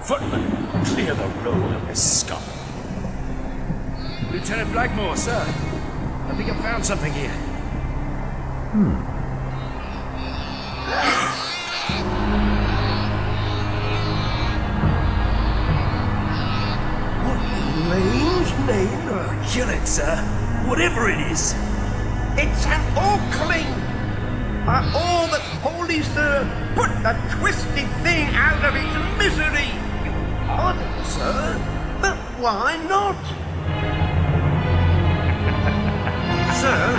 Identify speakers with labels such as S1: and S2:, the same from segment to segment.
S1: Footman, clear the road of this scum. Lieutenant Blackmoore, sir. I think I found something here.
S2: What in Lane's name?
S1: Kill it, sir. Whatever it is.
S2: It's an Orkling! By all that's holy, sir, put the twisted thing out of its misery! Pardon, sir, but why not? Sir?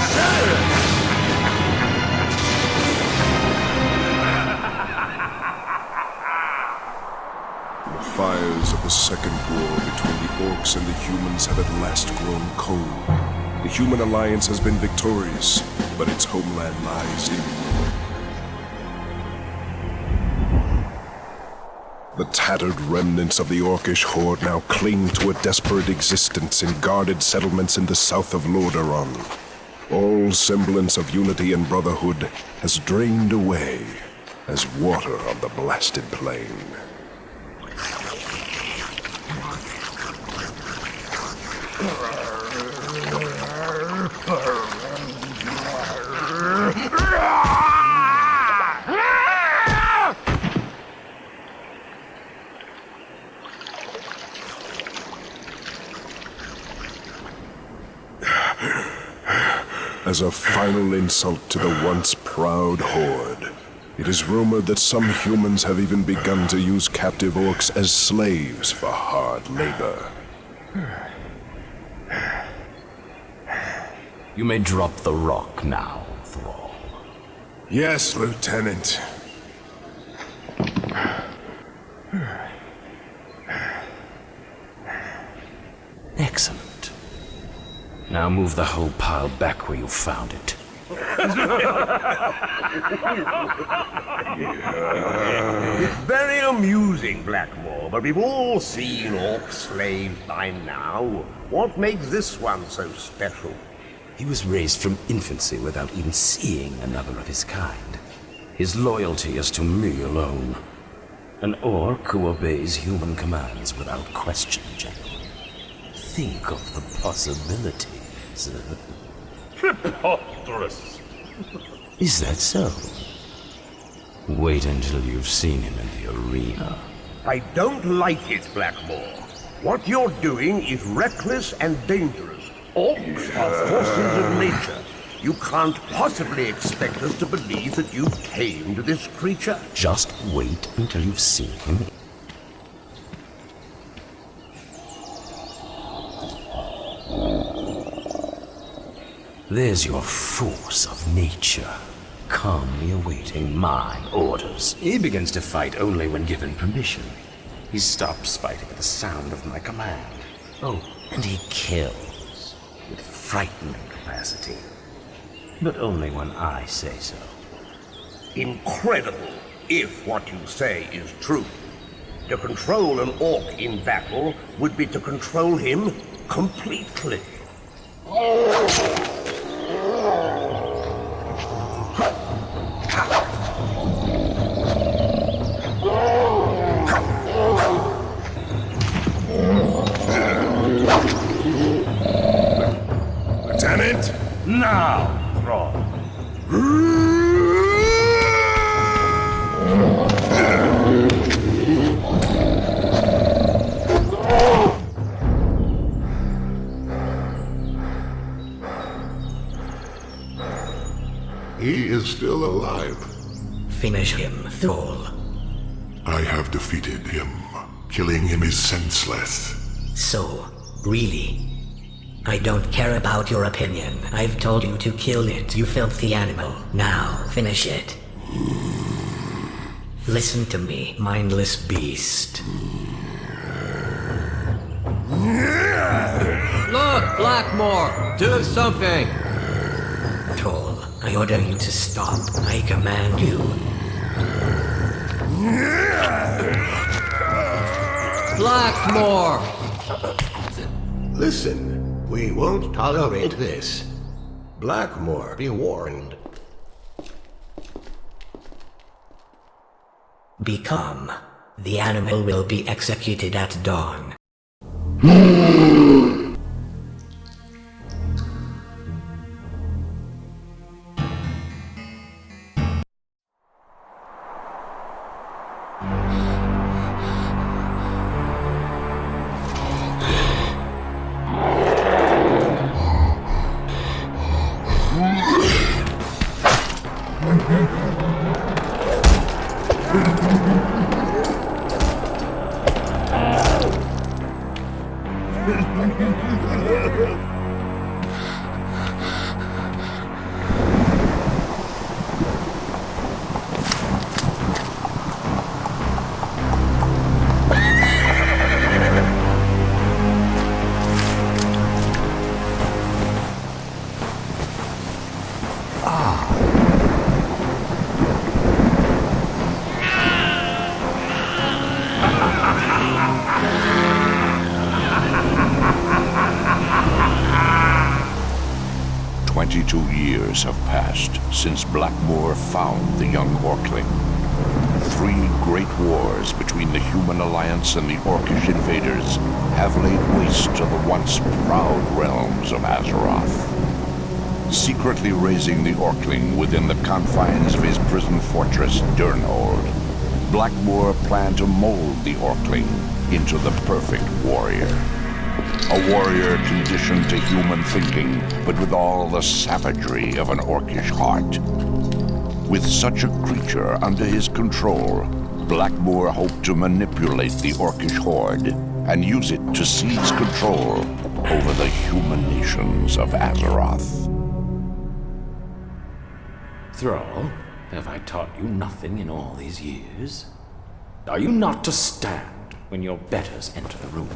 S2: Sir?
S3: The fires of the Second War between the Orks and the humans have at last grown cold. The human alliance has been victorious, but its homeland lies in ruin. The tattered remnants of the Orkish horde now cling to a desperate existence in guarded settlements in the south of Lordaeron. All semblance of unity and brotherhood has drained away as water on the blasted plain. As a final insult to the once proud horde, it is rumored that some humans have even begun to use captive orcs as slaves for hard labor.
S1: You may drop the rock now, Thrall.
S3: Yes, Lieutenant.
S1: Excellent. Now move the whole pile back where you found it.
S2: It's very amusing, Blackmoore, but we've all seen orc slaves by now. What makes this one so special?
S1: He was raised from infancy without even seeing another of his kind. His loyalty is to me alone. An orc who obeys human commands without question, General. Think of the possibilities.
S2: Preposterous.
S1: Is that so? Wait until you've seen him in the arena.
S2: I don't like it, Blackmoore. What you're doing is reckless and dangerous. Orcs are forces of nature. You can't possibly expect us to believe that you've tamed this creature.
S1: Just wait until you've seen him. There's your force of nature, calmly awaiting my orders. He begins to fight only when given permission. He stops fighting at the sound of my command. Oh, and he kills with frightening capacity. But only when I say so.
S2: Incredible, if what you say is true. To control an orc in battle would be to control him completely.
S3: Lieutenant?
S1: Now, Thrall.
S4: He is still alive.
S5: Finish him, Thrall.
S4: I have defeated him. Killing him is senseless.
S5: So, really? I don't care about your opinion. I've told you to kill it, you filthy animal. Now, finish it. Listen to me, mindless beast.
S6: Look, Blackmoore! Do something!
S5: Thrall, I order you to stop. I command you.
S6: Blackmoore!
S7: Listen, we won't tolerate this. Blackmoore, be warned.
S5: Become. The animal will be executed at dawn.
S3: Have passed since Blackmoore found the young Orkling. 3 great wars between the human alliance and the Orkish invaders have laid waste to the once proud realms of Azeroth. Secretly raising the Orkling within the confines of his prison fortress, Durnhold, Blackmoore planned to mold the Orkling into the perfect warrior. A warrior conditioned to human thinking, but with all the savagery of an Orkish heart. With such a creature under his control, Blackmoore hoped to manipulate the Orkish horde and use it to seize control over the human nations of Azeroth.
S1: Thrall, have I taught you nothing in all these years? Are you not to stand when your betters enter the room?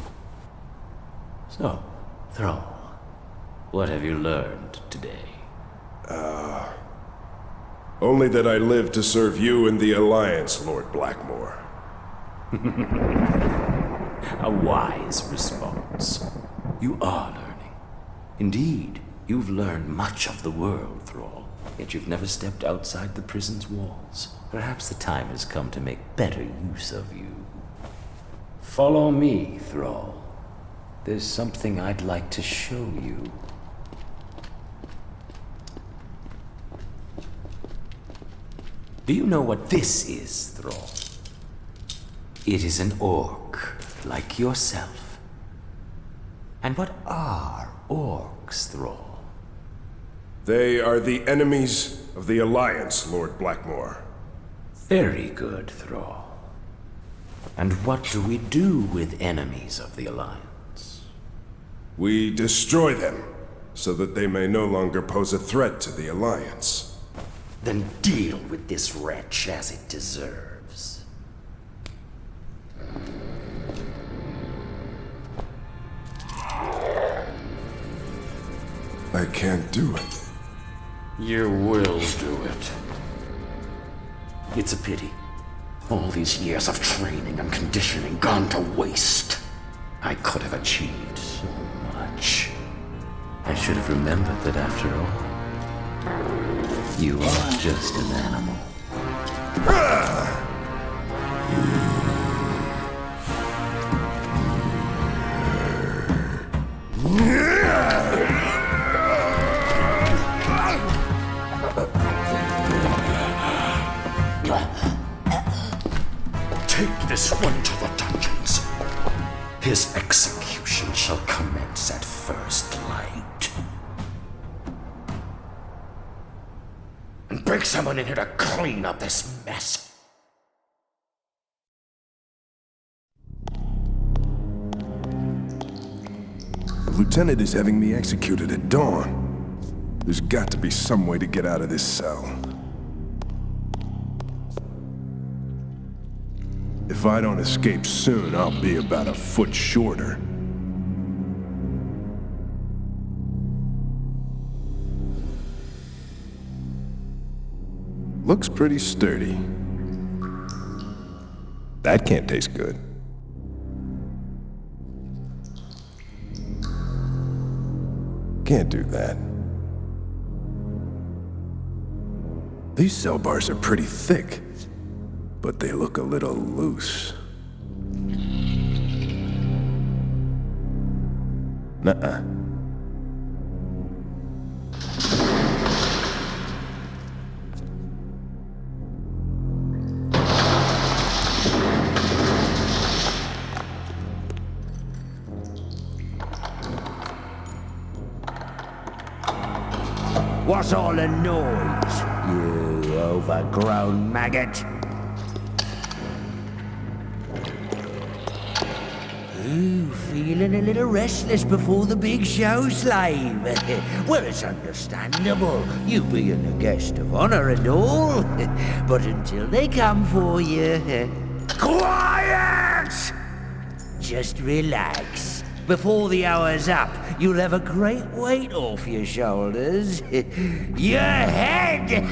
S1: So, Thrall, what have you learned today?
S3: Only that I live to serve you and the Alliance, Lord Blackmoore.
S1: A wise response. You are learning. Indeed, you've learned much of the world, Thrall, yet you've never stepped outside the prison's walls. Perhaps the time has come to make better use of you. Follow me, Thrall. There's something I'd like to show you. Do you know what this is, Thrall? It is an orc, like yourself. And what are orcs, Thrall?
S3: They are the enemies of the Alliance, Lord Blackmoore.
S1: Very good, Thrall. And what do we do with enemies of the Alliance?
S3: We destroy them, so that they may no longer pose a threat to the Alliance.
S1: Then deal with this wretch as it deserves.
S3: I can't do it.
S1: You will do it. It's a pity. All these years of training and conditioning gone to waste. I could have achieved so much. I should have remembered that after all, you are just an animal. Take this one to the dungeons. His execution shall commence at first light. And bring someone in here to clean up this mess.
S3: Lieutenant is having me executed at dawn. There's got to be some way to get out of this cell. If I don't escape soon, I'll be about a foot shorter. Looks pretty sturdy. That can't taste good. Can't do that. These cell bars are pretty thick, but they look a little loose. Nuh-uh.
S2: What's all the noise, you overgrown maggot? Ooh, feeling a little restless before the big show, Slave. Well, it's understandable, you being a guest of honor and all. But until they come for you... Quiet! Just relax. Before the hour's up, you'll have a great weight off your shoulders. Your head!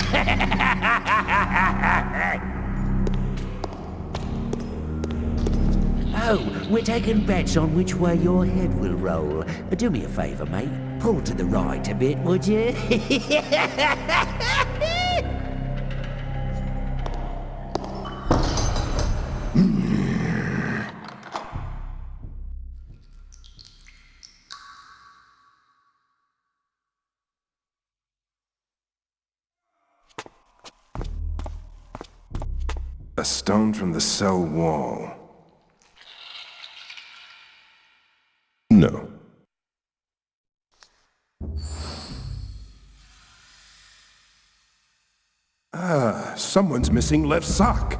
S2: Oh, we're taking bets on which way your head will roll. Do me a favor, mate. Pull to the right a bit, would you?
S3: A stone from the cell wall. No. Ah, someone's missing left sock.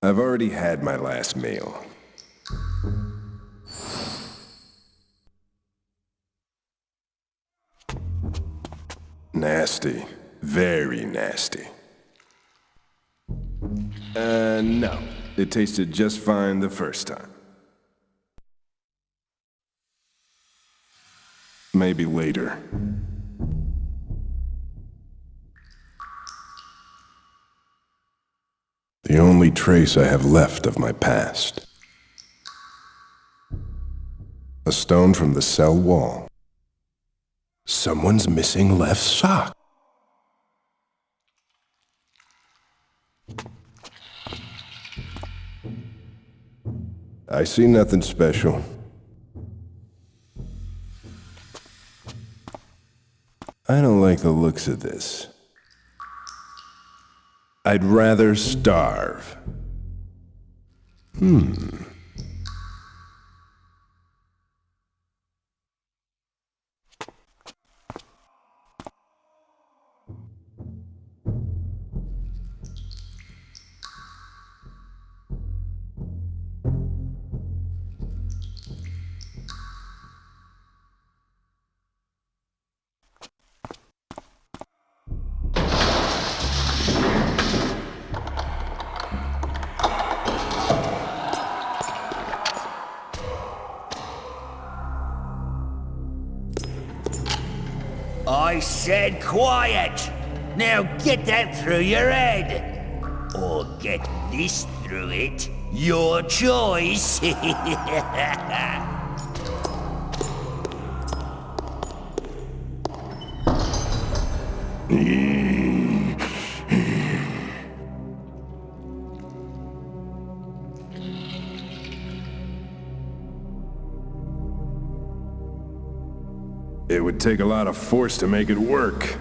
S3: I've already had my last meal. Nasty. Very nasty. No. It tasted just fine the first time. Maybe later. The only trace I have left of my past. A stone from the cell wall. Someone's missing left sock. I see nothing special. I don't like the looks of this. I'd rather starve.
S2: I said quiet! Now get that through your head! Or get this through it. Your choice!
S3: It would take a lot of force to make it work.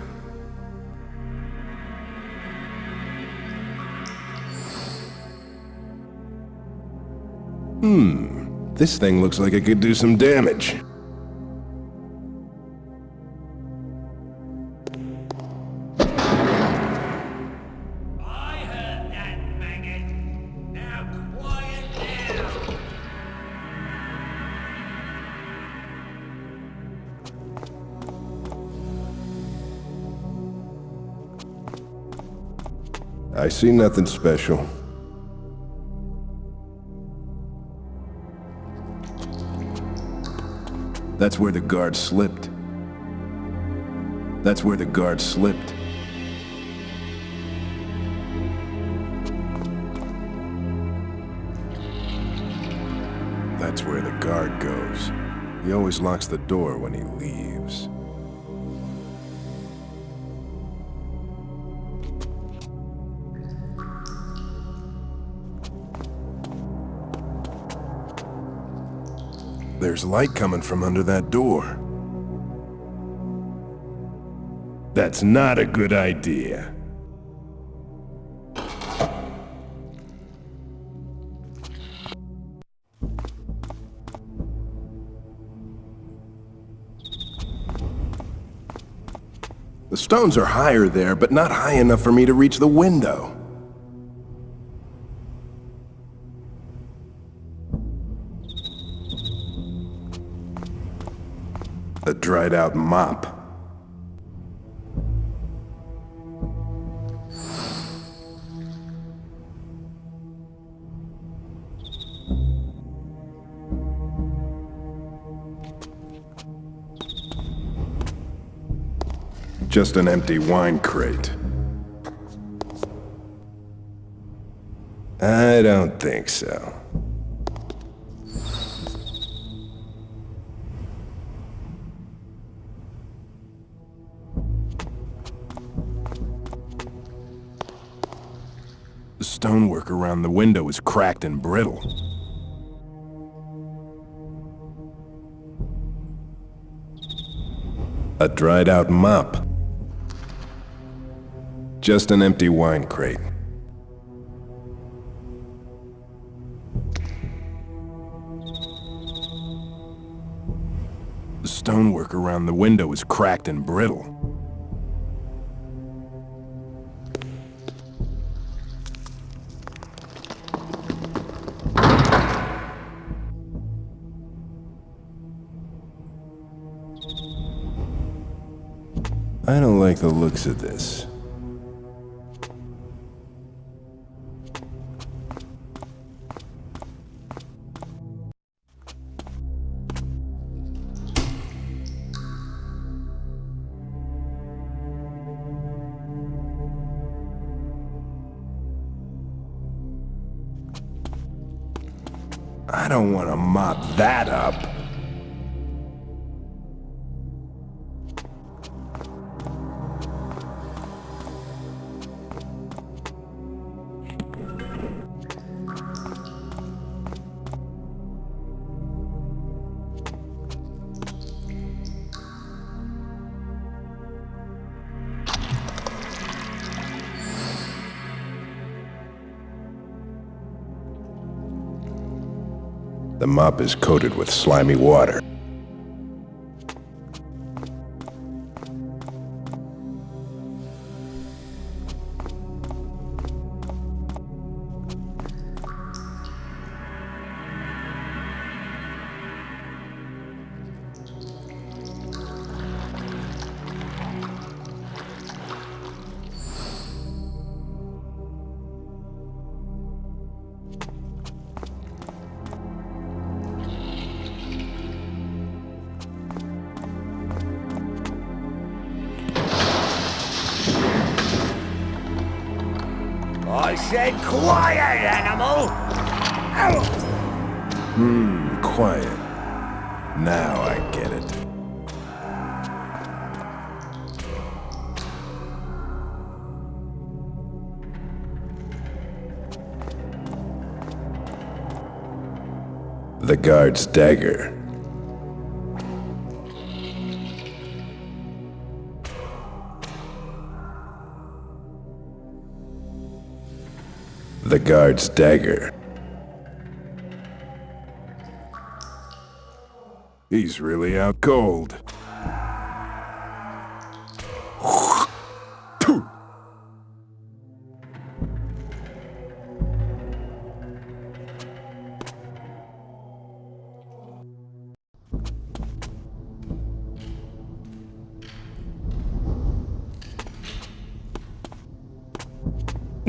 S3: This thing looks like it could do some damage.
S2: I heard that, maggot. Now quiet down.
S3: I see nothing special. That's where the guard slipped. That's where the guard slipped. That's where the guard goes. He always locks the door when he leaves. There's light coming from under that door. That's not a good idea. The stones are higher there, but not high enough for me to reach the window. A dried-out mop. Just an empty wine crate. I don't think so. The stonework around the window is cracked and brittle. A dried-out mop. Just an empty wine crate. The stonework around the window is cracked and brittle. I don't like the looks of this. I don't want to mop that up. The mop is coated with slimy water.
S2: I said quiet, animal!
S3: Quiet. Now I get it. The guard's dagger. The guard's dagger. He's really out cold.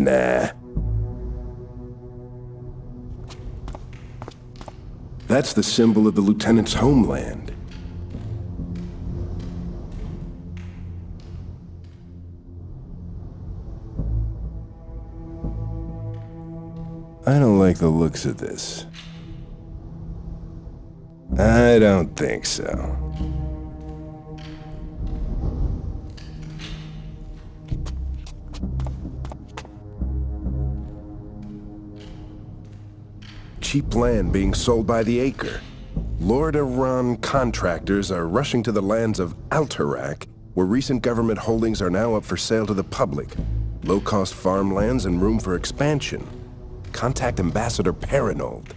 S3: Nah. That's the symbol of the Lieutenant's homeland. I don't like the looks of this. I don't think so. Cheap land being sold by the acre. Lord Iran contractors are rushing to the lands of Alterac, where recent government holdings are now up for sale to the public. Low-cost farmlands and room for expansion. Contact Ambassador Paranold.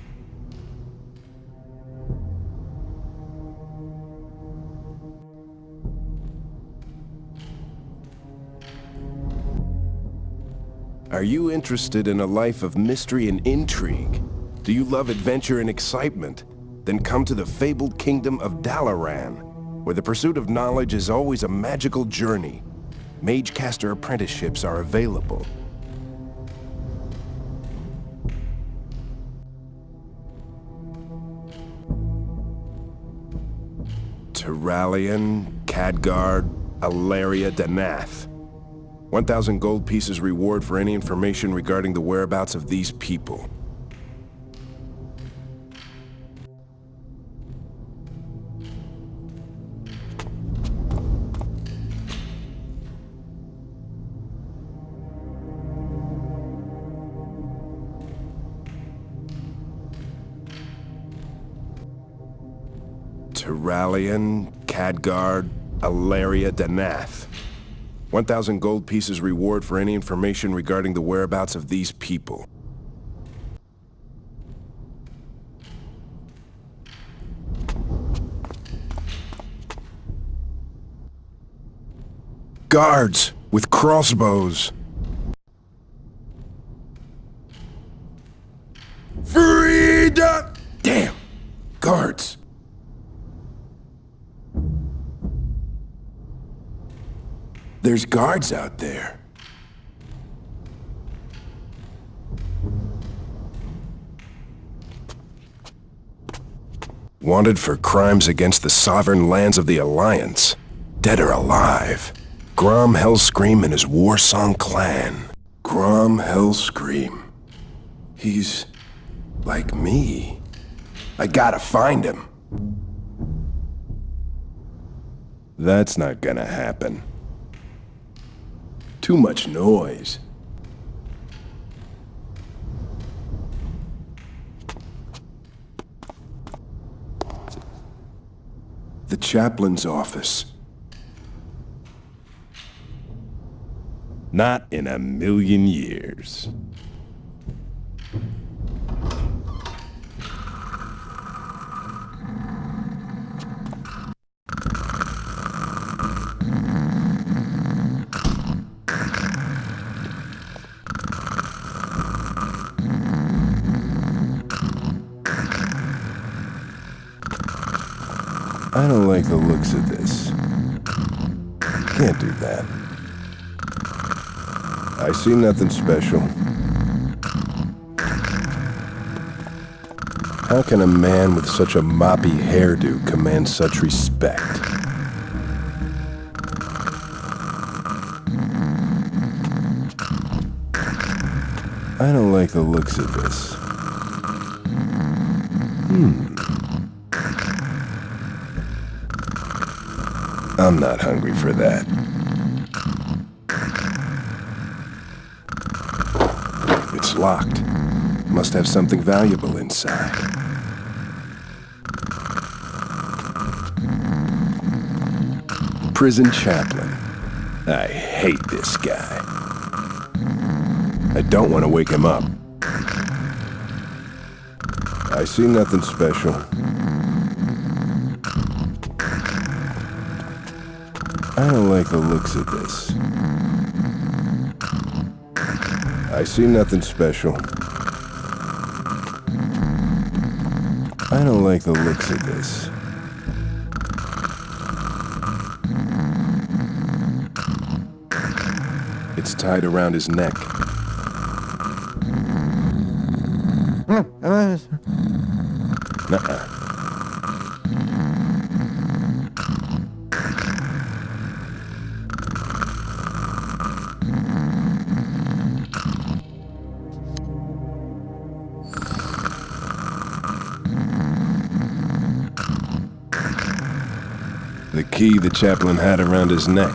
S3: Are you interested in a life of mystery and intrigue? Do you love adventure and excitement? Then come to the fabled kingdom of Dalaran, where the pursuit of knowledge is always a magical journey. Magecaster apprenticeships are available. Tyrallion, Khadgard, Alaria Danath. 1,000 gold pieces reward for any information regarding the whereabouts of these people. Tyrallion, Khadgard, Alaria Danath. 1,000 gold pieces reward for any information regarding the whereabouts of these people. Guards with crossbows. Freedom! Damn! Guards! There's guards out there. Wanted for crimes against the sovereign lands of the Alliance. Dead or alive. Grom Hellscream and his Warsong clan. Grom Hellscream. He's like me. I gotta find him. That's not gonna happen. Too much noise. The chaplain's office. Not in a million years. I don't like the looks of this. Can't do that. I see nothing special. How can a man with such a moppy hairdo command such respect? I don't like the looks of this. I'm not hungry for that. It's locked. Must have something valuable inside. Prison chaplain. I hate this guy. I don't want to wake him up. I see nothing special. I don't like the looks of this. I see nothing special. I don't like the looks of this. It's tied around his neck. Nuh-uh. The key the chaplain had around his neck.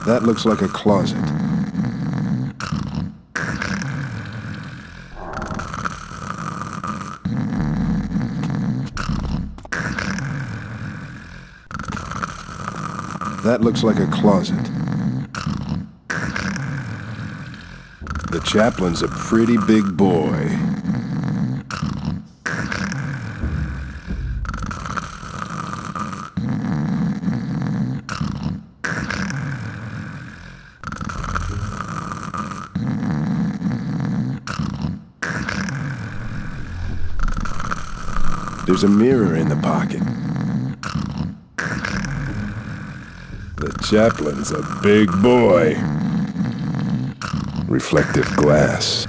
S3: That looks like a closet. That looks like a closet. The chaplain's a pretty big boy. There's a mirror in the pocket. The chaplain's a big boy. Reflective glass.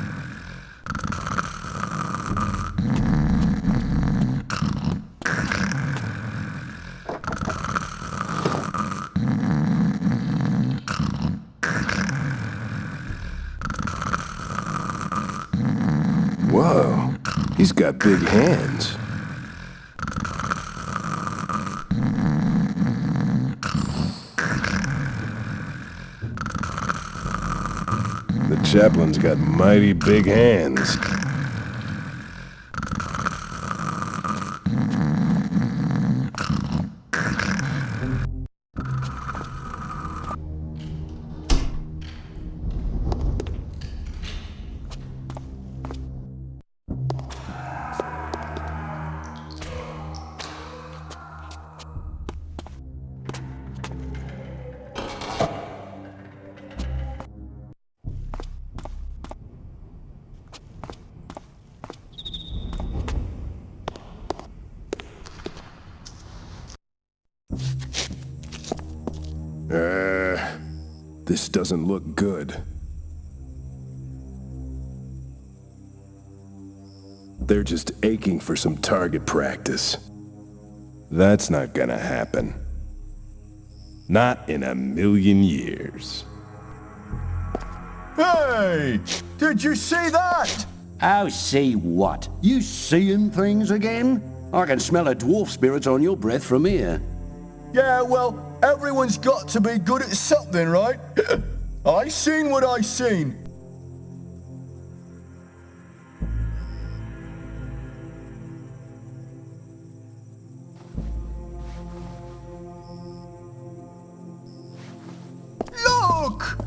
S3: Whoa, he's got big hands. The chaplain's got mighty big hands. This doesn't look good. They're just aching for some target practice. That's not gonna happen. Not in a million years.
S8: Hey! Did you see that?
S2: Oh, see what? You seeing things again? I can smell a dwarf spirit on your breath from here.
S8: Yeah, well, everyone's got to be good at something, right? I seen what I seen. Look!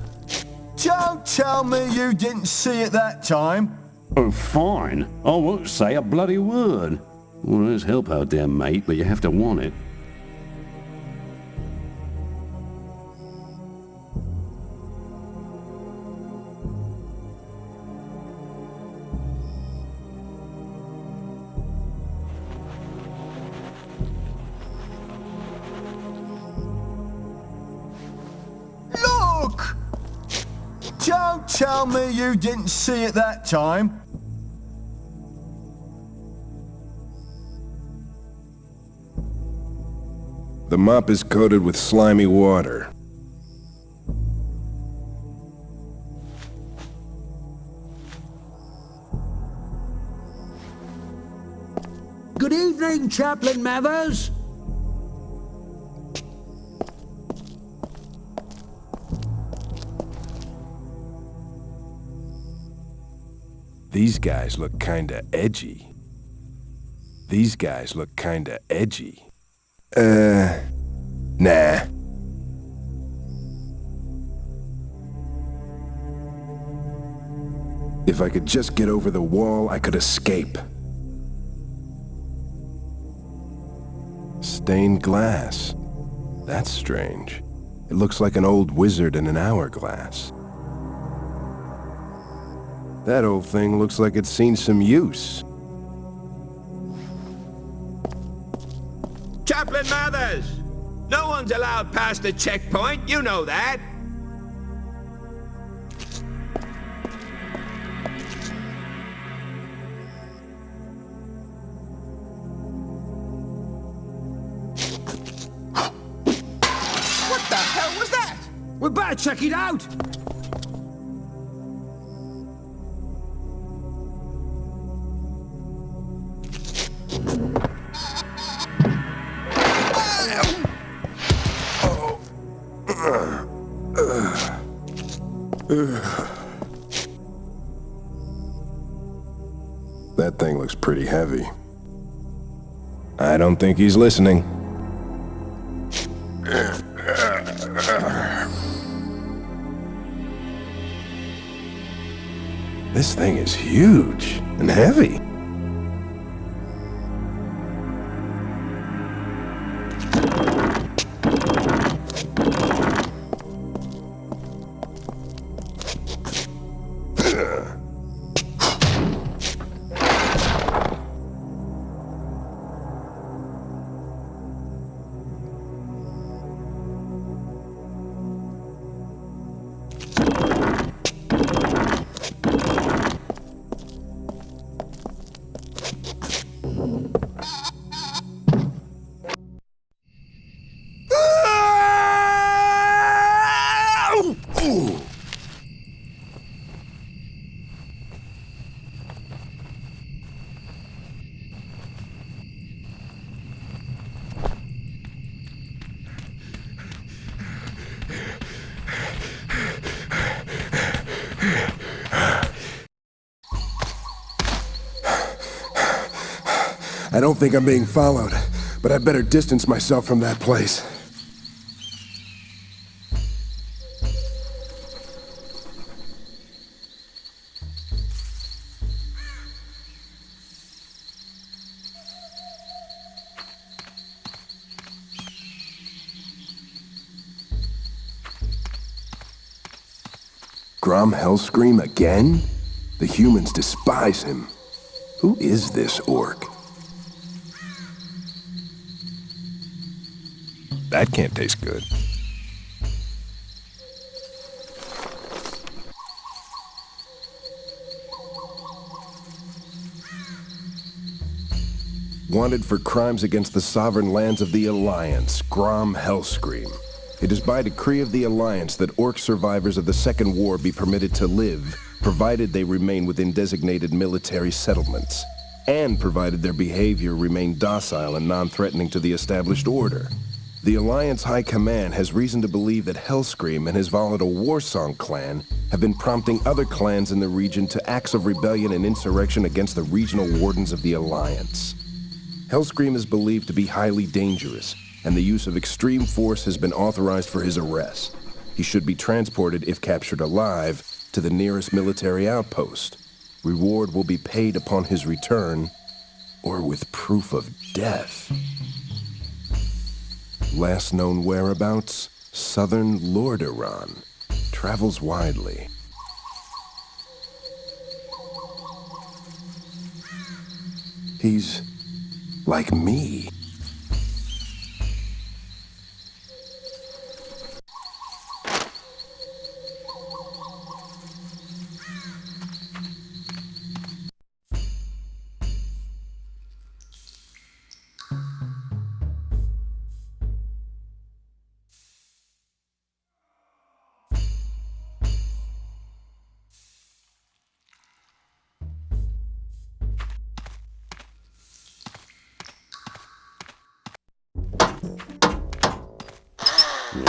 S8: Don't tell me you didn't see it that time.
S2: Oh, fine. I won't say a bloody word. Well, there's help out there, mate, but you have to want it.
S8: Look! Don't tell me you didn't see it that time.
S3: The mop is coated with slimy water.
S2: Good evening, Chaplain Mathers.
S3: These guys look kinda edgy. These guys look kinda edgy. Nah. If I could just get over the wall, I could escape. Stained glass. That's strange. It looks like an old wizard in an hourglass. That old thing looks like it's seen some use.
S9: Chaplain Mathers! No one's allowed past the checkpoint, you know that. We better check it out!
S3: That thing looks pretty heavy. I don't think he's listening. This thing is huge and heavy. I don't think I'm being followed, but I'd better distance myself from that place. Grom Hellscream again? The humans despise him. Who is this orc? That can't taste good. Wanted for crimes against the sovereign lands of the Alliance, Grom Hellscream. It is by decree of the Alliance that orc survivors of the Second War be permitted to live, provided they remain within designated military settlements, and provided their behavior remain docile and non-threatening to the established order. The Alliance High Command has reason to believe that Hellscream and his volatile Warsong clan have been prompting other clans in the region to acts of rebellion and insurrection against the regional wardens of the Alliance. Hellscream is believed to be highly dangerous, and the use of extreme force has been authorized for his arrest. He should be transported, if captured alive, to the nearest military outpost. Reward will be paid upon his return, or with proof of death. Last known whereabouts, southern Lordaeron. Travels widely. He's like me.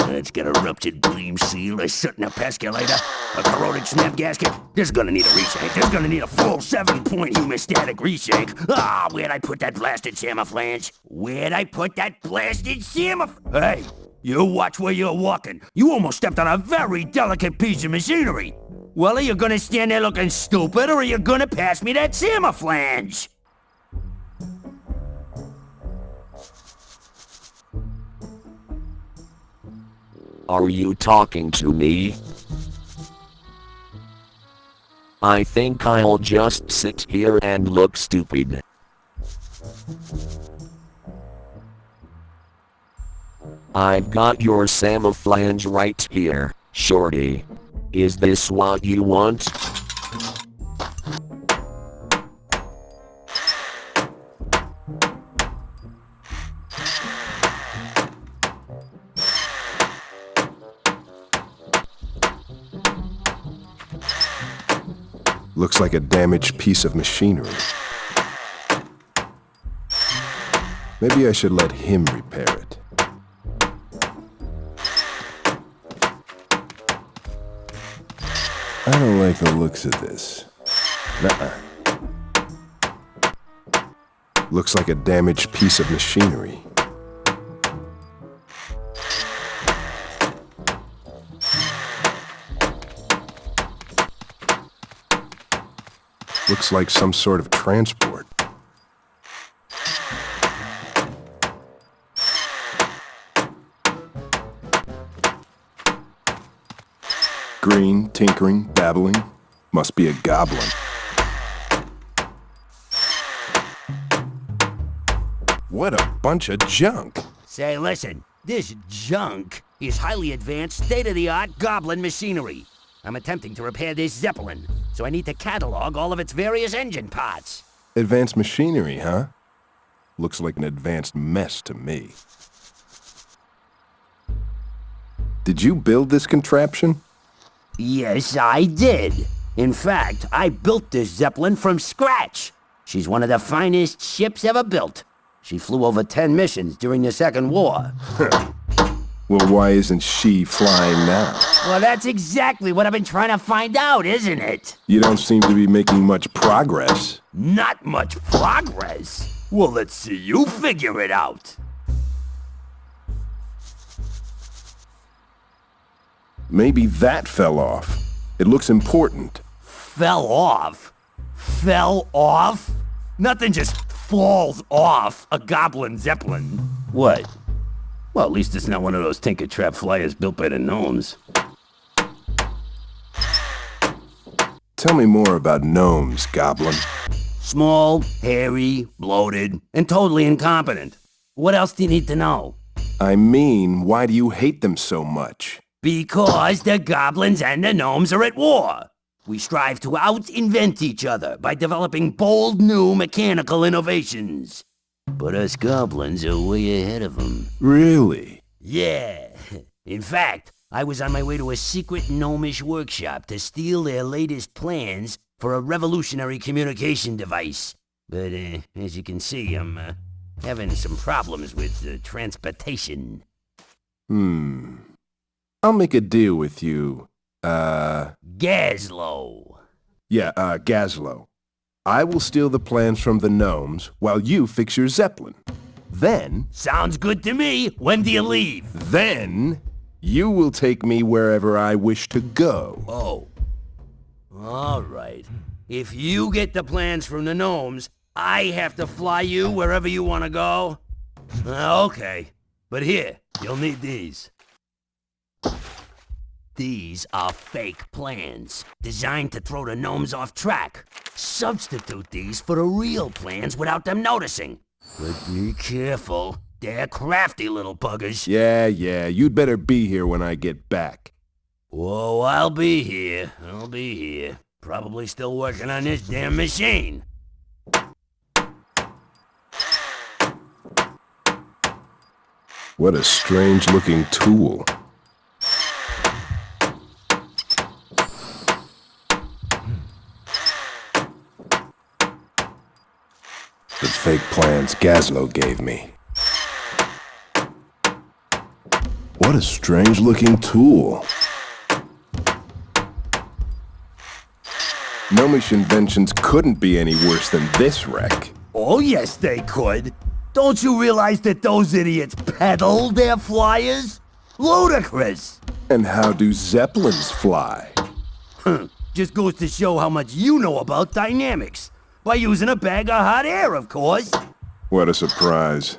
S2: Let's get a ruptured beam seal, a soot in a pesculator, a corroded snap gasket. This is gonna need a reshake. This is gonna need a full 7-point hemostatic reshake. Ah, where'd I put that blasted camouflage? Where'd I put that blasted Hey, you watch where you're walking. You almost stepped on a very delicate piece of machinery. Well, are you gonna stand there looking stupid, or are you gonna pass me that camouflage?
S10: Are you talking to me? I think I'll just sit here and look stupid. I've got your camouflage right here, shorty. Is this what you want?
S3: Looks like a damaged piece of machinery. Maybe I should let him repair it. I don't like the looks of this. Nuh-uh. Looks like a damaged piece of machinery. Looks like some sort of transport. Green, tinkering, babbling. Must be a goblin. What a bunch of junk.
S9: Say, listen, this junk is highly advanced, state-of-the-art goblin machinery. I'm attempting to repair this Zeppelin, so I need to catalog all of its various engine parts.
S3: Advanced machinery, huh? Looks like an advanced mess to me. Did you build this contraption?
S9: Yes, I did. In fact, I built this Zeppelin from scratch. She's one of the finest ships ever built. She flew over 10 missions during the Second War.
S3: Well, why isn't she flying now?
S9: Well, that's exactly what I've been trying to find out, isn't it?
S3: You don't seem to be making much progress.
S9: Not much progress? Well, let's see you figure it out.
S3: Maybe that fell off. It looks important.
S9: Fell off? Fell off? Nothing just falls off a goblin Zeppelin. What? Well, at least it's not one of those Tinker Trap flyers built by the gnomes.
S3: Tell me more about gnomes, Goblin.
S9: Small, hairy, bloated, and totally incompetent. What else do you need to know?
S3: I mean, why do you hate them so much?
S9: Because the goblins and the gnomes are at war. We strive to out-invent each other by developing bold new mechanical innovations. But us goblins are way ahead of them.
S3: Really?
S9: Yeah. In fact, I was on my way to a secret gnomish workshop to steal their latest plans for a revolutionary communication device. But, as you can see, I'm having some problems with transportation.
S3: I'll make a deal with you.
S9: Gazlow.
S3: Yeah, Gazlow. I will steal the plans from the gnomes while you fix your Zeppelin. Then...
S9: Sounds good to me. When do you leave?
S3: Then, you will take me wherever I wish to go.
S9: Oh. All right. If you get the plans from the gnomes, I have to fly you wherever you want to go? Okay. But here, you'll need these. These are fake plans, designed to throw the gnomes off track. Substitute these for the real plans without them noticing. But be careful. They're crafty little buggers.
S3: Yeah, you'd better be here when I get back.
S9: Whoa, I'll be here. Probably still working on this damn machine.
S3: What a strange-looking tool. The fake plans Gazlow gave me. What a strange-looking tool. Gnomish inventions couldn't be any worse than this wreck.
S9: Oh, yes, they could. Don't you realize that those idiots peddle their flyers? Ludicrous!
S3: And how do Zeppelins fly?
S9: Just goes to show how much you know about dynamics. By using a bag of hot air, of course.
S3: What a surprise.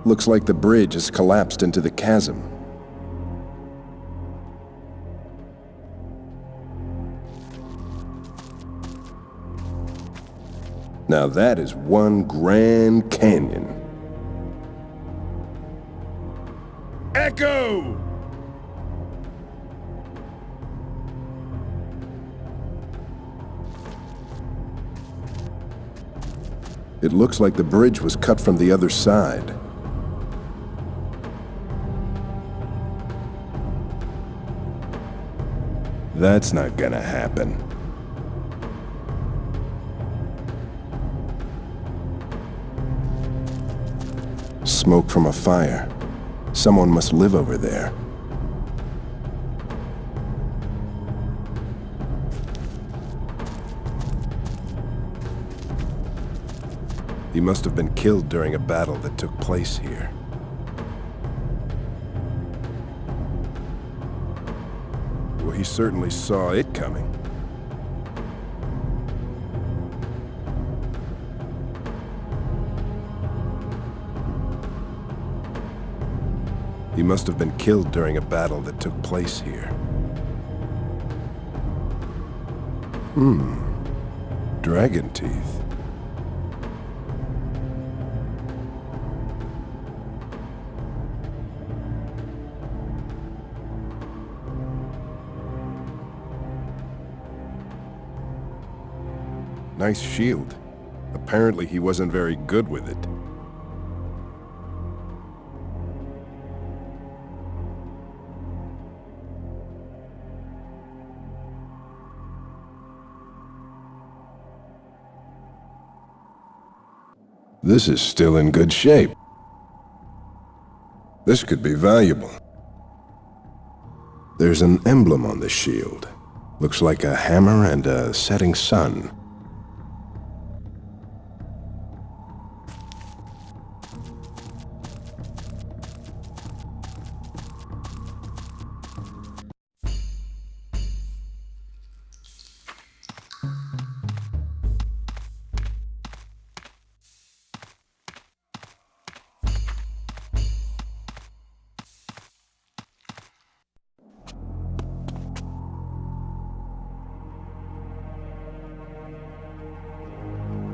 S3: Looks like the bridge has collapsed into the chasm. Now that is one Grand Canyon. go! It looks like the bridge was cut from the other side. That's not gonna happen. Smoke from a fire. Someone must live over there. He must have been killed during a battle that took place here. Well, he certainly saw it coming. He must have been killed during a battle that took place here. Dragon teeth. Nice shield. Apparently he wasn't very good with it. This is still in good shape. This could be valuable. There's an emblem on the shield. Looks like a hammer and a setting sun.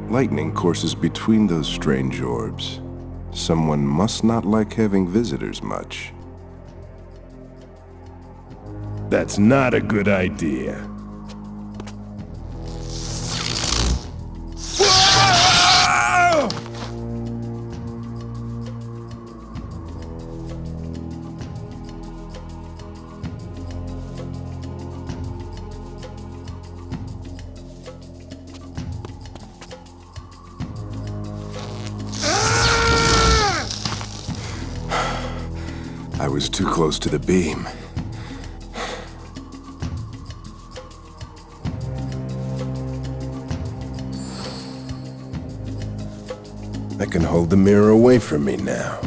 S3: Lightning courses between those strange orbs. Someone must not like having visitors much. That's not a good idea. I was too close to the beam. I can hold the mirror away from me now.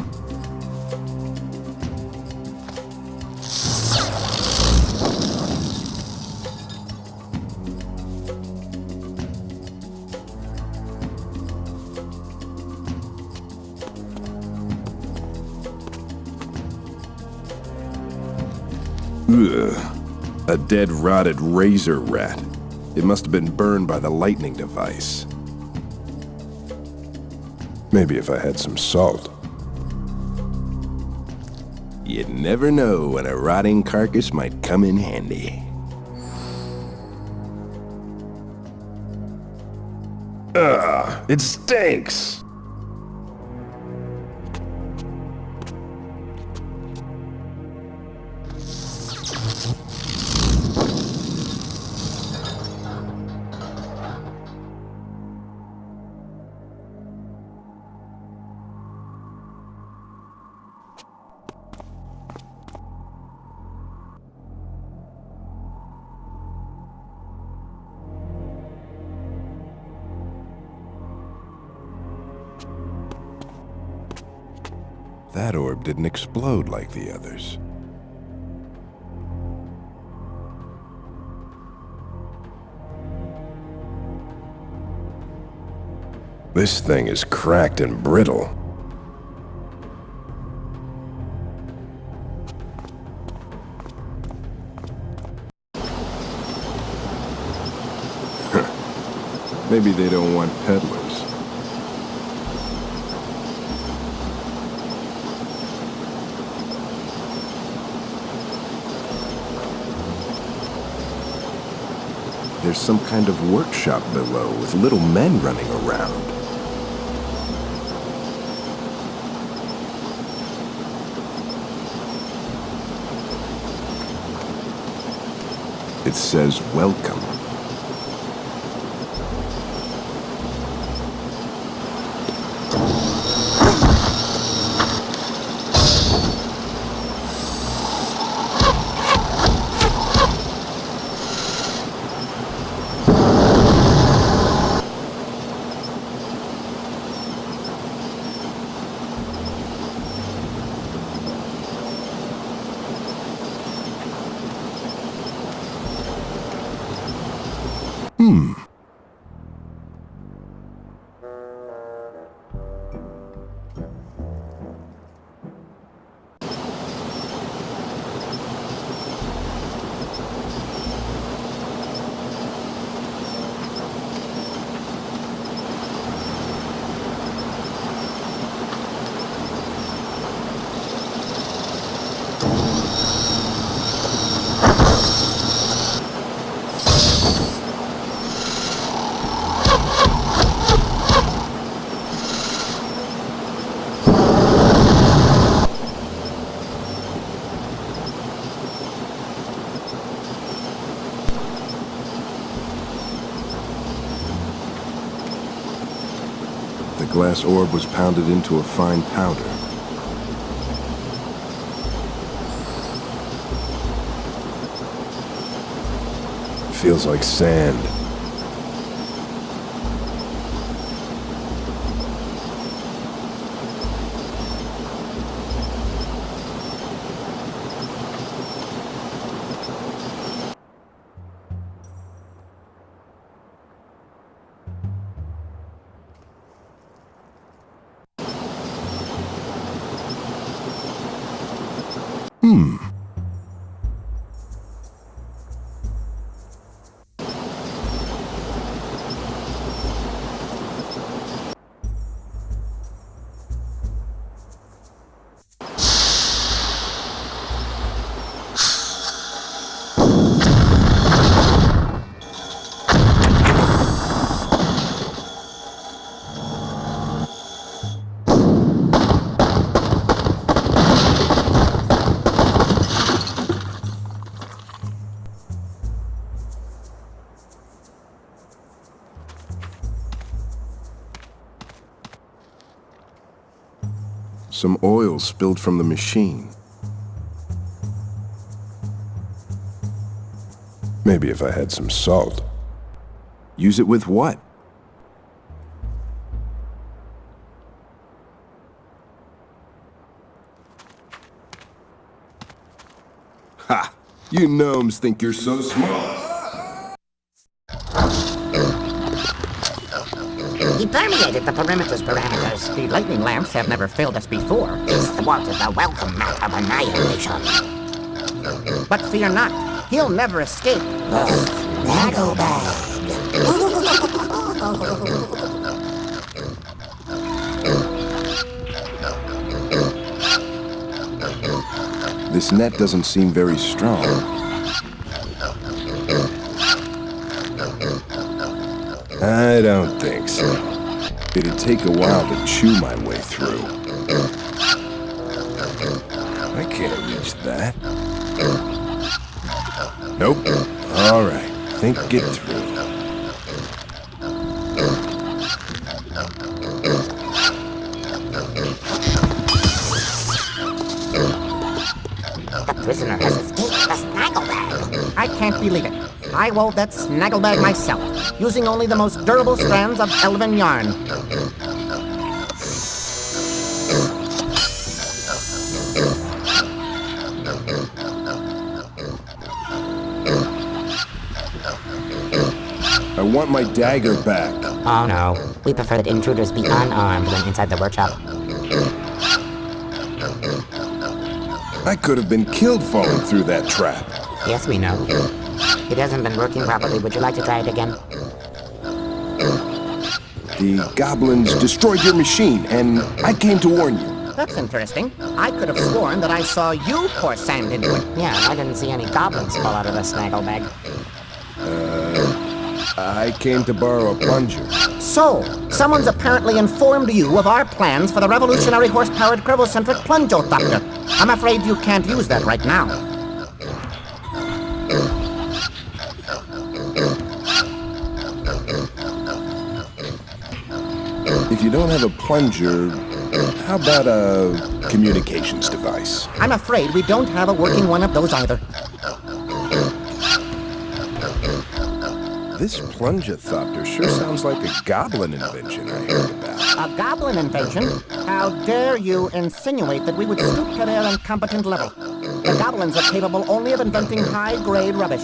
S3: Ugh. A dead, rotted razor rat. It must have been burned by the lightning device. Maybe if I had some salt. You'd never know when a rotting carcass might come in handy. Ugh, it stinks! That orb didn't explode like the others. This thing is cracked and brittle. Maybe they don't want peddlers. there's some kind of workshop below with little men running around. It says welcome. The glass orb was pounded into a fine powder. Feels like sand. Some oil spilled from the machine. Maybe if I had some salt. Use it with what? Ha! You gnomes think you're so smart.
S11: He permeated the perimeter's parameters. The lightning lamps have never failed us before. He's thwarted the welcome mat of annihilation. But fear not, he'll never escape the snaggle bag.
S3: This net doesn't seem very strong. I don't think so. It'd take a while to chew my way through. I can't reach that. Nope. All right. Think get through.
S11: The prisoner has escaped the snaggle bag. I can't believe it. I wove that snaggle bag myself, using only the most durable strands of elven yarn.
S3: I want my dagger back.
S11: Oh no, we prefer that intruders be unarmed when inside the workshop.
S3: I could have been killed falling through that trap.
S11: Yes, we know. It hasn't been working properly. Would you like to try it again?
S3: The goblins destroyed your machine, and I came to warn you.
S11: That's interesting. I could have sworn that I saw you pour sand into it. Yeah, I didn't see any goblins fall out of the snaggle bag.
S3: I came to borrow a plunger.
S11: So, someone's apparently informed you of our plans for the revolutionary horse-powered Crevocentric Plungeothopter. I'm afraid you can't use that right now.
S3: If you don't have a plunger, how about a communications device?
S11: I'm afraid we don't have a working one of those either.
S3: This Plungeothopter sure sounds like a goblin invention I heard about.
S11: A goblin invention? How dare you insinuate that we would stoop to their incompetent level? The goblins are capable only of inventing high-grade rubbish.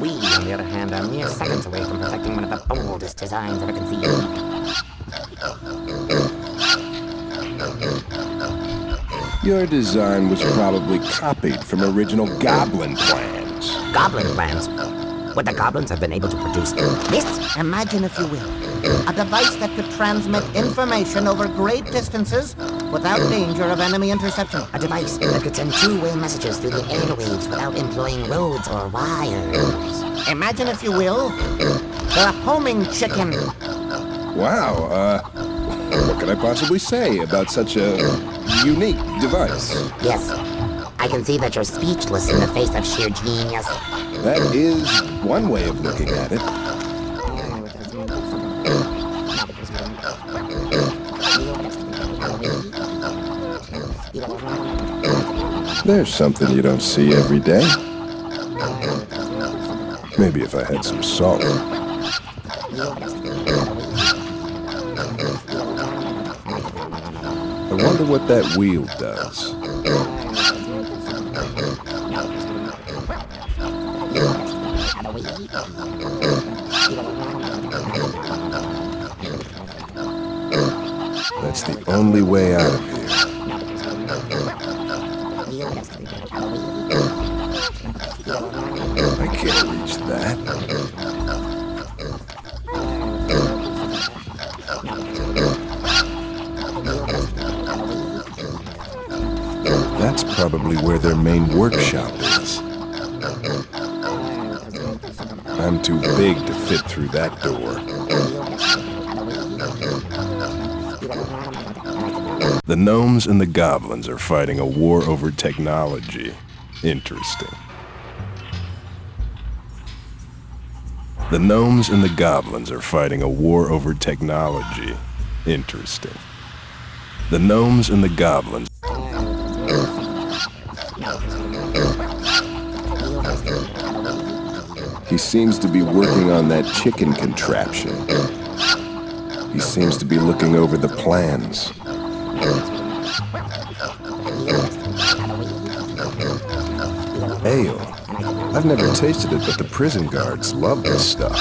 S11: We, on the other hand, are mere seconds away from perfecting one of the boldest designs ever conceived.
S3: Your design was probably copied from original goblin plans.
S11: Goblin plans? Would the goblins have been able to produce this? Imagine, if you will, a device that could transmit information over great distances without danger of enemy interception. A device that could send two-way messages through the airwaves without employing roads or wires. Imagine, if you will, the homing chicken.
S3: Wow, what can I possibly say about such a unique device?
S11: Yes, I can see that you're speechless in the face of sheer genius.
S3: That is one way of looking at it. There's something you don't see every day. Maybe if I had some salt. I wonder what that wheel does. That's the only way out of here. I can't reach that. That's probably where their main workshop is. I'm too big to fit through that door. The gnomes and the goblins are fighting a war over technology. Interesting. The gnomes and the goblins are fighting a war over technology. Interesting. The gnomes and the goblins. He seems to be working on that chicken contraption. He seems to be looking over the plans. Ale. I've never tasted it, but the prison guards love this stuff.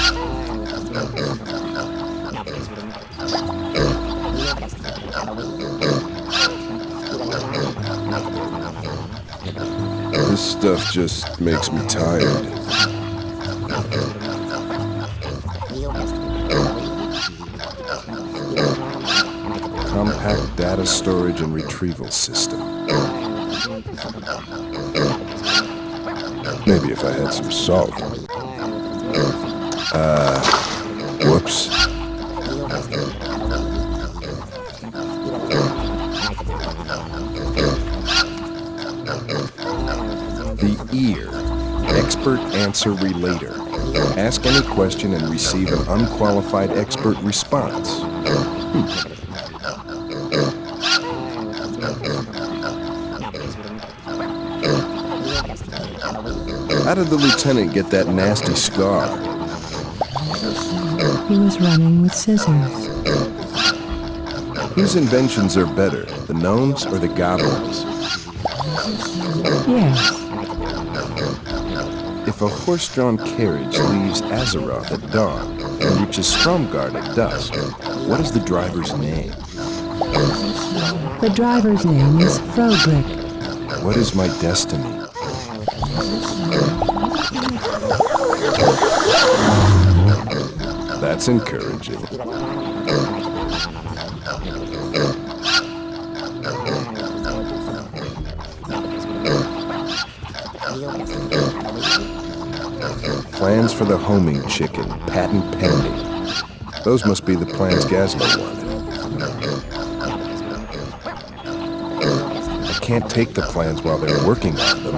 S3: This stuff just makes me tired. Compact data storage and retrieval system. Maybe if I had some salt. Whoops. The ear. Expert answer relator. Ask any question and receive an unqualified expert response. How did the lieutenant get that nasty scar?
S12: He was running with scissors.
S3: Whose inventions are better, the gnomes or the goblins?
S12: Yes.
S3: If a horse-drawn carriage leaves Azeroth at dawn and reaches Stromgarde at dusk, what is the driver's name?
S12: The driver's name is Frobrick.
S3: What is my destiny? That's encouraging. Plans for the homing chicken, patent pending. Those must be the plans Gazlo wanted. I can't take the plans while they're working on them.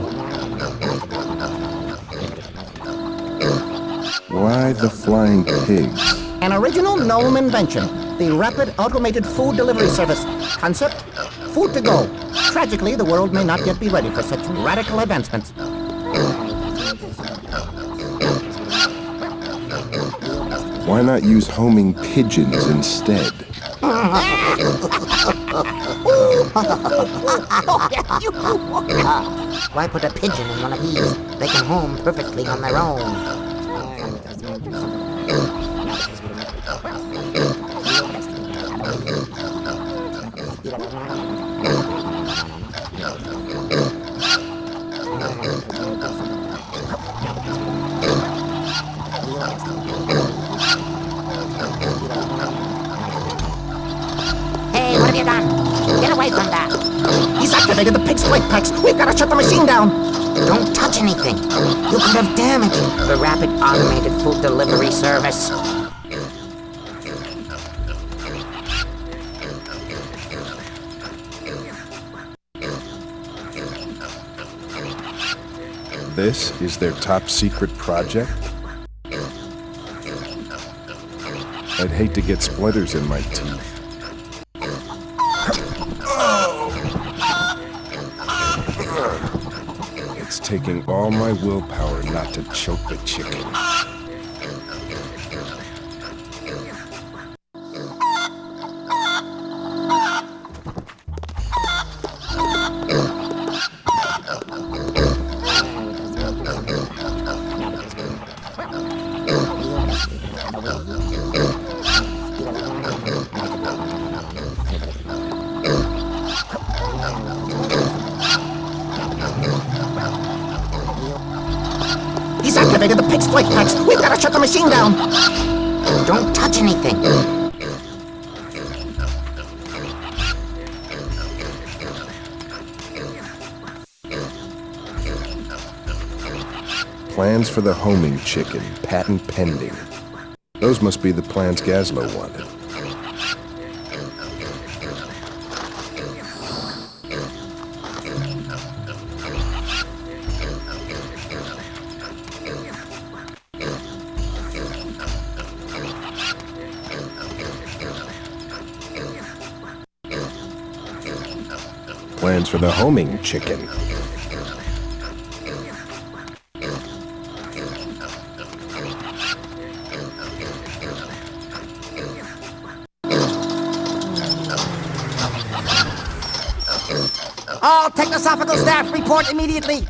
S3: Why the flying pigs?
S11: An original gnome invention. The rapid automated food delivery service. Concept? Food to go. Tragically, the world may not yet be ready for such radical advancements.
S3: Why not use homing pigeons instead?
S11: Why put a pigeon in one of these? They can home perfectly on their own. Hey, what have you done? Get away from that! He's activated the pig's flight packs! We've got to shut the machine down! Don't touch anything! You could have damaged the rapid automated food delivery service.
S3: This is their top secret project? I'd hate to get splinters in my teeth. It's taking all my willpower not to choke the chicken.
S11: He's activated the pig's flight packs! We've got to shut the machine down! Don't touch anything!
S3: Plans for the homing chicken, patent pending. Those must be the plans Gazlo wanted. Plans for the homing chicken.
S11: All technosophical staff, report immediately!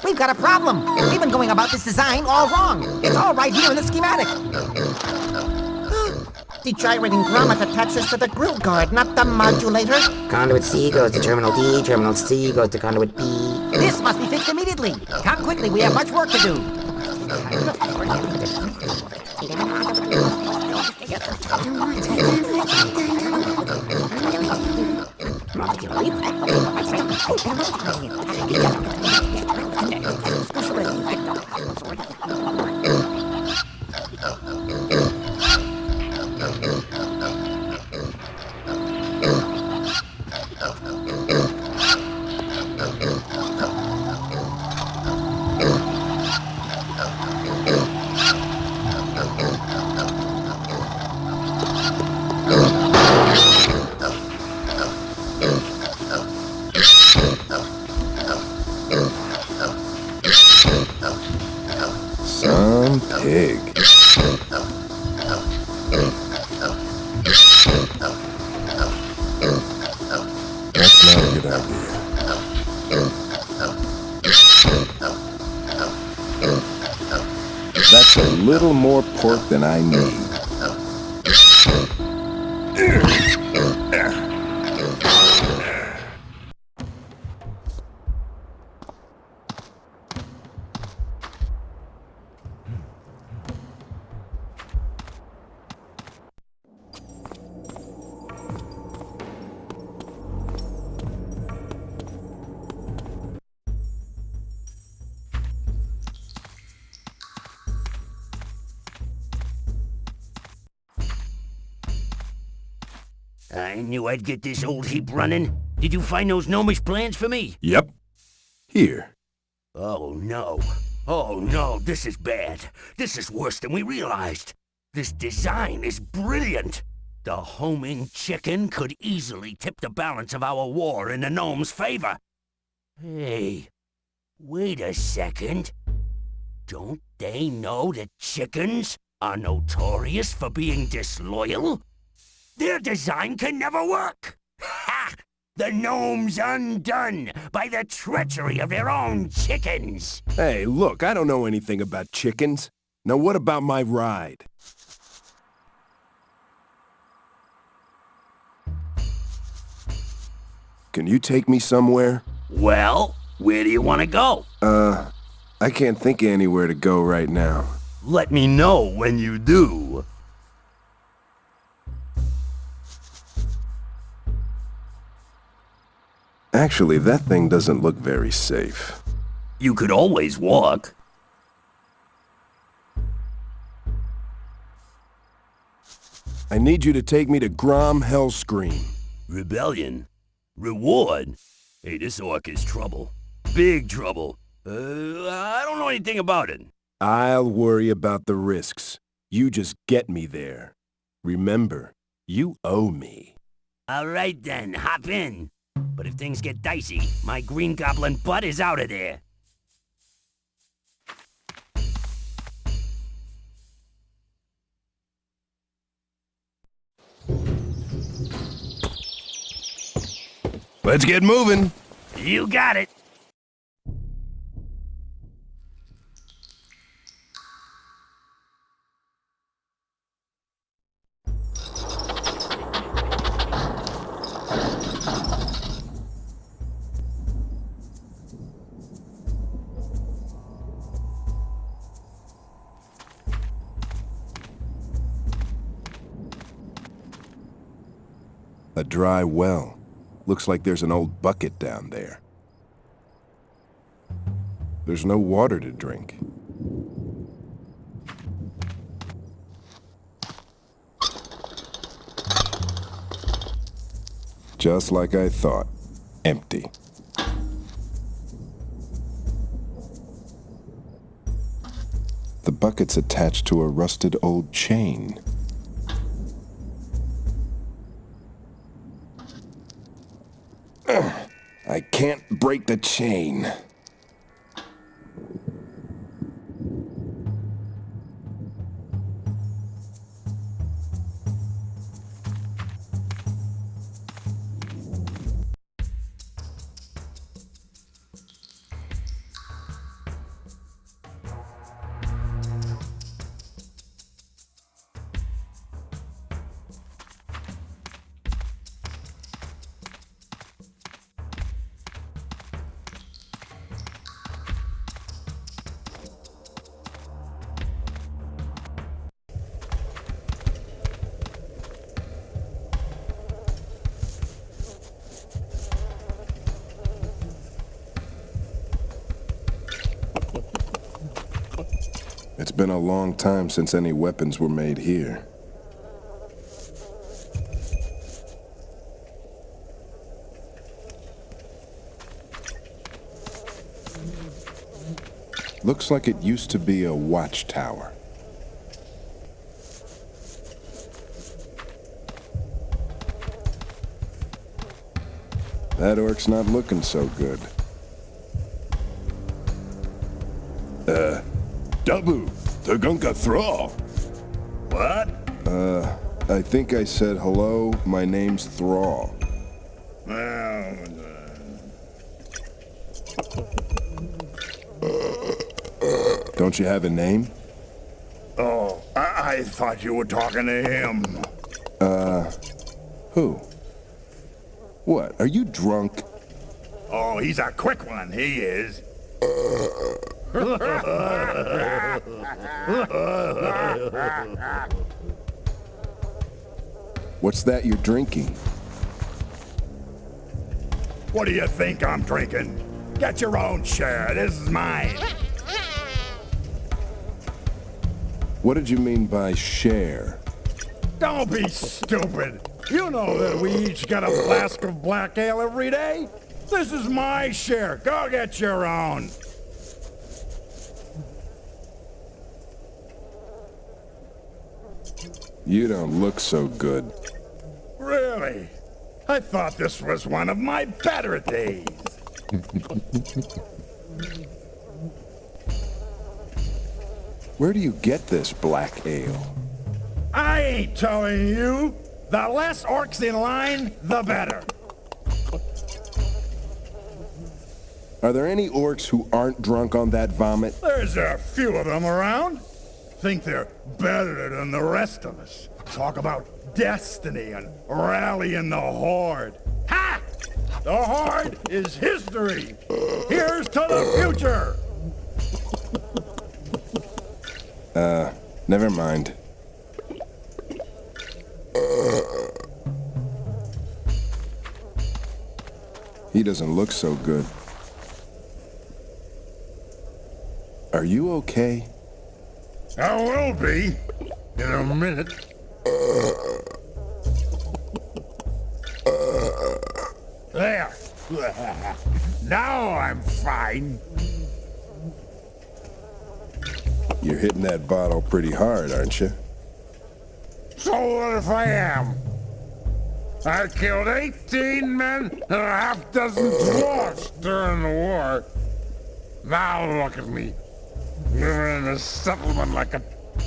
S11: We've got a problem! We've been going about this design all wrong! It's all right here in the schematic! The gyrating grommet attaches to the grill guard, not the modulator.
S13: Conduit C goes to Terminal D, Terminal C goes to Conduit B.
S11: This must be fixed immediately! Come quickly, we have much work to do!
S3: Some pig. That's not a good idea. That's a little more pork than I need.
S9: I knew I'd get this old heap running. Did you find those gnomish plans for me?
S3: Yep. Here.
S9: Oh no. Oh no, this is bad. This is worse than we realized. This design is brilliant. The homing chicken could easily tip the balance of our war in the gnomes' favor. Hey, wait a second. Don't they know that chickens are notorious for being disloyal? Their design can never work! Ha! The gnomes undone by the treachery of their own chickens!
S3: Hey, look, I don't know anything about chickens. Now what about my ride? Can you take me somewhere?
S9: Well, where do you want to go?
S3: I can't think of anywhere to go right now.
S9: Let me know when you do.
S3: Actually, that thing doesn't look very safe.
S9: You could always walk.
S3: I need you to take me to Grom Hellscream.
S9: Rebellion? Reward? Hey, this orc is trouble. Big trouble. I don't know anything about it.
S3: I'll worry about the risks. You just get me there. Remember, you owe me.
S9: All right then, hop in. But if things get dicey, my green goblin butt is out of there.
S3: Let's get moving.
S9: You got it.
S3: A dry well. Looks like there's an old bucket down there. There's no water to drink. Just like I thought. Empty. The bucket's attached to a rusted old chain. I can't break the chain. It's been a long time since any weapons were made here. Looks like it used to be a watchtower. That orc's not looking so good. Dabu, Tagunka Thrall.
S2: What?
S3: I think I said hello, my name's Thrall. Don't you have a name?
S2: Oh, I thought you were talking to him.
S3: Who? What, are you drunk?
S2: Oh, he's a quick one, he is.
S3: What's that you're drinking?
S2: What do you think I'm drinking? Get your own share, this is mine.
S3: What did you mean by share?
S2: Don't be stupid.
S14: You know that we each get a flask of black ale every day. This is my share. Go get your own.
S3: You don't look so good.
S14: Really? I thought this was one of my better days.
S3: Where do you get this black ale?
S14: I ain't telling you. The less orcs in line, the better.
S3: Are there any orcs who aren't drunk on that vomit?
S14: There's a few of them around. Think they're better than the rest of us. Talk about destiny and rallying the Horde. Ha! The Horde is history. Here's to the future.
S3: Never mind. He doesn't look so good. Are you okay?
S14: I will be in a minute. There. Now I'm fine.
S3: You're hitting that bottle pretty hard, aren't you?
S14: So what if I am? I killed 18 men and a half dozen dwarfs during the war. Now look at me, living in a settlement like a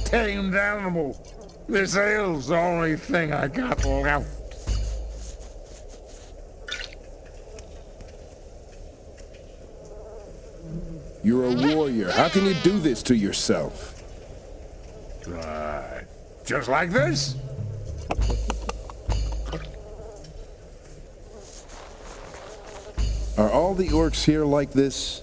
S14: tamed animal. This ale's the only thing I got left.
S3: You're a warrior. How can you do this to yourself?
S14: Just like this?
S3: Are all the orcs here like this?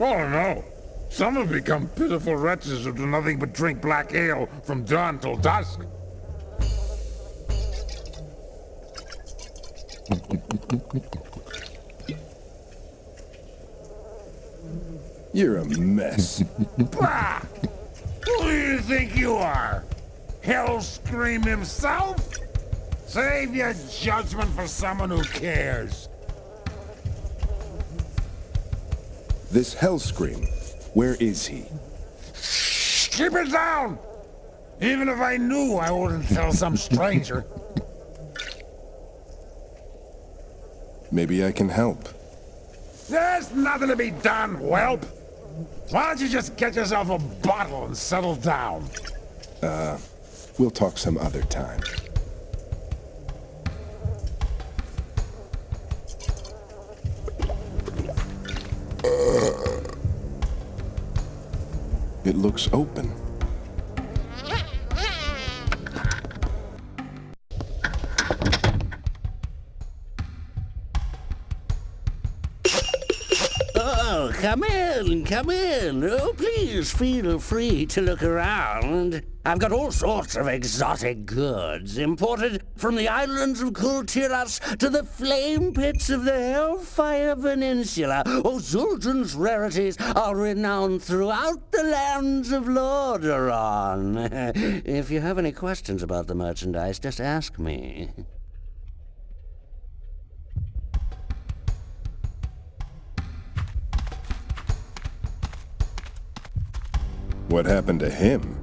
S14: Oh no. Some have become pitiful wretches who do nothing but drink black ale from dawn till dusk.
S3: You're a mess.
S14: Bah! Who do you think you are? Hellscream himself? Save your judgment for someone who cares.
S3: This Hellscream, where is he?
S14: Keep it down! Even if I knew, I wouldn't tell some stranger.
S3: Maybe I can help.
S14: There's nothing to be done, whelp. Why don't you just get yourself a bottle and settle down?
S3: We'll talk some other time. It looks open.
S9: Oh, come in, come in. Oh, please feel free to look around. I've got all sorts of exotic goods imported from the islands of Kultiras to the flame pits of the Hellfire Peninsula. Oh, Zul'jin's rarities are renowned throughout the lands of Lordaeron. If you have any questions about the merchandise, just ask me.
S3: What happened to him?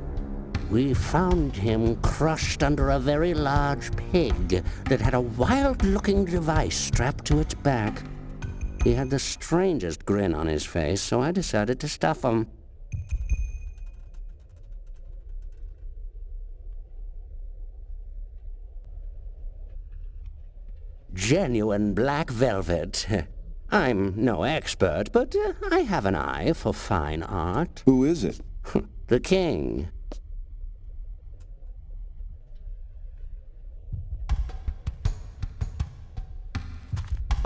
S9: We found him crushed under a very large pig that had a wild-looking device strapped to its back. He had the strangest grin on his face, so I decided to stuff him. Genuine black velvet. I'm no expert, but I have an eye for fine art.
S3: Who is it?
S9: The king.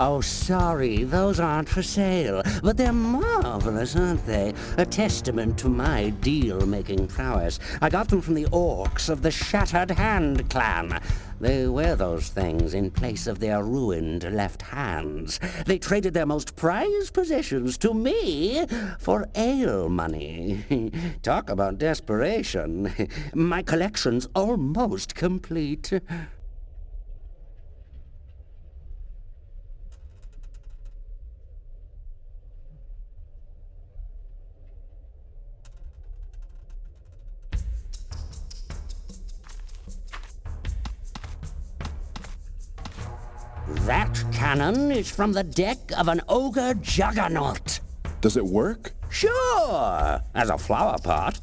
S9: Oh, sorry, those aren't for sale, but they're marvelous, aren't they? A testament to my deal-making prowess. I got them from the Orks of the Shattered Hand clan. They wear those things in place of their ruined left hands. They traded their most prized possessions to me for ale money. Talk about desperation. My collection's almost complete. That cannon is from the deck of an ogre juggernaut.
S3: Does it work?
S9: Sure, as a flower pot.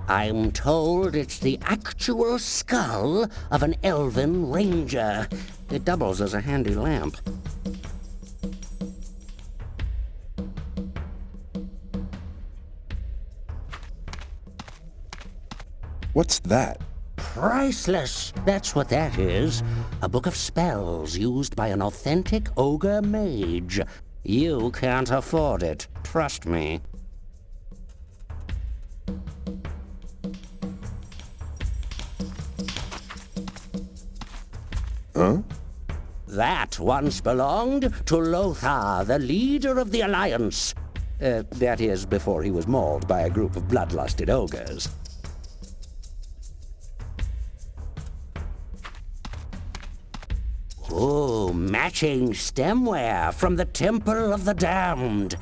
S9: I'm told it's the actual skull of an elven ranger. It doubles as a handy lamp.
S3: What's that?
S9: Priceless, that's what that is. A book of spells used by an authentic ogre mage. You can't afford it, trust me.
S3: Huh?
S9: That once belonged to Lothar, the leader of the Alliance. That is, before he was mauled by a group of bloodlusted ogres. Oh, matching stemware from the Temple of the Damned.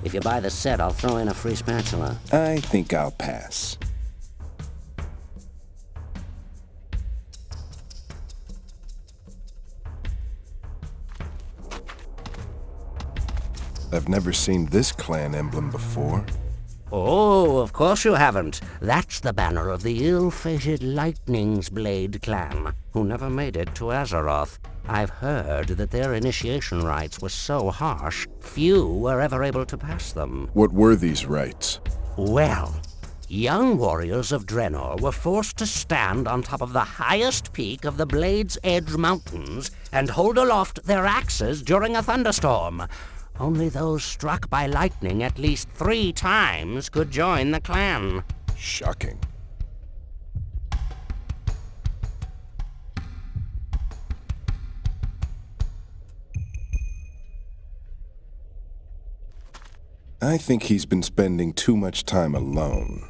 S9: If you buy the set, I'll throw in a free spatula.
S3: I think I'll pass. I've never seen this clan emblem before.
S9: Oh, of course you haven't. That's the banner of the ill-fated Lightning's Blade clan, who never made it to Azeroth. I've heard that their initiation rites were so harsh, few were ever able to pass them.
S3: What were these rites?
S9: Well, young warriors of Draenor were forced to stand on top of the highest peak of the Blade's Edge Mountains and hold aloft their axes during a thunderstorm. Only those struck by lightning at least 3 times could join the clan.
S3: Shocking. I think he's been spending too much time alone.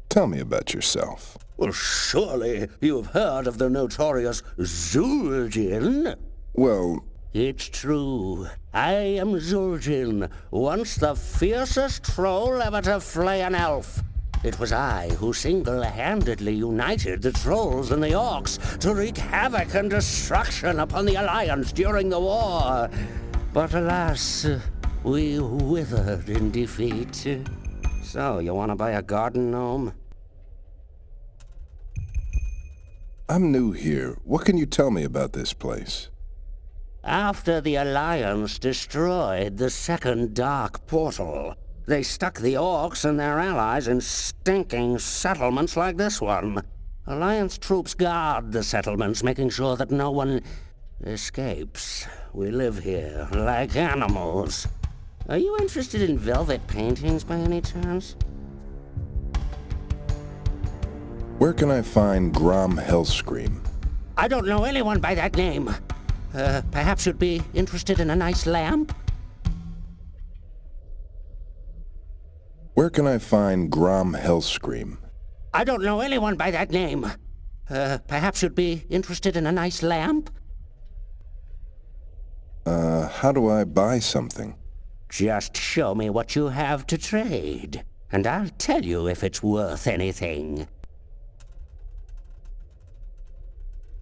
S3: Tell me about yourself.
S9: Well, surely you've heard of the notorious Zul'jin?
S3: Well...
S9: It's true. I am Zul'jin, once the fiercest troll ever to flay an elf. It was I who single-handedly united the trolls and the orcs to wreak havoc and destruction upon the Alliance during the war. But alas, we withered in defeat. So, you want to buy a garden gnome?
S3: I'm new here. What can you tell me about this place?
S9: After the Alliance destroyed the second Dark Portal, they stuck the Orcs and their allies in stinking settlements like this one. Alliance troops guard the settlements, making sure that no one escapes. We live here like animals. Are you interested in velvet paintings by any chance?
S3: Where can I find Grom Hellscream?
S9: I don't know anyone by that name. Perhaps you'd be interested in a nice lamp?
S3: Where can I find Grom Hellscream?
S9: I don't know anyone by that name. Perhaps you'd be interested in a nice lamp?
S3: How do I buy something?
S9: Just show me what you have to trade, and I'll tell you if it's worth anything.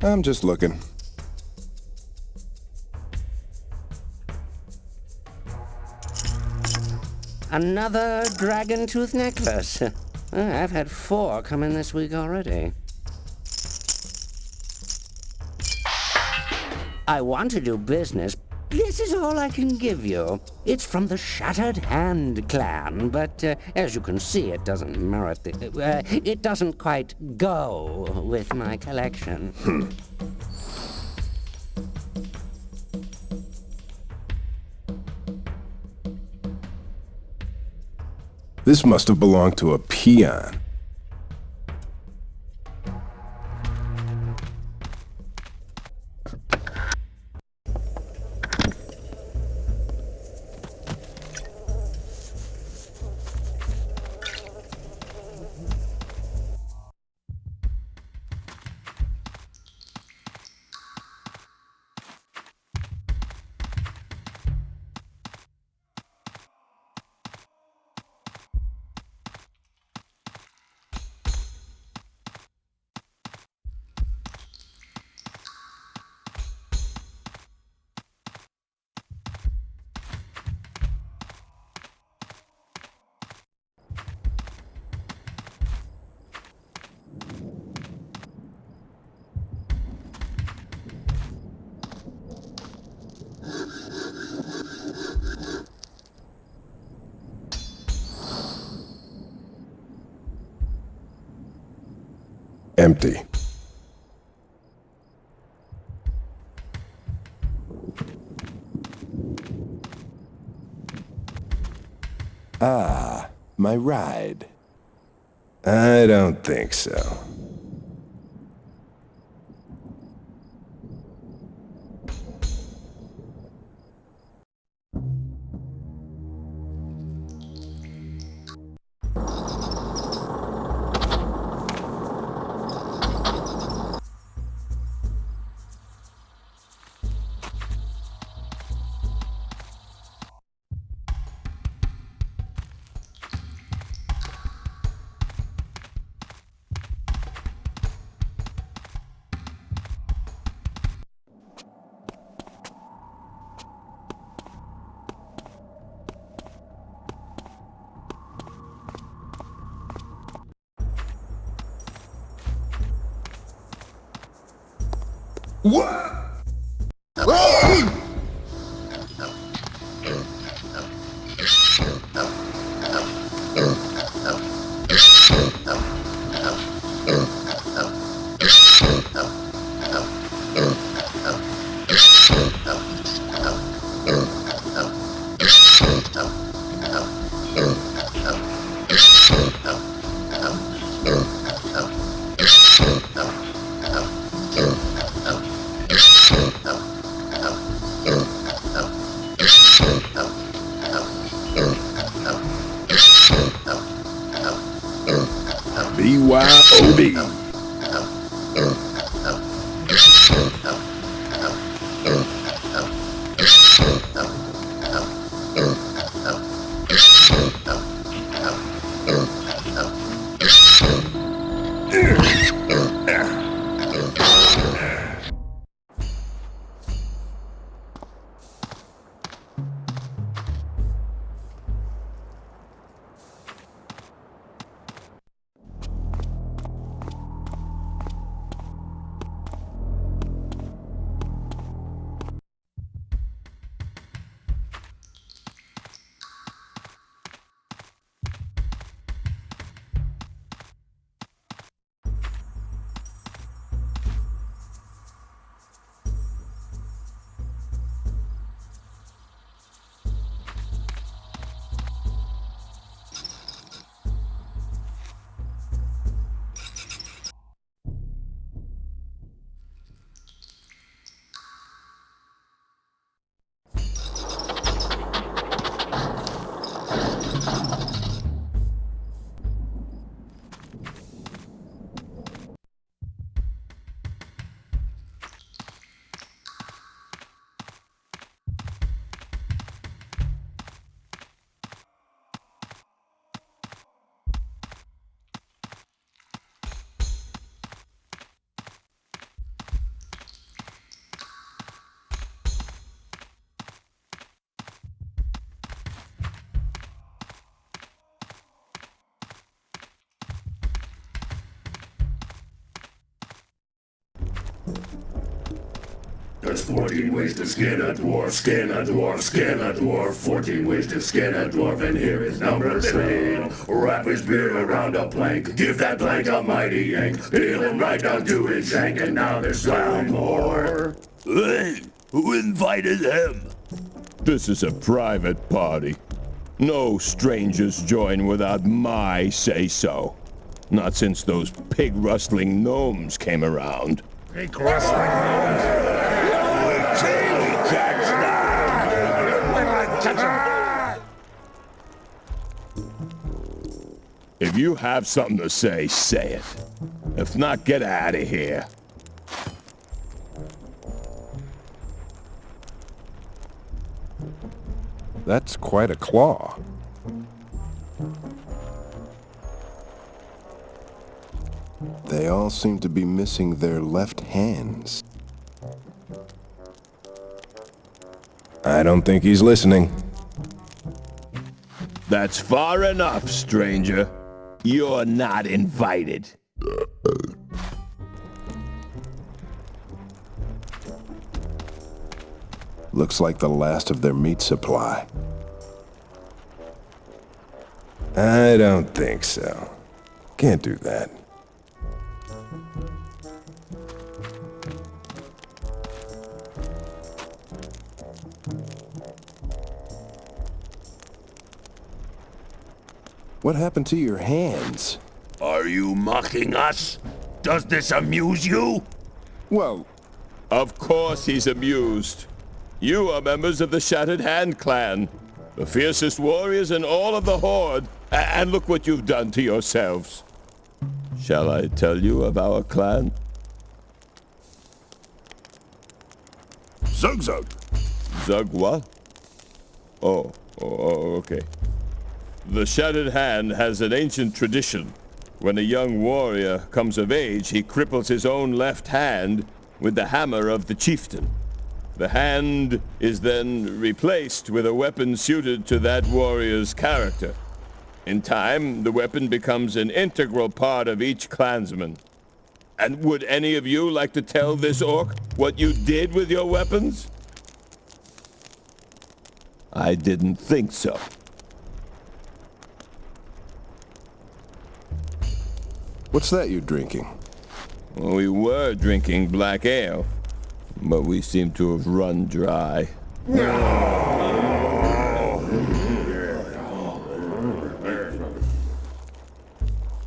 S3: I'm just looking.
S9: Another dragon tooth necklace. I've had 4 come in this week already. I want to do business. This is all I can give you. It's from the Shattered Hand clan, but as you can see, it doesn't merit the... it doesn't quite go with my collection.
S3: This must have belonged to a peon. Empty. Ah, my ride. I don't think so.
S2: What?
S3: BYOB.
S15: There's 14 ways to skin a dwarf, skin a dwarf, skin a dwarf. 14 ways to skin a dwarf, and here is number 7. Wrap his beard around a plank, give that plank a mighty yank, peel him right down to his shank, and now there's 12 more.
S16: Hey, who invited him?
S17: This is a private party. No strangers join without my say-so. Not since those pig-rustling gnomes came around.
S14: Pig-rustling gnomes?
S17: If you have something to say, say it. If not, get out of here.
S3: That's quite a claw. They all seem to be missing their left hands. I don't think he's listening.
S17: That's far enough, stranger. You're not invited.
S3: Looks like the last of their meat supply. I don't think so. Can't do that. What happened to your hands?
S16: Are you mocking us? Does this amuse you?
S17: Well, of course he's amused. You are members of the Shattered Hand clan, the fiercest warriors in all of the Horde, and look what you've done to yourselves. Shall I tell you of our clan?
S16: Zug Zug.
S17: Zug what? Oh, okay. The Shattered Hand has an ancient tradition. When a young warrior comes of age, he cripples his own left hand with the hammer of the chieftain. The hand is then replaced with a weapon suited to that warrior's character. In time, the weapon becomes an integral part of each clansman. And would any of you like to tell this orc what you did with your weapons? I didn't think so.
S3: What's that you're drinking?
S17: Well, we were drinking black ale, but we seem to have run dry.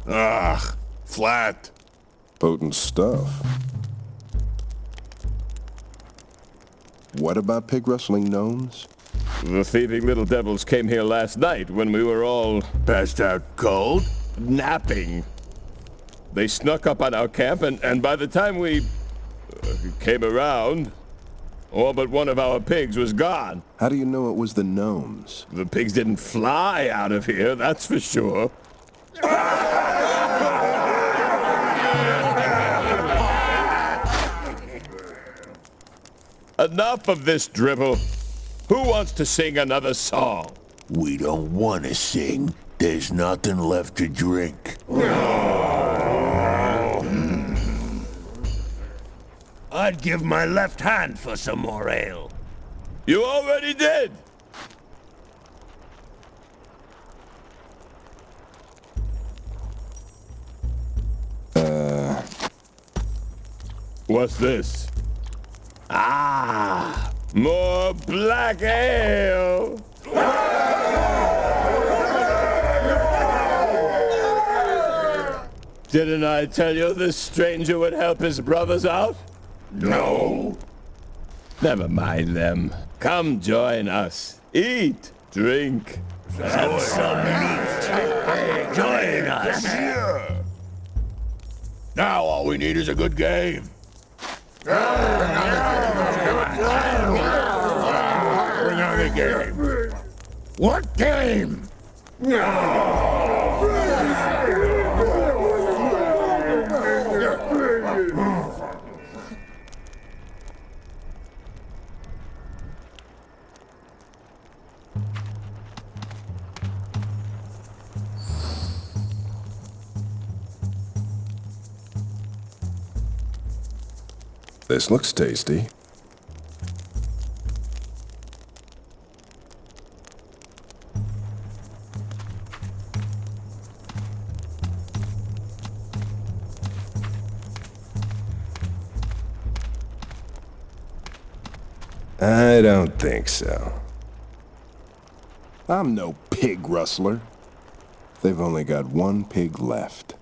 S16: Ugh, flat.
S3: Potent stuff. What about pig rustling gnomes?
S17: The thieving little devils came here last night when we were all
S16: Passed out cold?
S17: napping. They snuck up on our camp, and by the time we came around, all but one of our pigs was gone.
S3: How do you know it was the gnomes?
S17: The pigs didn't fly out of here, that's for sure. Enough of this dribble. Who wants to sing another song?
S16: We don't want to sing. There's nothing left to drink. I'd give my left hand for some more ale.
S17: You already did. What's this? Ah, more black ale. Didn't I tell you this stranger would help his brothers out?
S16: No.
S17: Never mind them. Come join us. Eat, drink.
S16: Have some meat. Join us. Now all we need is a good game. Bring on the game. What game?
S3: This looks tasty. I don't think so. I'm no pig rustler. They've only got one pig left.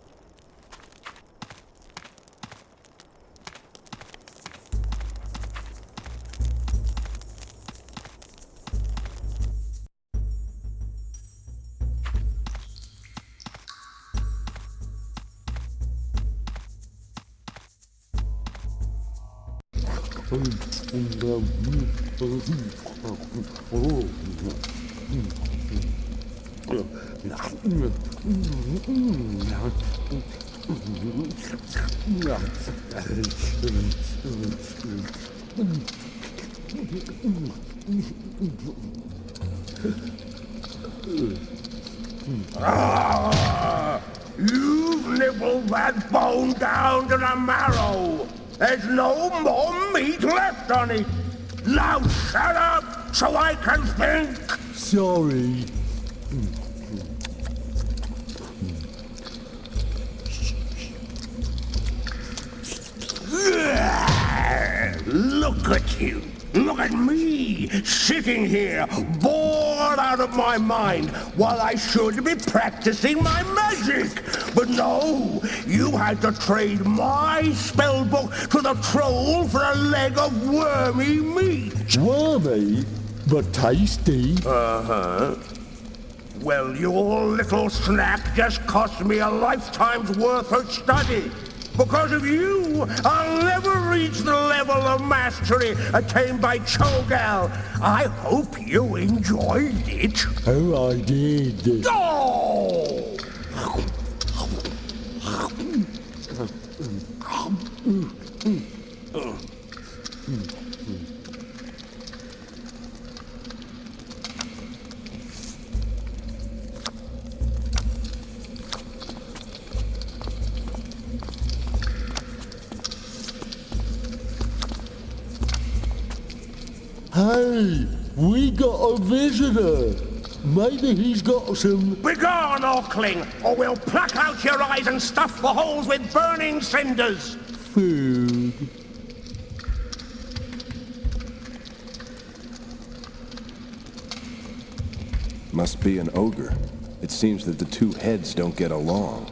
S2: You've nibbled that bone down to the marrow. There's no more meat left on it. Now shut up so I can think.
S8: Sorry.
S2: Look at you. Look at me, sitting here, bored out of my mind, while I should be practicing my magic. But no, you had to trade my spellbook to the troll for a leg of wormy meat.
S18: Wormy, but tasty.
S2: Uh-huh. Well, your little snack just cost me a lifetime's worth of study. Because of you, I'll never reach the level of mastery attained by Cho'Gall. I hope you enjoyed it.
S18: Oh, I did.
S2: Oh!
S18: Hey, we got a visitor. Maybe he's got some...
S2: Begone, Orkling, or we'll pluck out your eyes and stuff the holes with burning cinders.
S18: food.
S3: Must be an ogre. It seems that the two heads don't get along.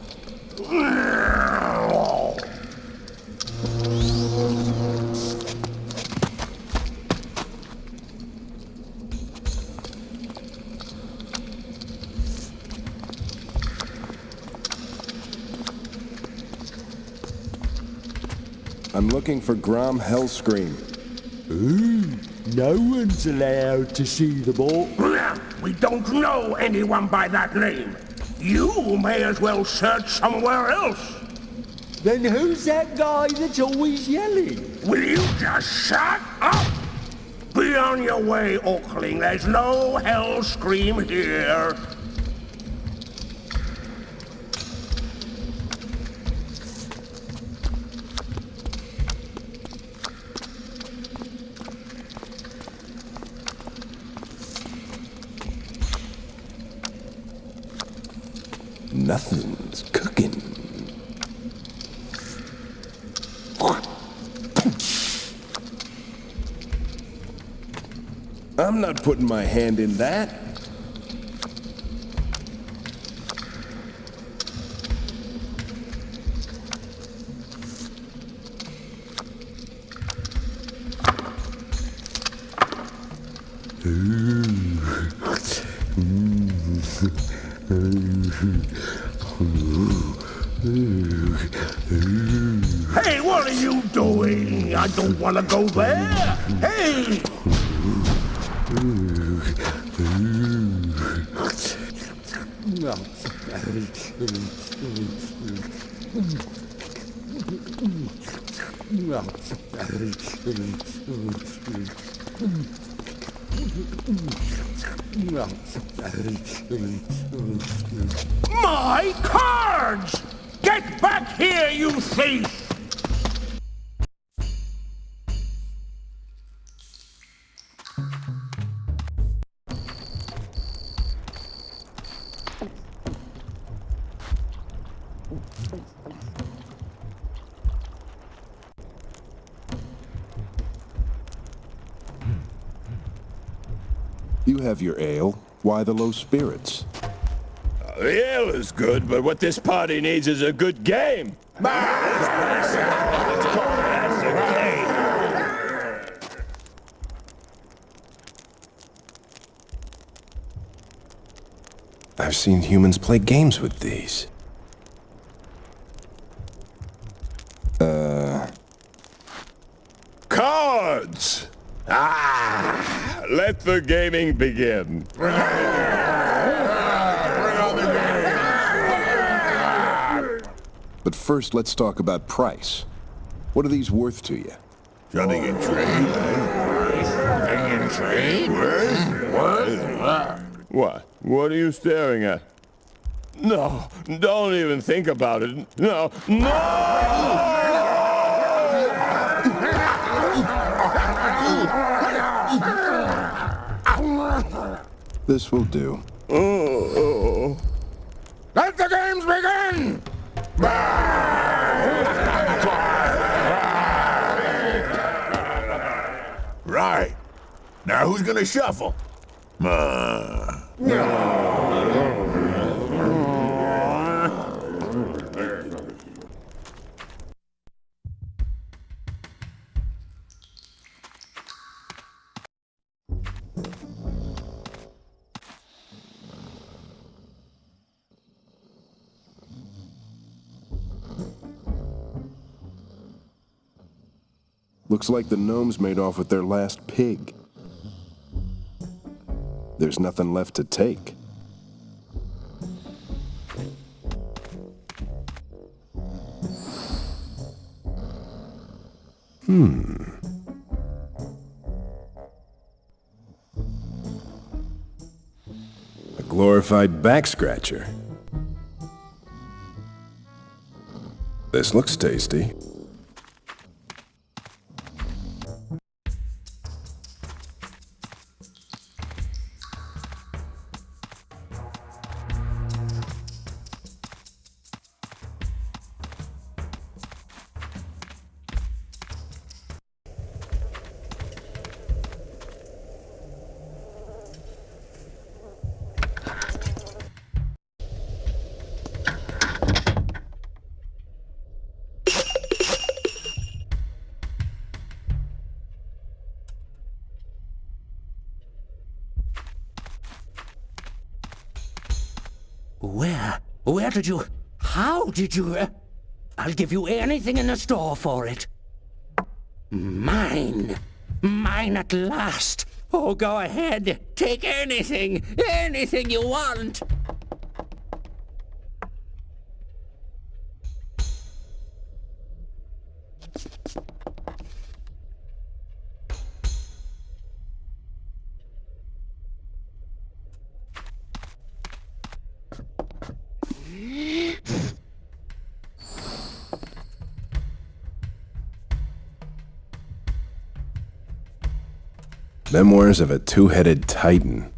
S3: I'm looking for Grom Hellscream.
S18: Ooh, no one's allowed to see them all.
S2: We don't know anyone by that name. You may as well search somewhere else.
S18: Then who's that guy that's always yelling?
S2: Will you just shut up? Be on your way, Orkling. There's no Hellscream here.
S3: Nothing's cooking. I'm not putting my hand in that.
S2: Hey, what are you doing? I don't want to go there. Hey! My cards! Get back here, you thief!
S3: You have your ale. Why the low spirits?
S17: The ale is good, but what this party needs is a good game.
S3: I've seen humans play games with these.
S17: Cards! Let the gaming begin.
S3: But first, let's talk about price. What are these worth to you?
S16: Something in trade, Something in trade?
S17: What? What are you staring at? No, don't even think about it. No, no!
S3: This will do.
S17: Oh.
S14: Let the games begin!
S16: Now who's gonna shuffle?
S3: Looks like the gnomes made off with their last pig. There's nothing left to take. A glorified back scratcher. This looks tasty.
S9: Where did you... How did you... I'll give you anything in the store for it. Mine. Mine at last. Oh, go ahead. Take anything. Anything you want.
S3: Memoirs of a Two-Headed Titan.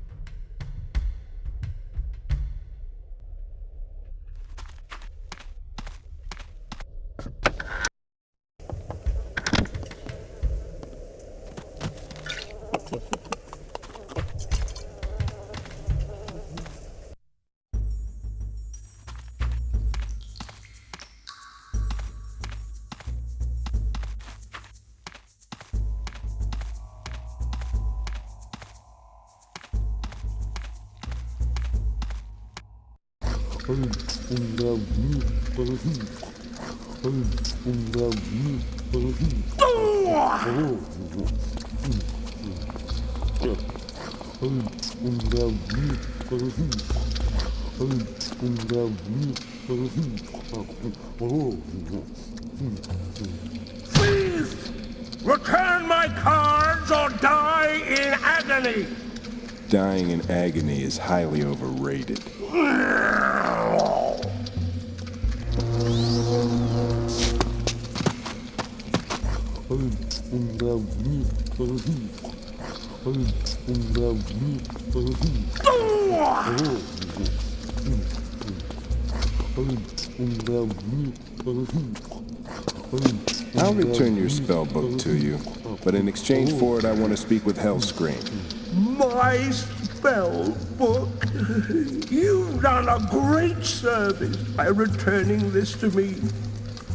S2: Please! Return my cards or die in agony!
S3: Dying in agony is highly overrated. I'll return your spell book to you, but in exchange for it, I want to speak with Hellscream.
S2: My spell book? You've done a great service by returning this to me.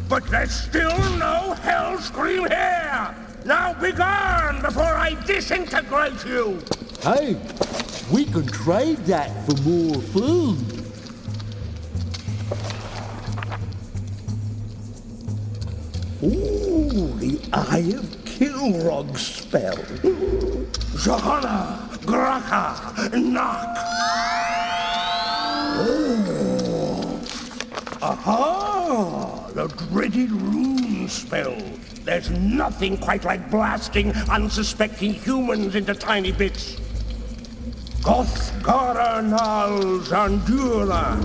S2: But there's still no Hellscream here! Now be gone before I disintegrate you!
S18: Hey, we could trade that for more food.
S2: Ooh, the Eye of Kilrog spell. Zahana, Graka, Knock. Oh. Aha! The dreaded rune spell. There's nothing quite like blasting unsuspecting humans into tiny bits. Gothgara Nal Zandura.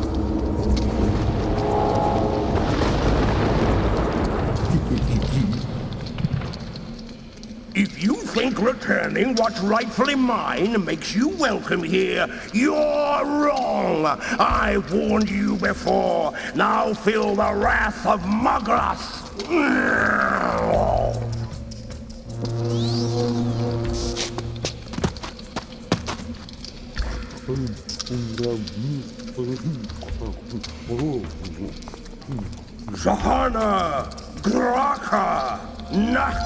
S2: If you think returning what's rightfully mine makes you welcome here, you're wrong. I warned you before. Now feel the wrath of Mugrath. Zahana, Graka, Nak.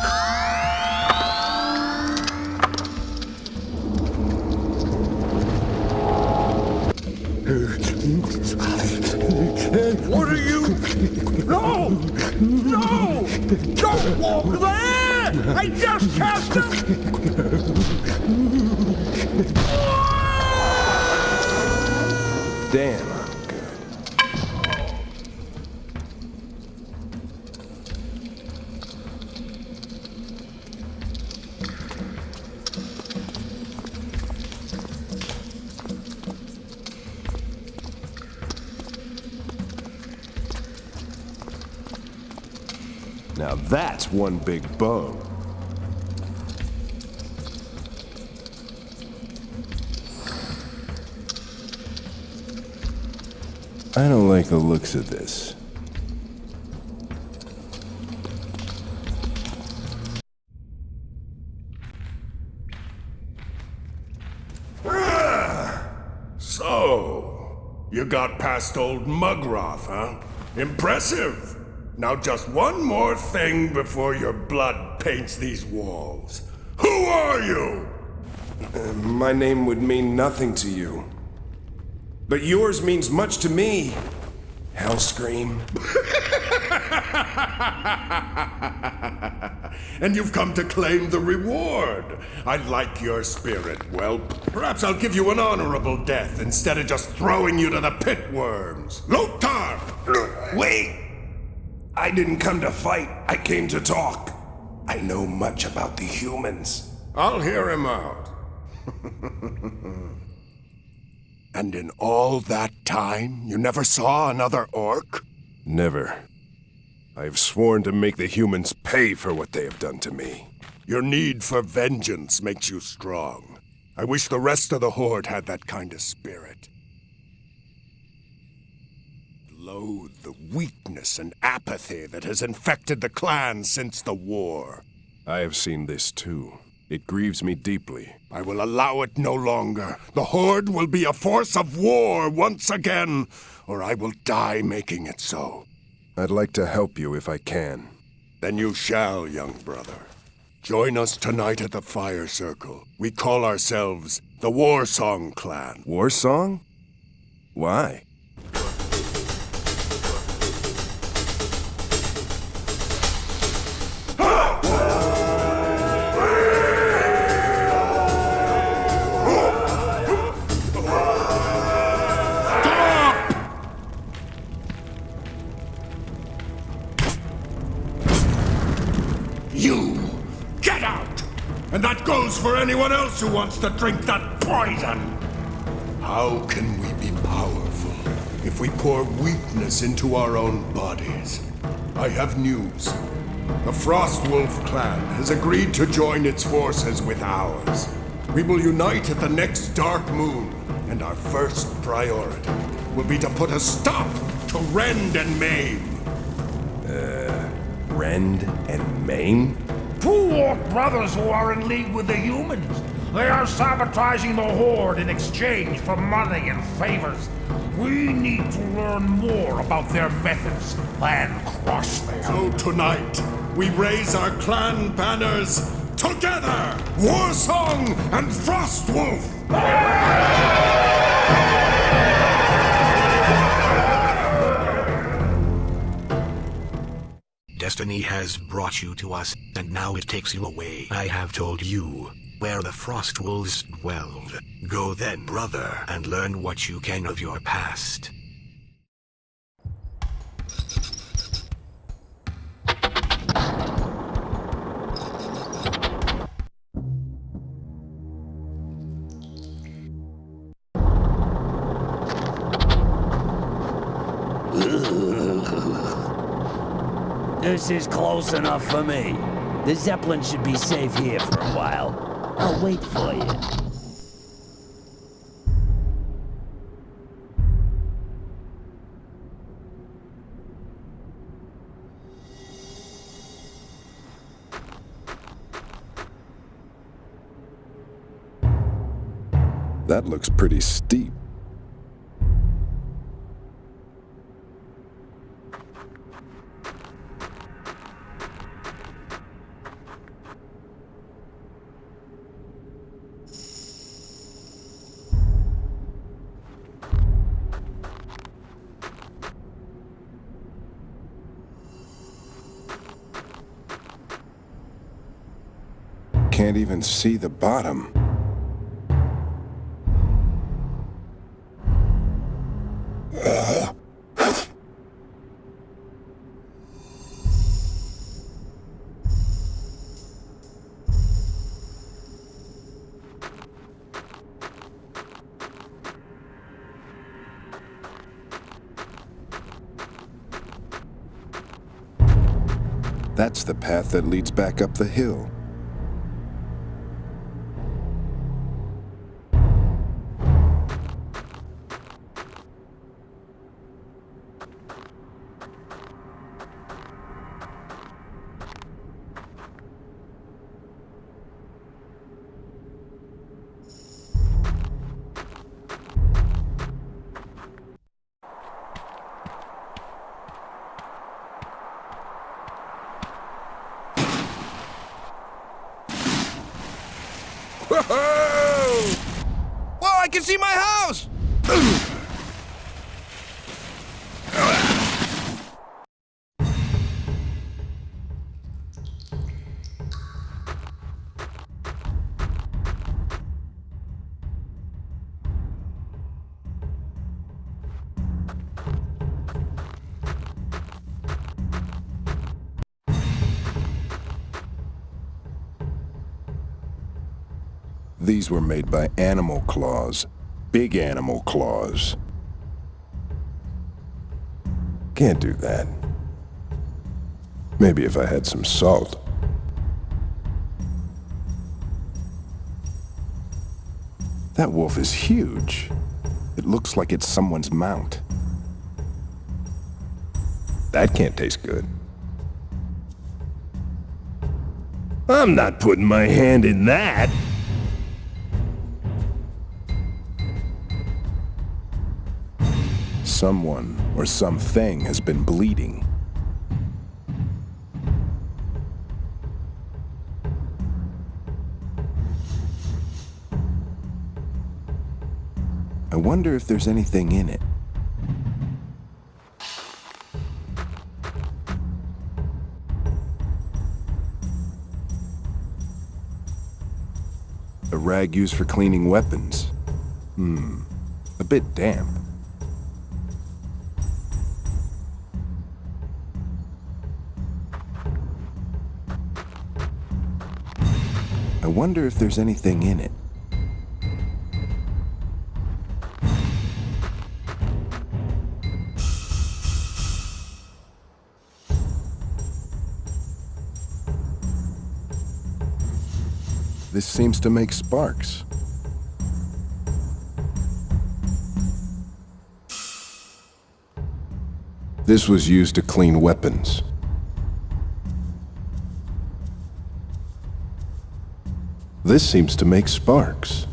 S2: What are you? No! No! Don't walk there! I just cast him!
S3: Damn. Now that's one big bug. I don't like the looks of this.
S16: So, you got past old Mugroth, huh? Impressive! Now just one more thing before your blood paints these walls. Who are you?
S3: My name would mean nothing to you. But yours means much to me, Hellscream.
S16: And you've come to claim the reward. I like your spirit, whelp. Perhaps I'll give you an honorable death instead of just throwing you to the pit worms. Lothar!
S3: Wait! I didn't come to fight. I came to talk. I know much about the humans.
S16: I'll hear him out. And in all that time, you never saw another orc?
S3: Never. I've sworn to make the humans pay for what they have done to me.
S16: Your need for vengeance makes you strong. I wish the rest of the Horde had that kind of spirit. Loathe the weakness and apathy that has infected the clan since the war.
S3: I have seen this too. It grieves me deeply.
S16: I will allow it no longer. The Horde will be a force of war once again, or I will die making it so.
S3: I'd like to help you if I can.
S16: Then you shall, young brother. Join us tonight at the Fire Circle. We call ourselves the Warsong Clan.
S3: Warsong? Why?
S16: And that goes for anyone else who wants to drink that poison! How can we be powerful if we pour weakness into our own bodies? I have news. The Frostwolf clan has agreed to join its forces with ours. We will unite at the next dark moon, and our first priority will be to put a stop to rend and maim.
S3: Rend and maim?
S2: Two orc brothers who are in league with the humans. They are sabotaging the Horde in exchange for money and favors. We need to learn more about their methods and crush them.
S16: So tonight, we raise our clan banners together! Warsong and Frostwolf!
S19: Destiny has brought you to us, and now it takes you away. I have told you where the Frostwolves dwelled. Go then, brother, and learn what you can of your past.
S9: This is close enough for me. The Zeppelin should be safe here for a while. I'll wait for you.
S3: That looks pretty steep. can't even see the bottom. That's the path that leads back up the hill.
S20: Whoa, I can see my house!
S3: These were made by animal claws. Big animal claws. Can't do that. Maybe if I had some salt. That wolf is huge. It looks like it's someone's mount. That can't taste good. I'm not putting my hand in that. Someone or something has been bleeding. I wonder if there's anything in it. A rag used for cleaning weapons. A bit damp. I wonder if there's anything in it. This seems to make sparks. This was used to clean weapons. This seems to make sparks.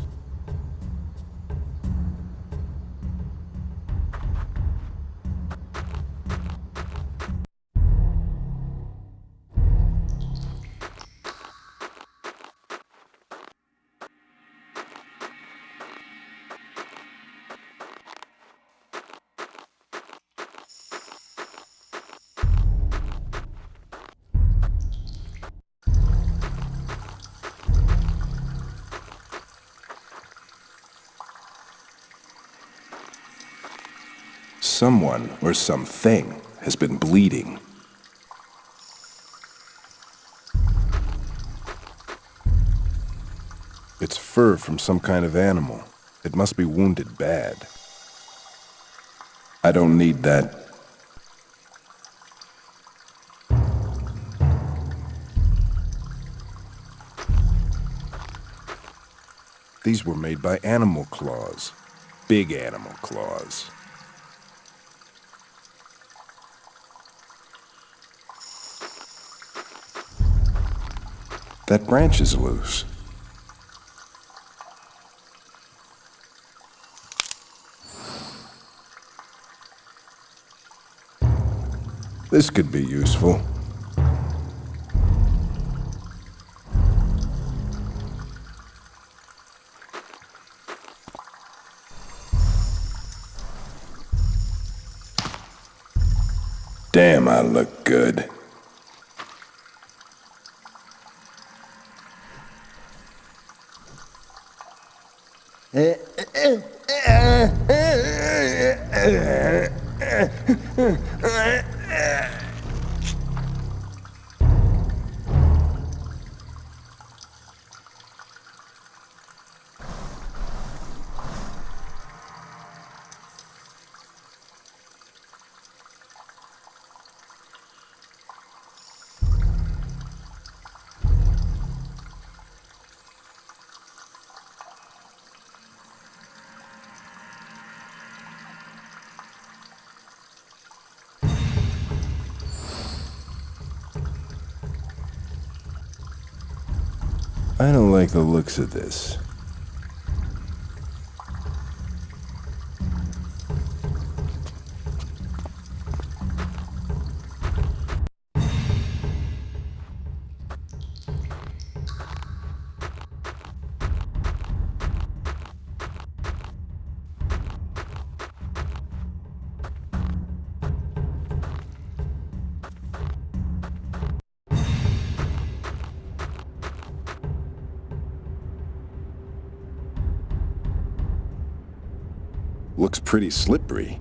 S3: Someone or something has been bleeding. It's fur from some kind of animal. It must be wounded bad. I don't need that. These were made by animal claws. Big animal claws. That branch is loose. This could be useful. Damn, I look good. I don't like the looks of this. Looks pretty slippery.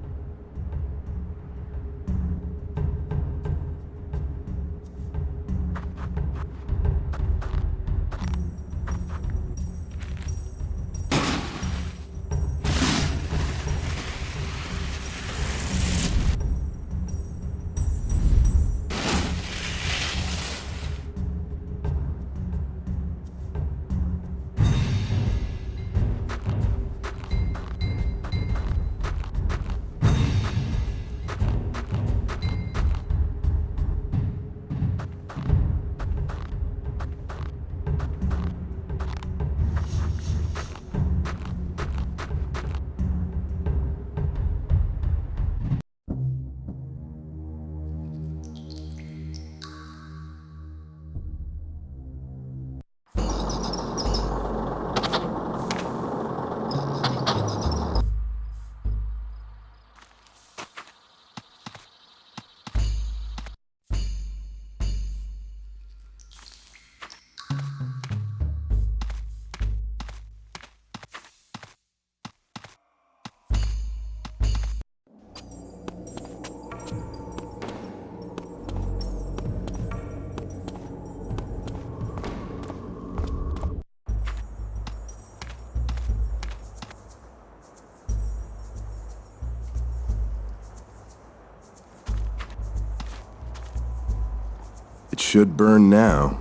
S3: It should burn now.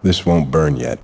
S3: This won't burn yet.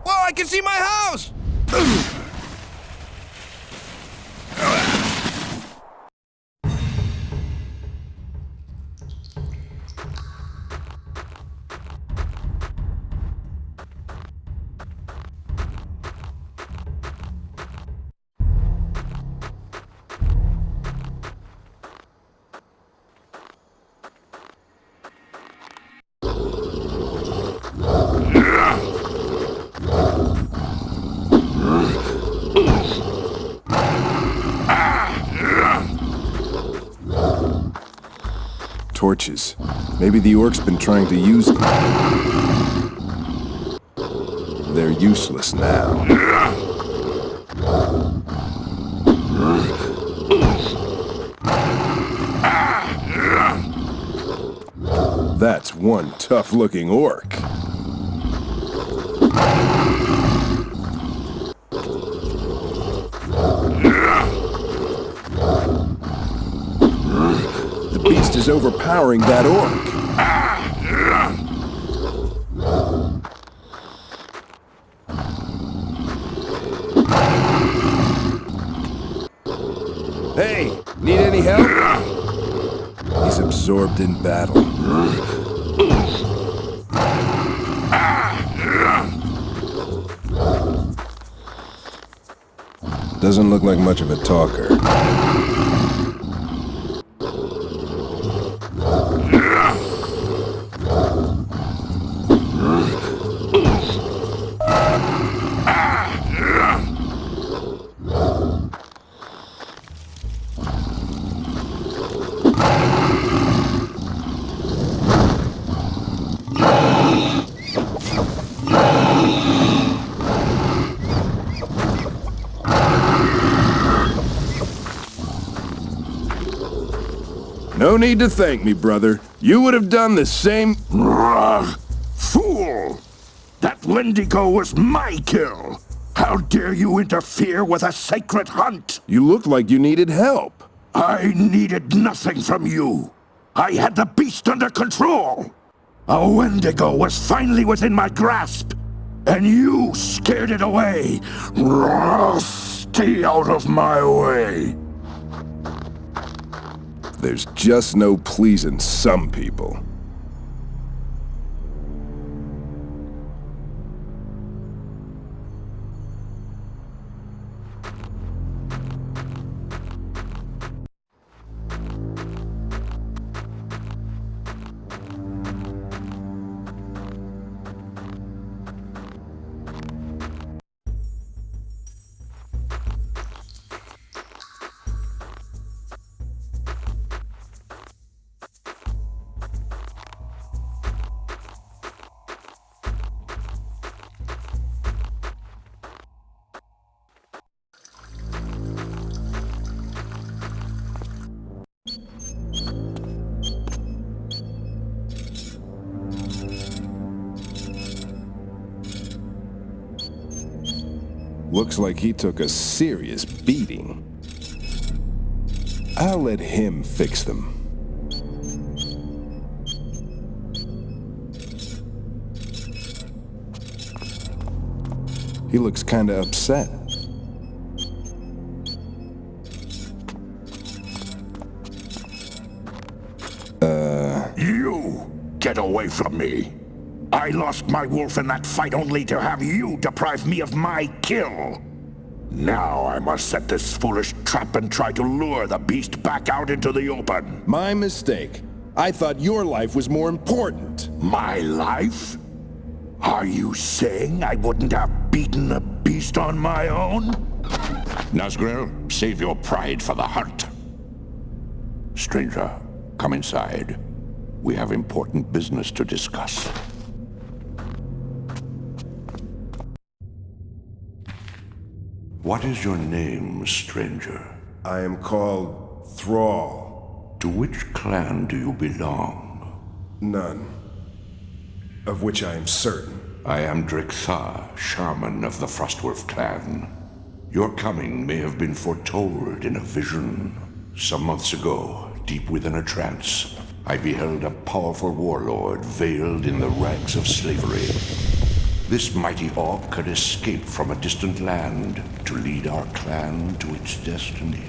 S20: Whoa, I can see my house!
S3: Torches. Maybe the Orcs been trying to use them. They're useless now. That's one tough-looking orc. is overpowering that orc.
S16: Hey, need any help?
S3: He's absorbed in battle. Doesn't look like much of a talker. No need to thank me, brother. You would have done the same.
S2: Fool! That Wendigo was my kill! How dare you interfere with a sacred hunt?
S3: You looked like you needed help.
S2: I needed nothing from you. I had the beast under control. A Wendigo was finally within my grasp, and you scared it away. Stay out of my way.
S3: There's just no pleasing some people. Looks like he took a serious beating. I'll let him fix them. He looks kinda upset.
S2: You! Get away from me! I lost my wolf in that fight only to have you deprive me of my kill! Now I must set this foolish trap and try to lure the beast back out into the open.
S3: My mistake. I thought your life was more important.
S2: My life? Are you saying I wouldn't have beaten the beast on my own? Nazgrel, save your pride for the hunt. Stranger, come inside. We have important business to discuss. What is your name, stranger?
S3: I am called Thrall.
S2: To which clan do you belong?
S3: None. Of which I am certain.
S2: I am Driktha, shaman of the Frostwolf clan. Your coming may have been foretold in a vision. Some months ago, deep within a trance, I beheld a powerful warlord veiled in the rags of slavery. This mighty orc had escaped from a distant land to lead our clan to its destiny.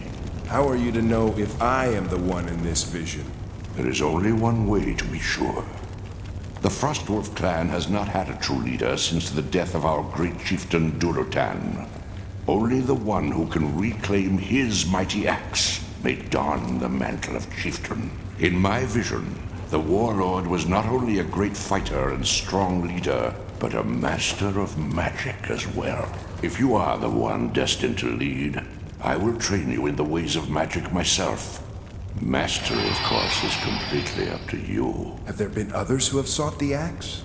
S3: How are you to know if I am the one in this vision?
S2: There is only one way to be sure. The Frostwolf clan has not had a true leader since the death of our great chieftain Durotan. Only the one who can reclaim his mighty axe may don the mantle of chieftain. In my vision, the warlord was not only a great fighter and strong leader, but a master of magic as well. If you are the one destined to lead, I will train you in the ways of magic myself. Mastery, of course, is completely up to you.
S3: Have there been others who have sought the axe?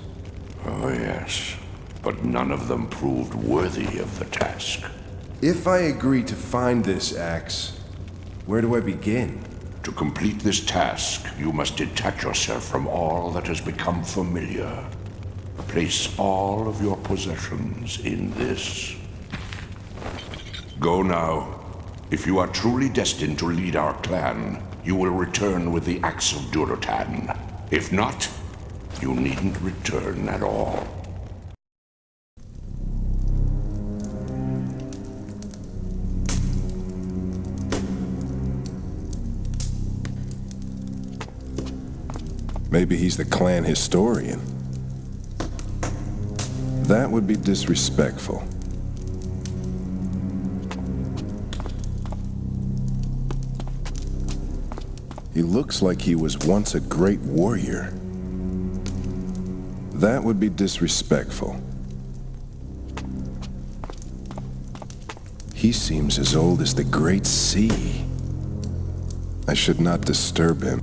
S2: Oh, yes. But none of them proved worthy of the task.
S3: If I agree to find this axe, where do I begin?
S2: To complete this task, you must detach yourself from all that has become familiar. Place all of your possessions in this. Go now. If you are truly destined to lead our clan,
S15: you will return with the Axe of Durotan. If not, you needn't return at all.
S3: Maybe he's the clan historian. That would be disrespectful. He looks like he was once a great warrior. That would be disrespectful. He seems as old as the Great Sea. I should not disturb him.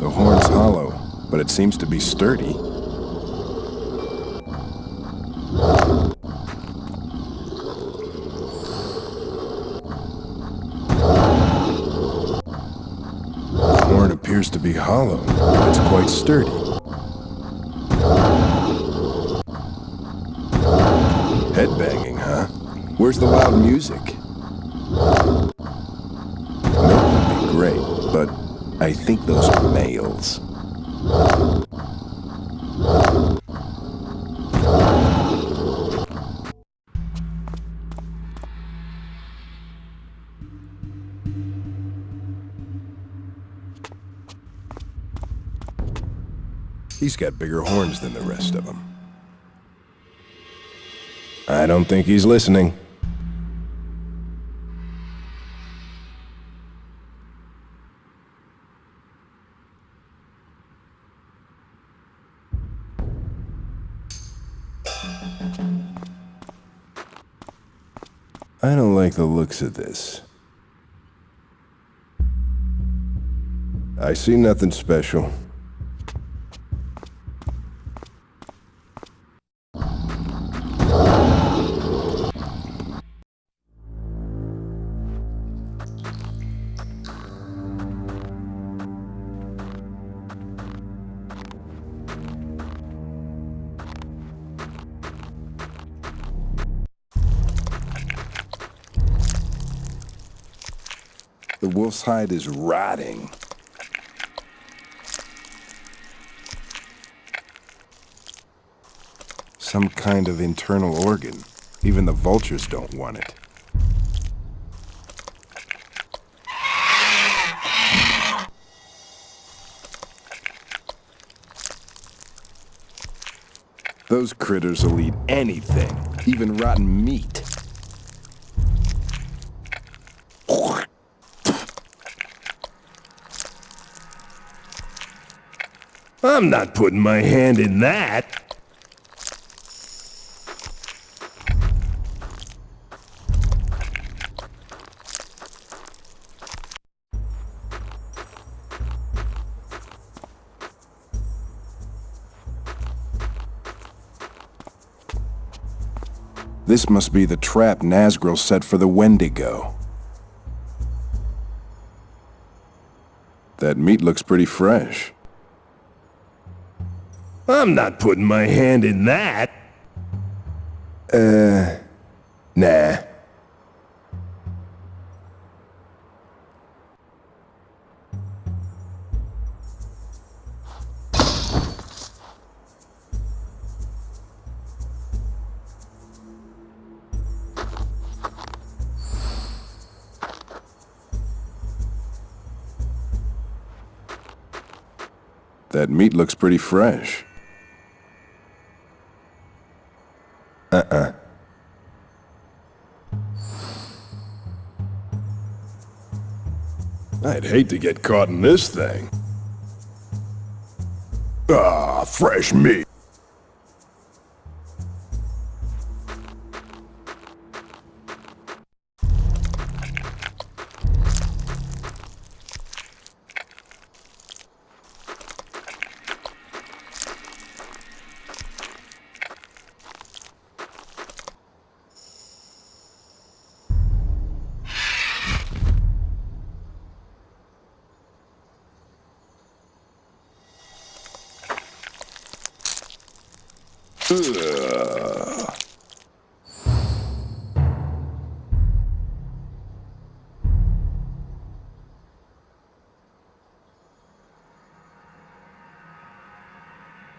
S3: The horn's hollow, but it seems to be sturdy. The horn appears to be hollow, but it's quite sturdy. Headbanging, huh? Where's the loud music? Milk would be great, but I think those are males. He's got bigger horns than the rest of them. I don't think he's listening. I don't like the looks of this. I see nothing special. The wolf's hide is rotting. Some kind of internal organ. Even the vultures don't want it. Those critters will eat anything, even rotten meat. I'm not putting my hand in that. This must be the trap Nazgul set for the Wendigo. That meat looks pretty fresh. I'm not putting my hand in that. Nah. That meat looks pretty fresh. I'd hate to get caught in this thing. Ah, fresh meat.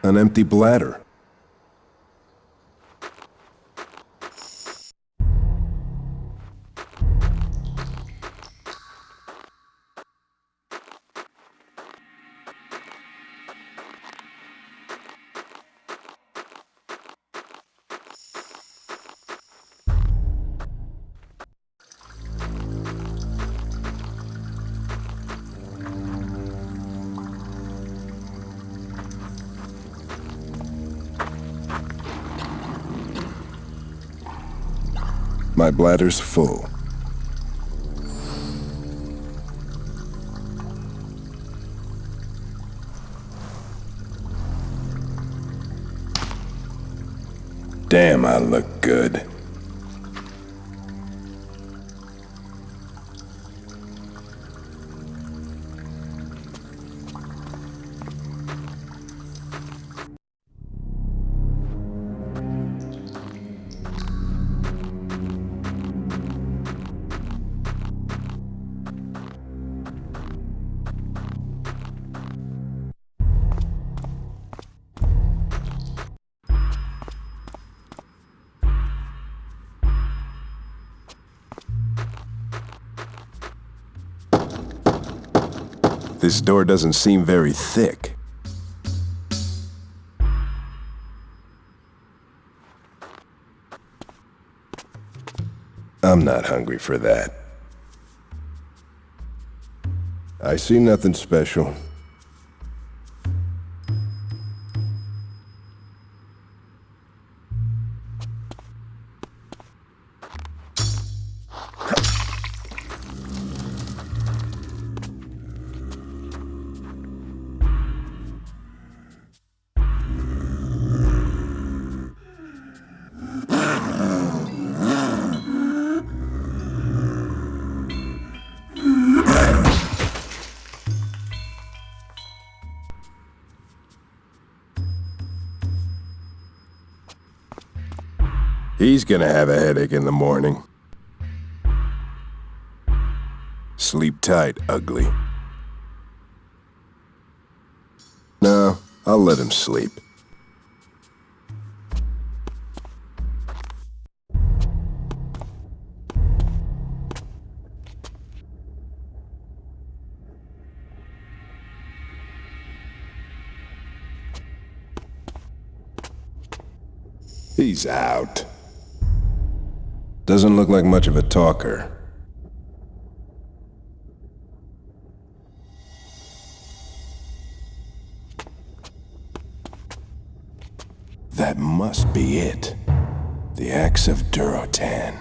S3: An empty bladder. My bladder's full. Damn, I look good. This door doesn't seem very thick. I'm not hungry for that. I see nothing special. He's gonna have a headache in the morning. Sleep tight, ugly. No, I'll let him sleep. He's out. Doesn't look like much of a talker. That must be it. The axe of Durotan.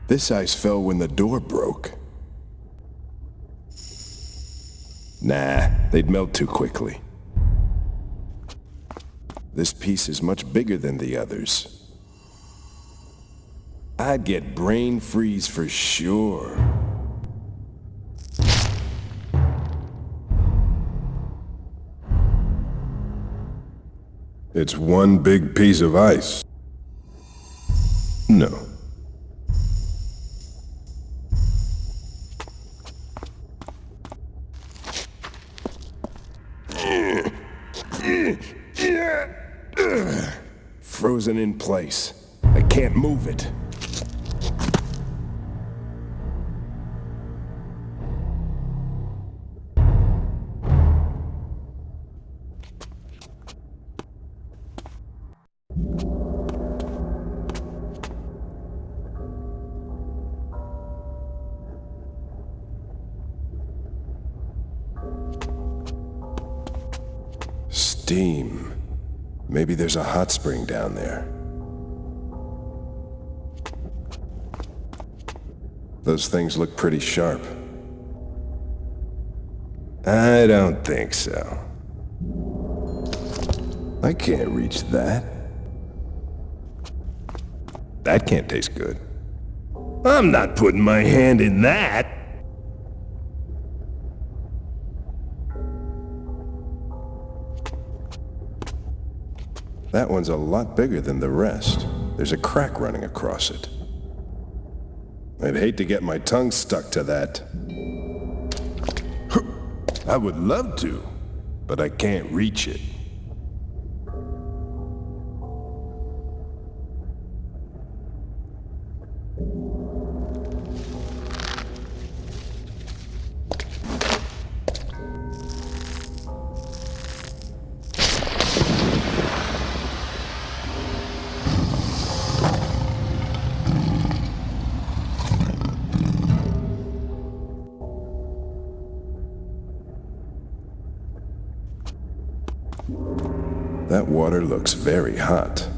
S3: This ice fell when the door broke. Nah, they'd melt too quickly. This piece is much bigger than the others. I'd get brain freeze for sure. It's one big piece of ice. No. Frozen in place. I can't move it. steam. Maybe there's a hot spring down there. Those things look pretty sharp. I don't think so. I can't reach that. That can't taste good. I'm not putting my hand in that! That one's a lot bigger than the rest. There's a crack running across it. I'd hate to get my tongue stuck to that. I would love to, but I can't reach it. That water looks very hot.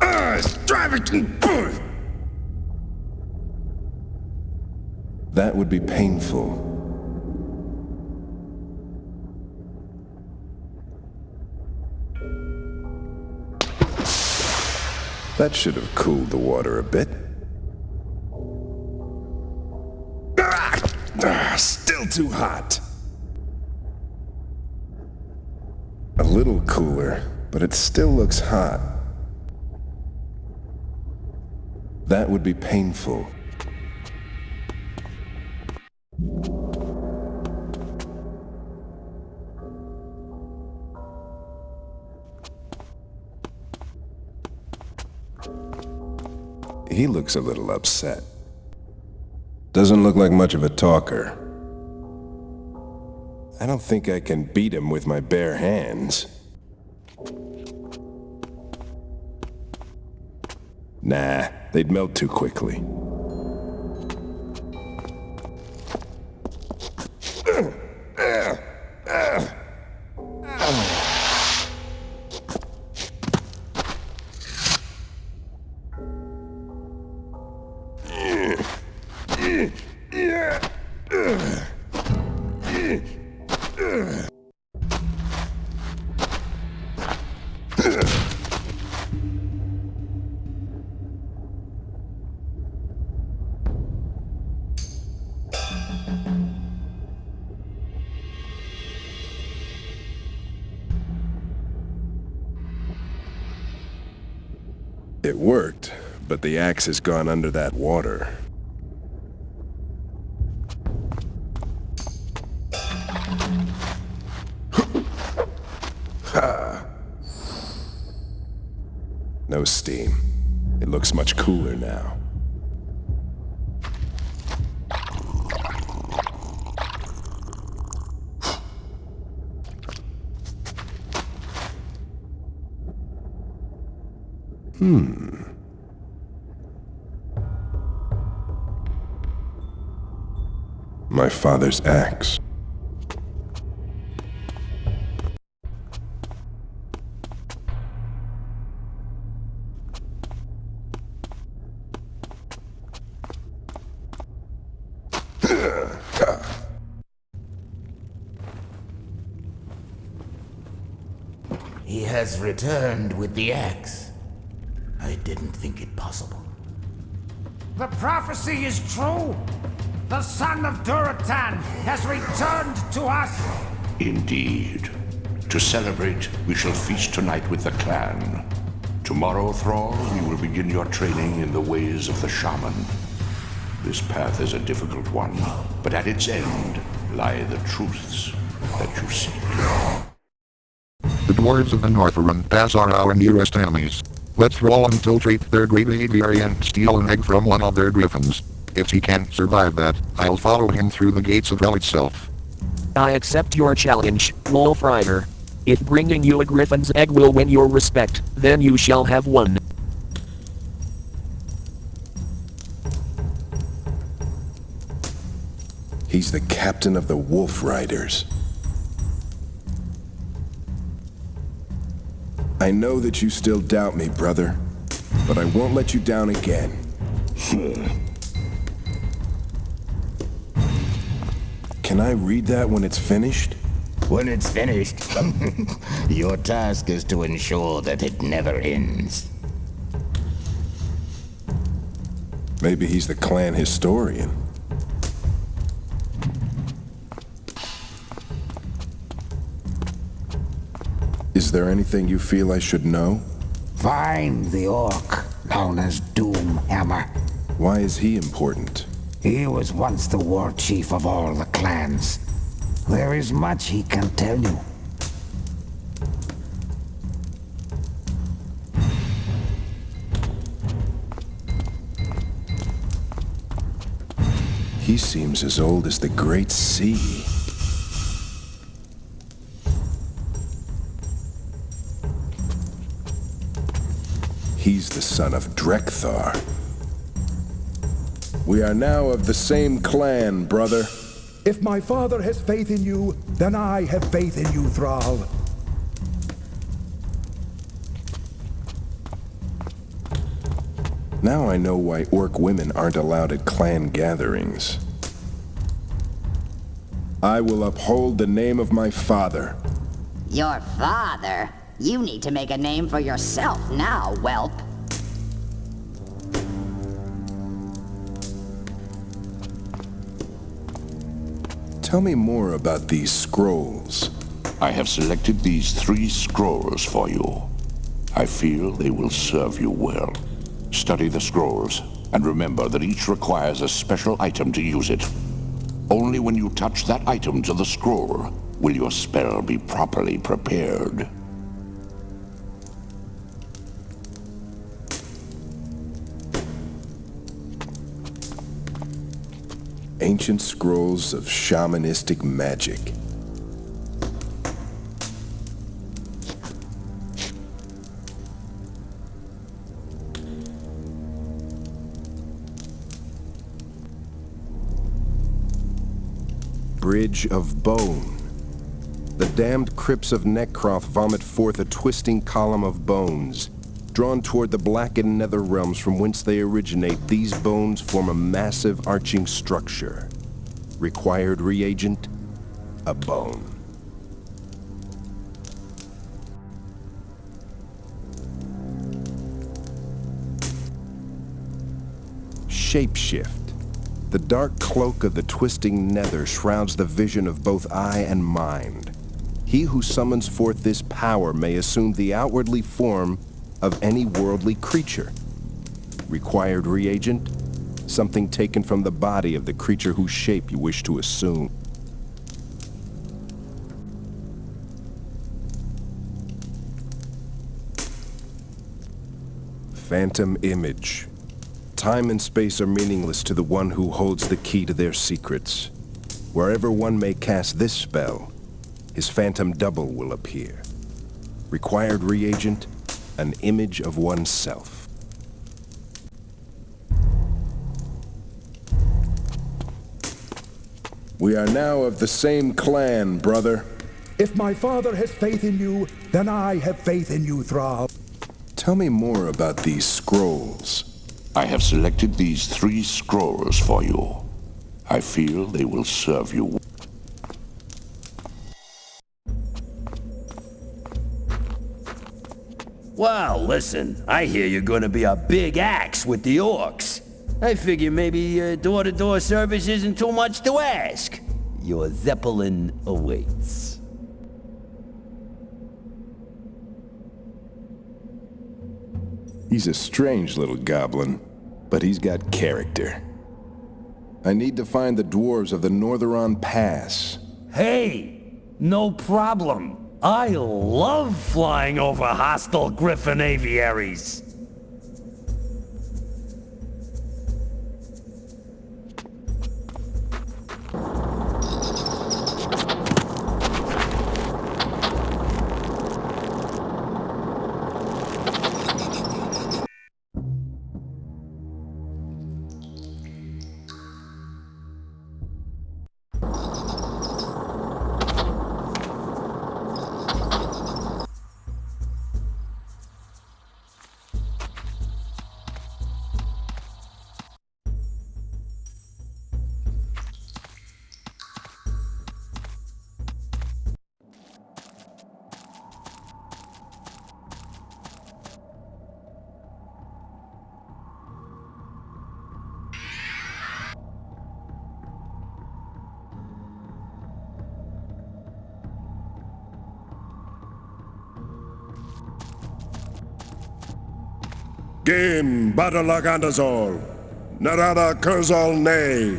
S3: It's driving me. That would be painful. That should have cooled the water a bit. Still too hot. A little cooler, but it still looks hot. That would be painful. He looks a little upset. Doesn't look like much of a talker. I don't think I can beat him with my bare hands. Nah, they'd melt too quickly. It worked, but the axe has gone under that water. No steam. It looks much cooler now. My father's axe.
S21: He has returned with the axe. I didn't think it possible.
S22: The prophecy is true. The son of Duratan has returned to us.
S15: Indeed. To celebrate, we shall feast tonight with the clan. Tomorrow, Thrall, you will begin your training in the ways of the shaman. This path is a difficult one, but at its end lie the truths that you seek.
S23: The dwarves of the Northrun Pass are our nearest enemies. Let Thrall infiltrate their great aviary and steal an egg from one of their griffins. If he can't survive that, I'll follow him through the gates of hell itself.
S10: I accept your challenge, Wolf Rider. If bringing you a griffin's egg will win your respect, then you shall have one.
S3: He's the captain of the Wolf Riders. I know that you still doubt me, brother, but I won't let you down again. Can I read that when it's finished?
S21: When it's finished, your task is to ensure that it never ends.
S3: Maybe he's the clan historian. Is there anything you feel I should know?
S22: Find the orc known as Doomhammer.
S3: Why is he important?
S22: He was once the war chief of all the clans. There is much he can tell you.
S3: He seems as old as the Great Sea. He's the son of Drekthar. We are now of the same clan, brother.
S4: If my father has faith in you, then I have faith in you, Thrall.
S3: Now I know why orc women aren't allowed at clan gatherings. I will uphold the name of my father.
S6: Your father? You need to make a name for yourself now, whelp.
S3: Tell me more about these scrolls.
S15: I have selected these 3 scrolls for you. I feel they will serve you well. Study the scrolls, and remember that each requires a special item to use it. Only when you touch that item to the scroll will your spell be properly prepared.
S3: Ancient scrolls of shamanistic magic. Bridge of Bone. The damned crypts of Necroth vomit forth a twisting column of bones. Drawn toward the blackened nether realms from whence they originate, these bones form a massive arching structure. Required reagent, a bone. Shapeshift. The dark cloak of the twisting nether shrouds the vision of both eye and mind. He who summons forth this power may assume the outwardly form of any worldly creature. Required reagent, something taken from the body of the creature whose shape you wish to assume. Phantom image. Time and space are meaningless to the one who holds the key to their secrets. Wherever one may cast this spell, his phantom double will appear. Required reagent, an image of oneself. We are now of the same clan, brother.
S4: If my father has faith in you, then I have faith in you, Thrall.
S3: Tell me more about these scrolls.
S15: I have selected these 3 scrolls for you. I feel they will serve you.
S9: Well, listen, I hear you're gonna be a big axe with the Orks. I figure maybe door-to-door service isn't too much to ask. Your Zeppelin awaits.
S3: He's a strange little goblin, but he's got character. I need to find the dwarves of the Northeron Pass.
S9: Hey, no problem. I love flying over hostile griffin aviaries.
S3: Game Badalagandazol. Narada Kurzal Ne.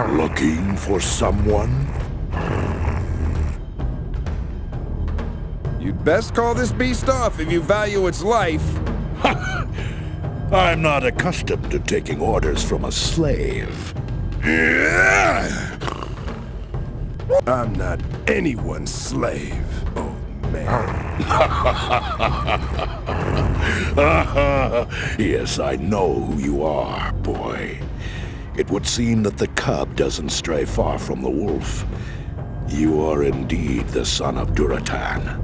S15: Looking for someone?
S1: You'd best call this beast off if you value its life.
S15: I'm not accustomed to taking orders from a slave.
S3: I'm not anyone's slave, oh man.
S15: Yes, I know who you are, boy. It would seem that the cub doesn't stray far from the wolf. You are indeed the son of Duratan.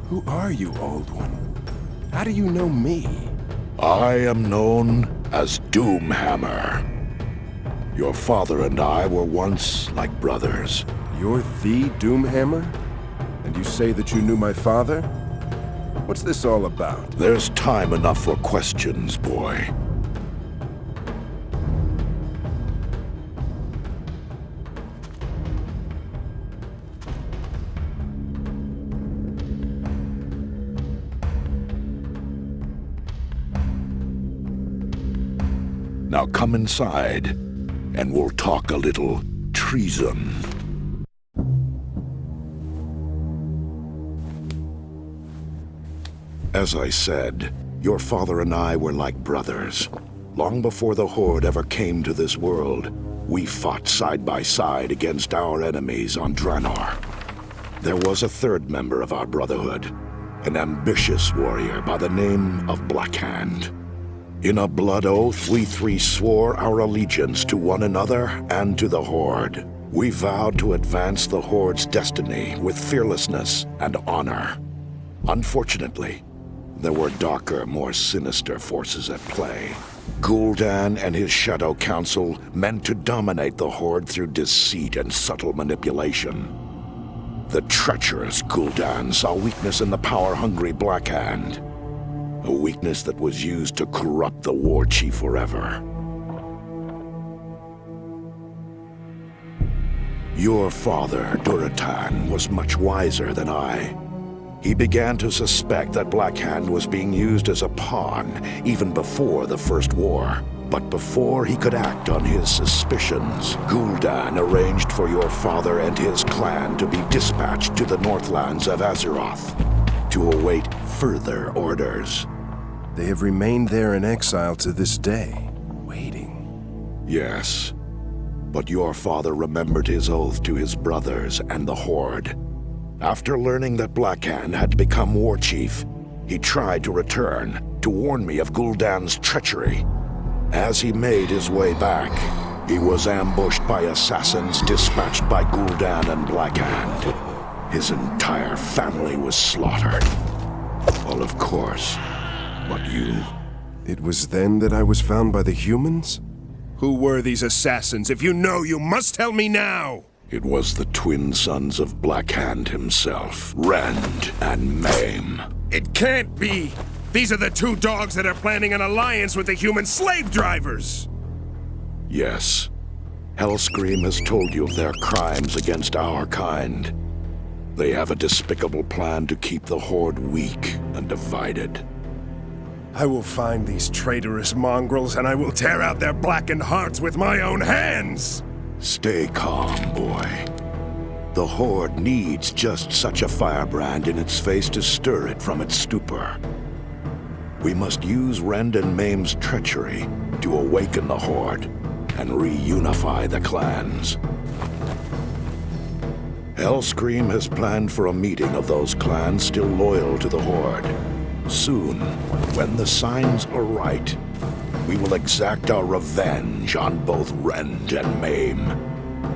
S3: Who are you, Old One? How do you know me?
S15: I am known as Doomhammer. Your father and I were once like brothers.
S3: You're the Doomhammer? And you say that you knew my father? What's this all about?
S15: There's time enough for questions, boy. Now come inside, and we'll talk a little treason. As I said, your father and I were like brothers. Long before the Horde ever came to this world, we fought side by side against our enemies on Draenor. There was a third member of our brotherhood, an ambitious warrior by the name of Blackhand. In a blood oath, we three swore our allegiance to one another and to the Horde. We vowed to advance the Horde's destiny with fearlessness and honor. Unfortunately, there were darker, more sinister forces at play. Gul'dan and his Shadow Council meant to dominate the Horde through deceit and subtle manipulation. The treacherous Gul'dan saw weakness in the power-hungry Blackhand. A weakness that was used to corrupt the war chief forever. Your father, Duratan, was much wiser than I. He began to suspect that Blackhand was being used as a pawn, even before the First War. But before he could act on his suspicions, Gul'dan arranged for your father and his clan to be dispatched to the Northlands of Azeroth to await further orders.
S3: They have remained there in exile to this day, waiting.
S15: Yes, but your father remembered his oath to his brothers and the Horde. After learning that Blackhand had become war chief, he tried to return to warn me of Gul'dan's treachery. As he made his way back, he was ambushed by assassins dispatched by Gul'dan and Blackhand. His entire family was slaughtered. Well, of course, but you...
S3: It was then that I was found by the humans? Who were these assassins? If you know, you must tell me now!
S15: It was the twin sons of Blackhand himself, Rend and Maim.
S3: It can't be! These are the two dogs that are planning an alliance with the human slave drivers!
S15: Yes. Hellscream has told you of their crimes against our kind. They have a despicable plan to keep the Horde weak and divided.
S3: I will find these traitorous mongrels and I will tear out their blackened hearts with my own hands!
S15: Stay calm, boy.
S5: The Horde needs just such a firebrand in its face to stir it from its stupor. We must use Rend and Maim's treachery to awaken the Horde and reunify the clans. Hellscream has planned for a meeting of those clans still loyal to the Horde. Soon, when the signs are right, we will exact our revenge on both Rend and Maim,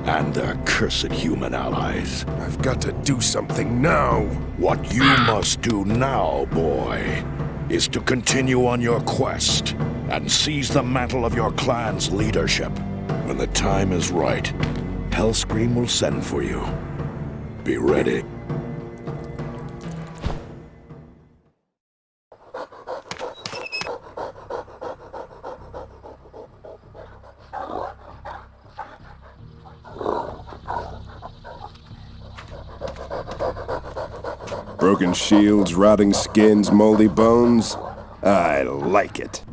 S5: and their cursed human allies.
S16: I've got to do something now.
S5: What you must do now, boy, is to continue on your quest and seize the mantle of your clan's leadership. When the time is right, Hellscream will send for you. Be ready.
S3: Broken shields, rotting skins, moldy bones. I like it.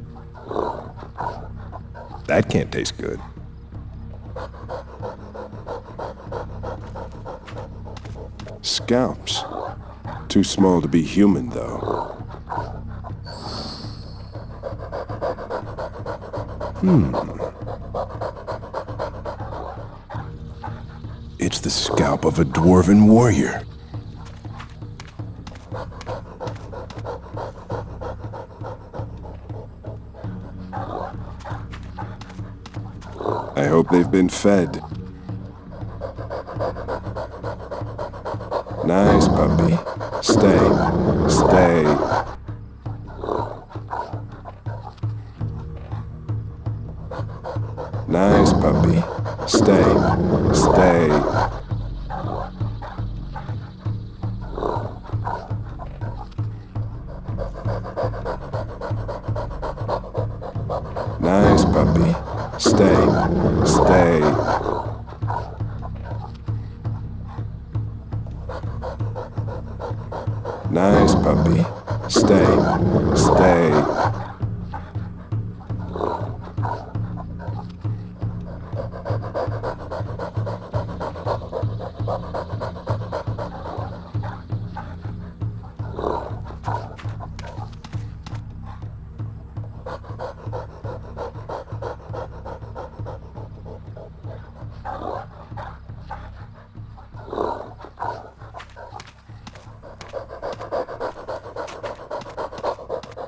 S3: That can't taste good. Scalps. Too small to be human, though. It's the scalp of a dwarven warrior. I hope they've been fed. Nice puppy. Stay. Stay. Nice puppy. Stay. Stay. Nice puppy. Stay. Stay. Nice puppy. Stay. Stay.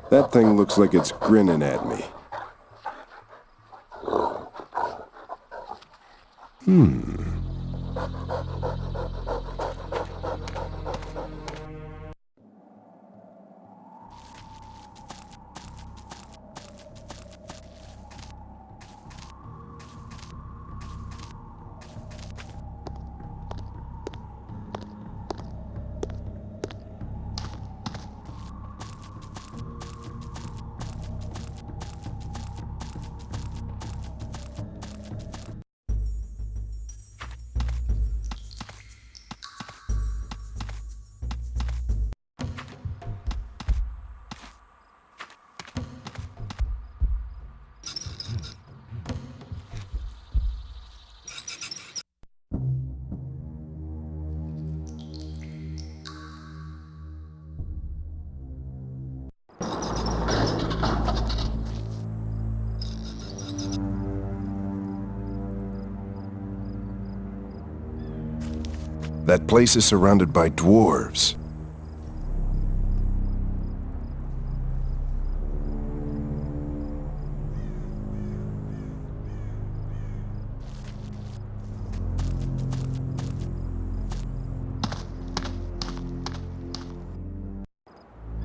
S3: That thing looks like it's grinning at me. That place is surrounded by dwarves.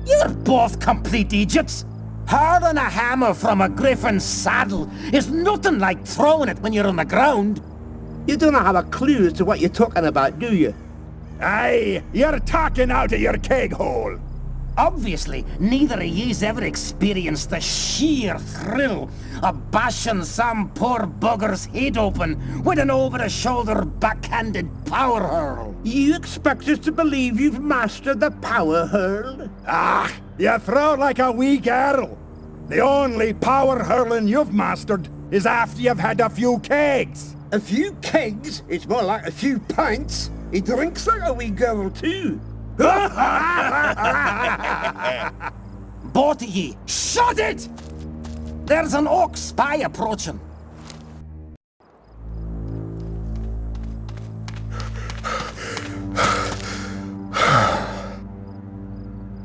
S22: You're both complete idiots. Hurling a hammer from a griffin's saddle is nothing like throwing it when you're on the ground.
S7: You do not have a clue as to what you're talking about, do you?
S4: Aye, you're talking out of your keg hole.
S22: Obviously, neither of ye's ever experienced the sheer thrill of bashing some poor bugger's head open with an over-the-shoulder backhanded power hurl.
S7: You expect us to believe you've mastered the power hurl?
S4: Ah, you throw like a wee girl. The only power hurling you've mastered is after you've had a few kegs.
S7: A few kegs? It's more like a few pints. He drinks like a wee girl, too.
S22: Both of ye, shut it! There's an orc spy approaching.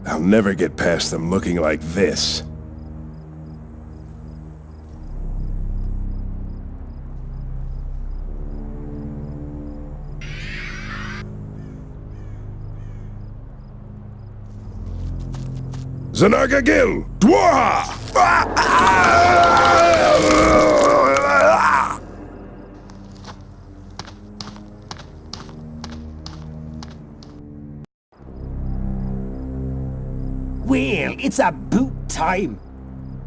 S3: I'll never get past them looking like this. Zanarga Gil! Dwarha!
S22: Well, it's about time.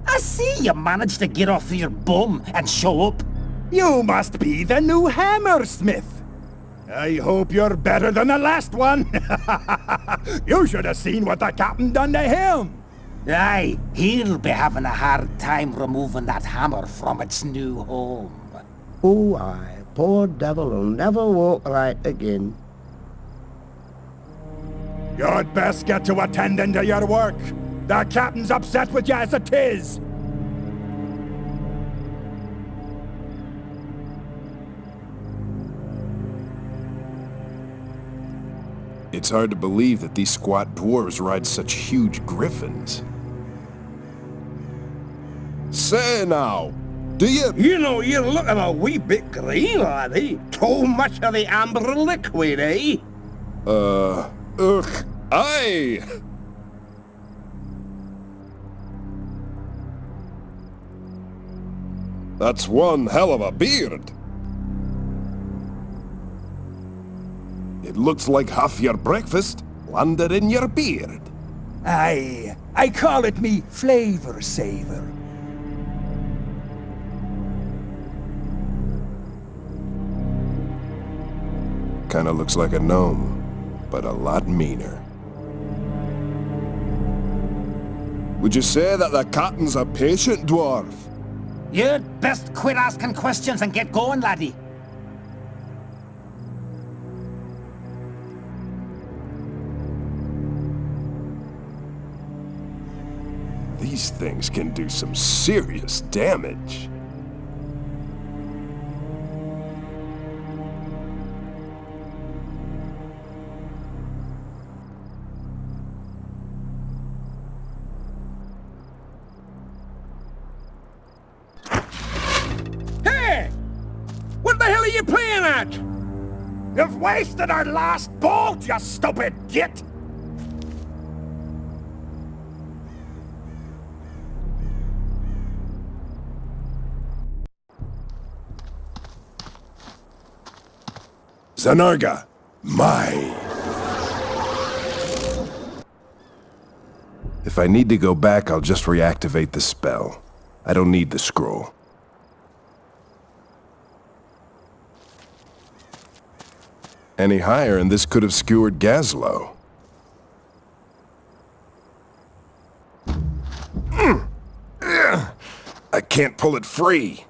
S22: I see you managed to get off your bum and show up.
S4: You must be the new hammersmith. I hope you're better than the last one. You should have seen what the captain done to him.
S22: Aye, he'll be having a hard time removing that hammer from its new home.
S7: Oh, aye. Poor devil will never walk right again.
S4: You'd best get to attending to your work. The captain's upset with you as it is.
S3: It's hard to believe that these squat dwarves ride such huge griffins. Say now, do you...
S7: You know, you're looking a wee bit green, laddie. Too much of the amber liquid, eh?
S3: Aye! That's one hell of a beard. It looks like half your breakfast landed in your beard.
S4: Aye, I call it me flavor saver.
S3: Kinda looks like a gnome, but a lot meaner. Would you say that the captain's a patient dwarf?
S22: You'd best quit asking questions and get going, laddie.
S3: These things can do some serious damage.
S7: Hey! What the hell are you playing at?
S4: You've wasted our last bolt, you stupid git!
S3: Zanarga, my. If I need to go back, I'll just reactivate the spell. I don't need the scroll. Any higher and this could have skewered Gazlowe. I can't pull it free.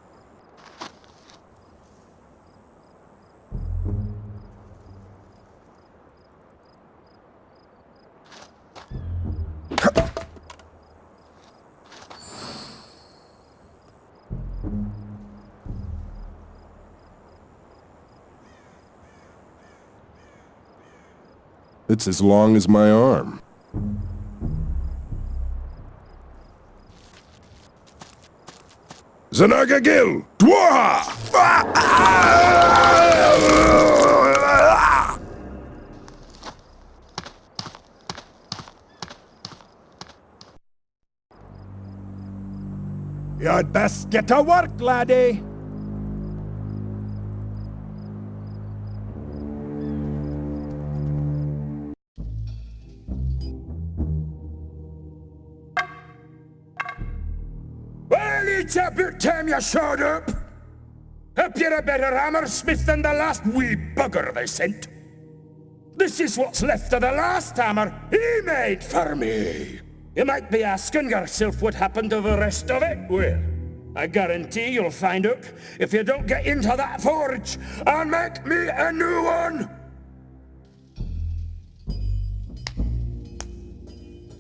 S3: It's as long as my arm. Zanarga Gil! Dwarha!
S4: You'd best get to work, laddie.
S15: Well, it's about time you showed up. Hope you're a better hammersmith than the last wee bugger they sent. This is what's left of the last hammer he made for me. You might be asking yourself what happened to the rest of it. Well, I guarantee you'll find out if you don't get into that forge and make me a new one.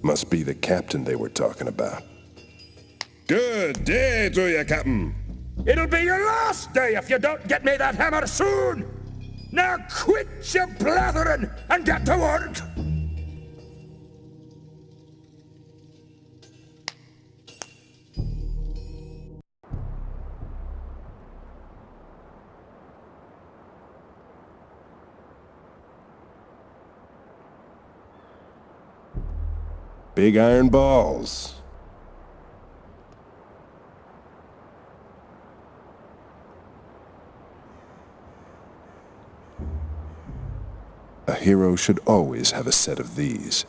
S3: Must be the captain they were talking about.
S1: Good day to you, Captain.
S4: It'll be your last day if you don't get me that hammer soon! Now quit your blathering and get to work!
S3: Big iron balls. A hero should always have a set of these.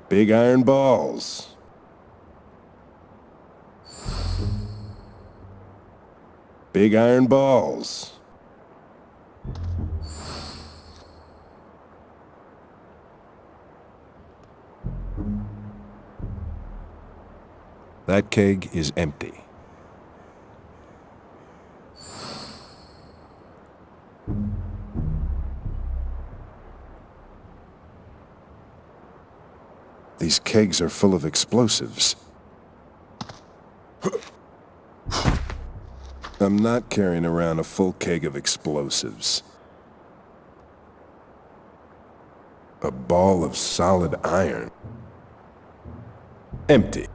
S3: Big iron balls. Big iron balls. That keg is empty. These kegs are full of explosives. I'm not carrying around a full keg of explosives. A ball of solid iron. Empty.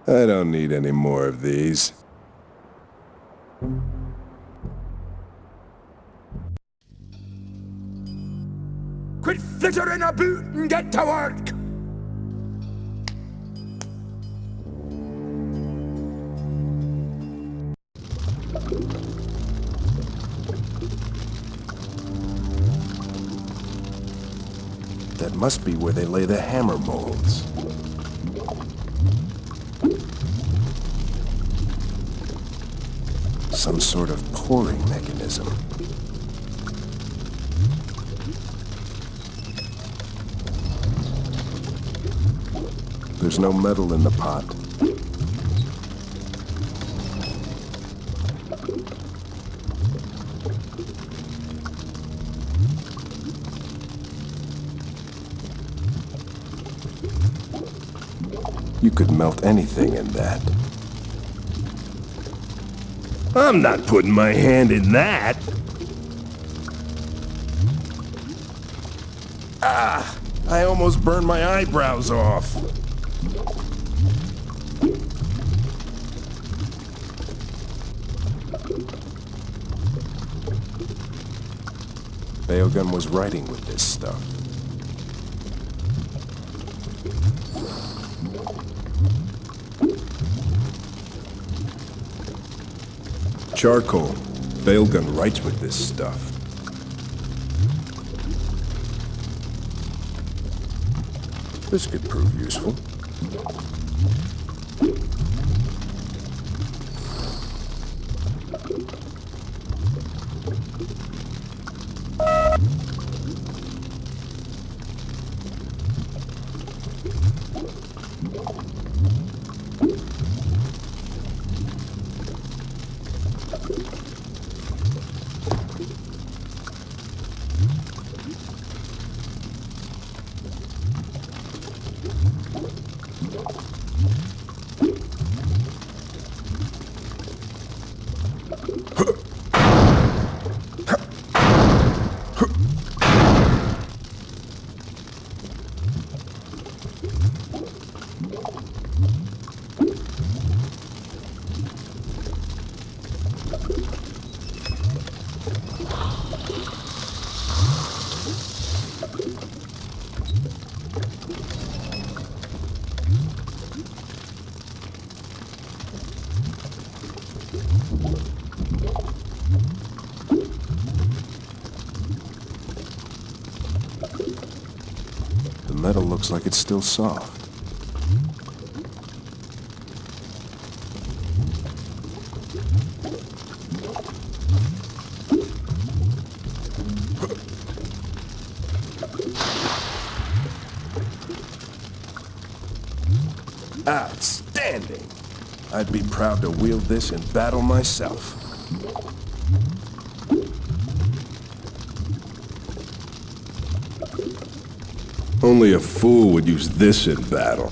S3: I don't need any more of these.
S4: Quit flittering about and get to work!
S3: That must be where they lay the hammer molds. Some sort of pouring mechanism. There's no metal in the pot. You could melt anything in that. I'm not putting my hand in that. Ah! I almost burned my eyebrows off. Bailgun was writing with this stuff. Charcoal. Bailgun writes with this stuff. This could prove useful. The metal looks like it's still soft. Outstanding. I'd be proud to wield this in battle myself. Only a fool would use this in battle.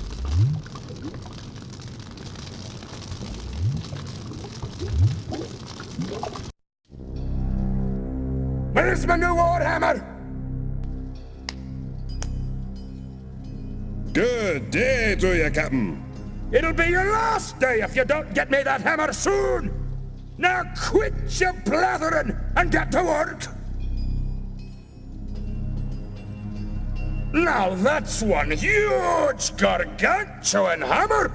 S4: Where's my new warhammer?
S1: Good day to you, Captain.
S4: It'll be your last day if you don't get me that hammer soon! Now quit your blathering and get to work! Now that's one huge, gargantuan hammer!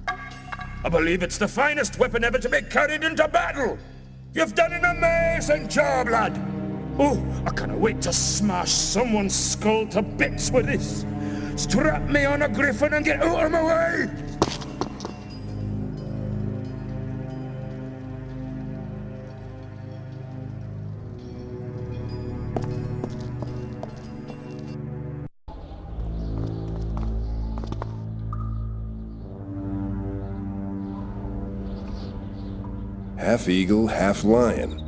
S4: I believe it's the finest weapon ever to be carried into battle! You've done an amazing job, lad! Oh, I can't wait to smash someone's skull to bits with this! Strap me on a griffin and get out of my way!
S3: Half eagle, half lion.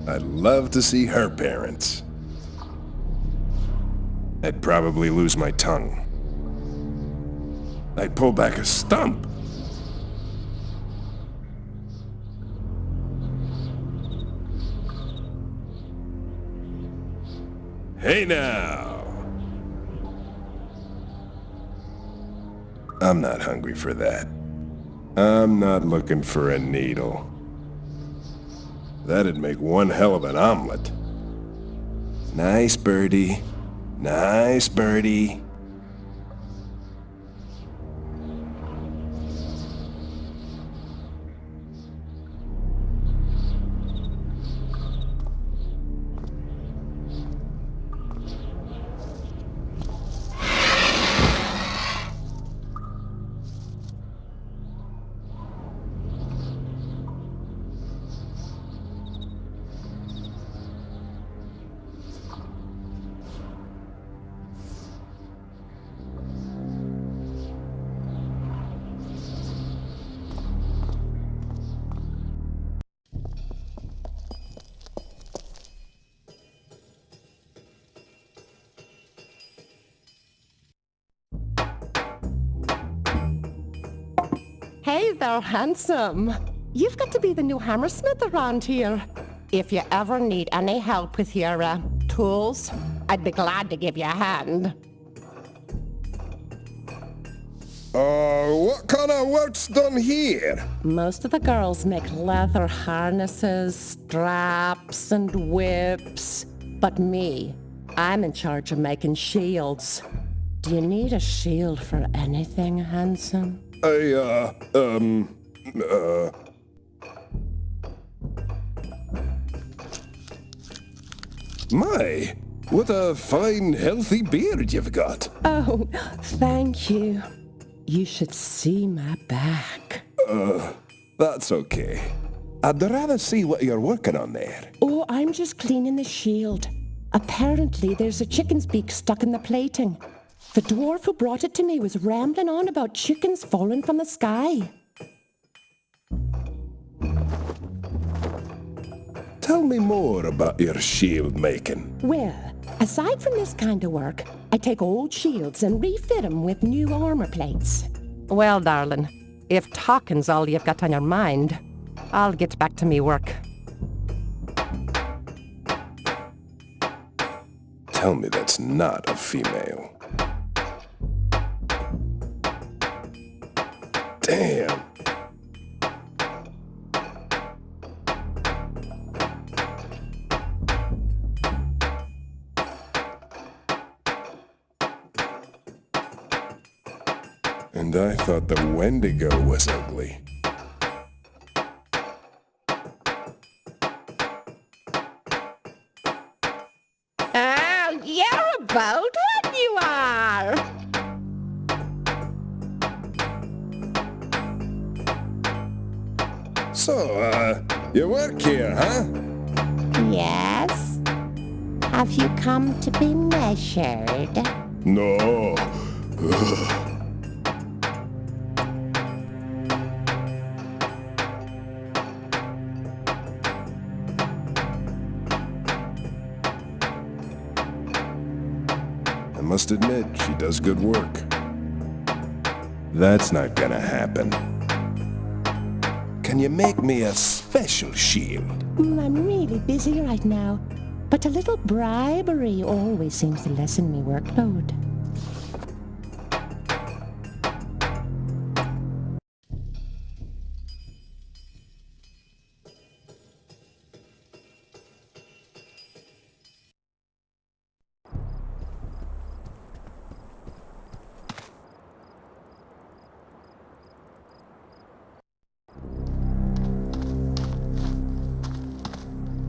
S3: I'd love to see her parents. I'd probably lose my tongue. I'd pull back a stump. Hey now! I'm not hungry for that. I'm not looking for a needle. That'd make one hell of an omelet. Nice birdie. Nice birdie.
S11: Hey there, handsome. You've got to be the new hammersmith around here. If you ever need any help with your tools, I'd be glad to give you a hand.
S1: What kind of work's done here?
S11: Most of the girls make leather harnesses, straps, and whips. But me, I'm in charge of making shields. Do you need a shield for anything, handsome?
S3: My, what a fine, healthy beard you've got.
S11: Oh, thank you. You should see my back.
S3: That's okay. I'd rather see what you're working on there.
S11: Oh, I'm just cleaning the shield. Apparently, there's a chicken's beak stuck in the plating. The dwarf who brought it to me was rambling on about chickens falling from the sky.
S3: Tell me more about your shield making.
S11: Well, aside from this kind of work, I take old shields and refit them with new armor plates. Well, darling, if talking's all you've got on your mind, I'll get back to me work.
S3: Tell me that's not a female. Damn. And I thought the Wendigo was ugly.
S11: Oh, you're a bold one, you are!
S3: So, you work here, huh?
S11: Yes? Have you come to be measured?
S3: No. must admit, she does good work. That's not gonna happen. Can you make me a special shield?
S11: I'm really busy right now, but a little bribery always seems to lessen me workload.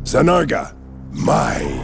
S3: Zanarga, my.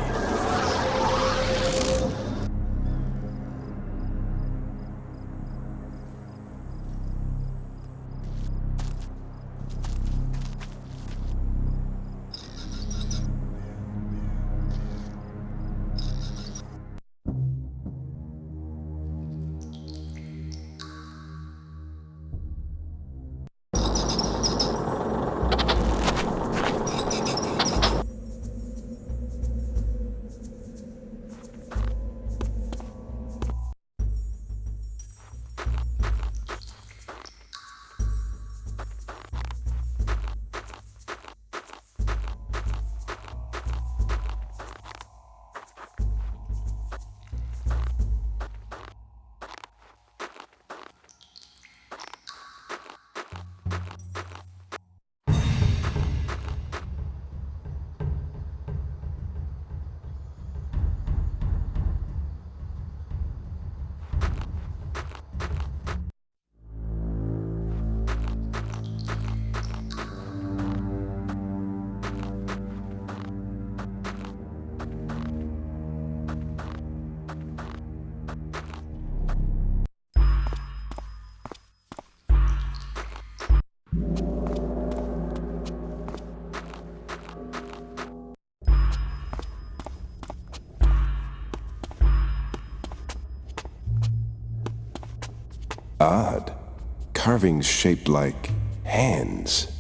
S3: Odd. Carvings shaped like hands.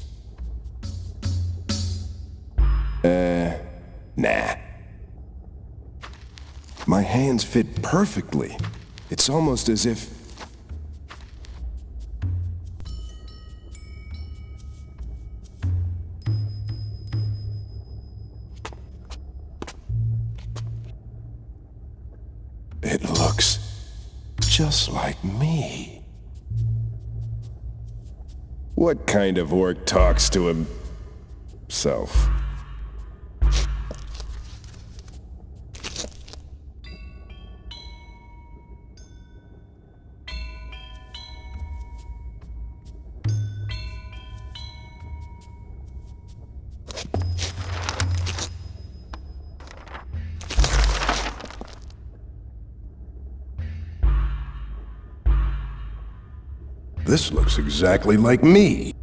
S3: Nah. My hands fit perfectly. It's almost as if... It looks just like me. What kind of orc talks to himself? This looks exactly like me.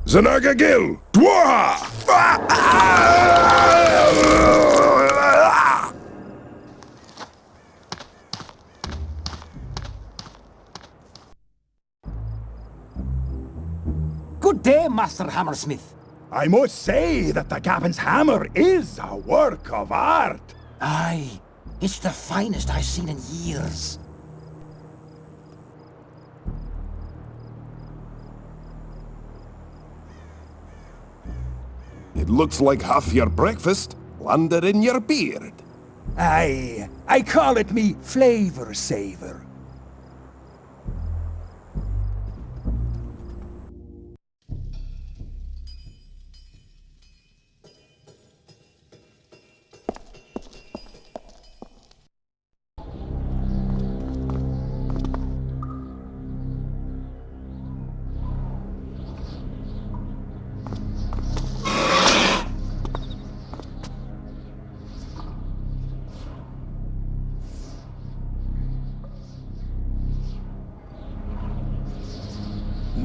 S3: Zanarga Gil! Dwarha!
S22: Good day, Master Hammersmith.
S8: I must say that the Captain's hammer is a work of art.
S22: Aye, it's the finest I've seen in years.
S3: It looks like half your breakfast landed in your beard.
S8: I call it me flavor saver.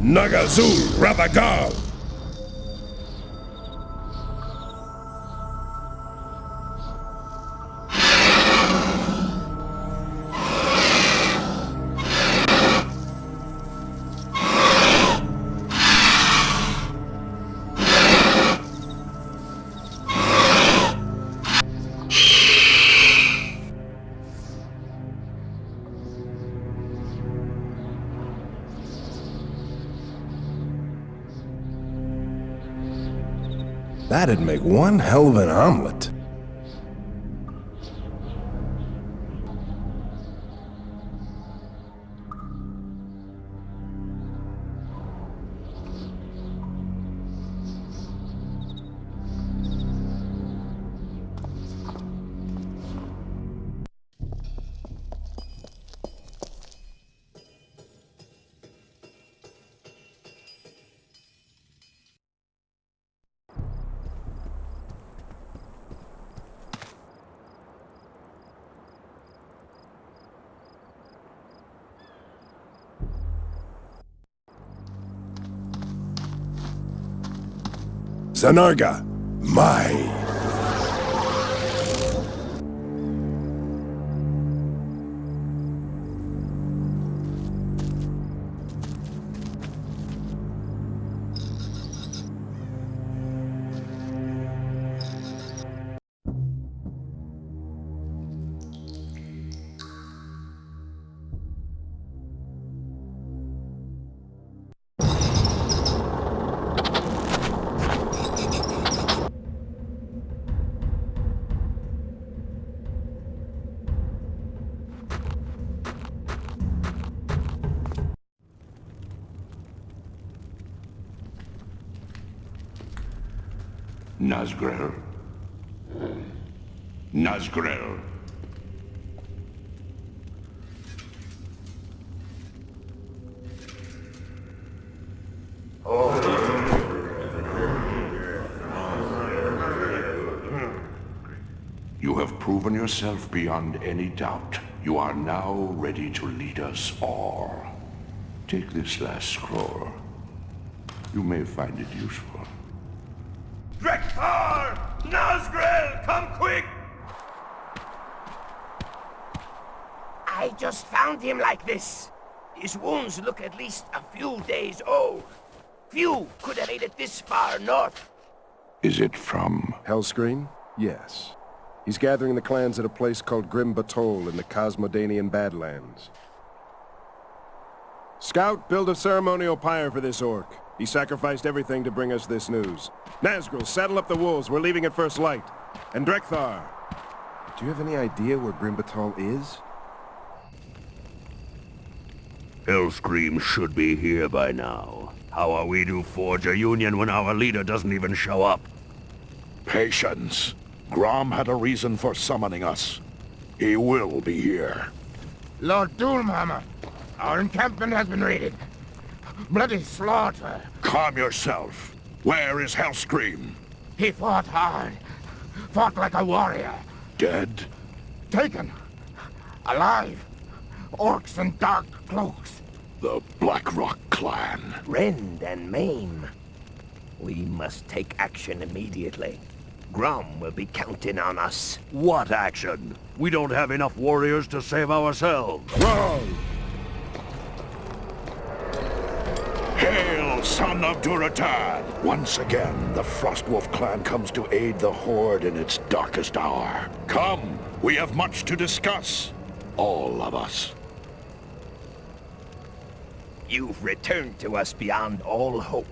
S1: Nagazul Rabagal!
S3: That'd make one hell of an omelet. Zanarga, my.
S15: Nazgrel. Nazgrel. You have proven yourself beyond any doubt. You are now ready to lead us all. Take this last scroll. You may find it useful.
S4: Drekthar! Nazgrel, come quick!
S22: I just found him like this. His wounds look at least a few days old. Few could have made it this far north.
S15: Is it from...
S3: Hellscream? Yes. He's gathering the clans at a place called Grim Batol in the Cosmodanian Badlands. Scout, build a ceremonial pyre for this orc. He sacrificed everything to bring us this news. Nazgrel, saddle up the wolves. We're leaving at first light. And Drekthar, do you have any idea where Grim Batol is?
S4: Hellscream should be here by now. How are we to forge a union when our leader doesn't even show up?
S5: Patience. Grom had a reason for summoning us. He will be here.
S22: Lord Doomhammer, our encampment has been raided. Bloody slaughter.
S5: Calm yourself. Where is Hellscream?
S22: He fought hard. Fought like a warrior.
S5: Dead?
S22: Taken. Alive. Orcs in dark cloaks.
S5: The Blackrock clan.
S22: Rend and maim. We must take action immediately. Grom will be counting on us.
S4: What action? We don't have enough warriors to save ourselves.
S5: Wrong! Hail, son of Durotan! Once again, the Frostwolf clan comes to aid the Horde in its darkest hour. Come, we have much to discuss. All of us.
S22: You've returned to us beyond all hope.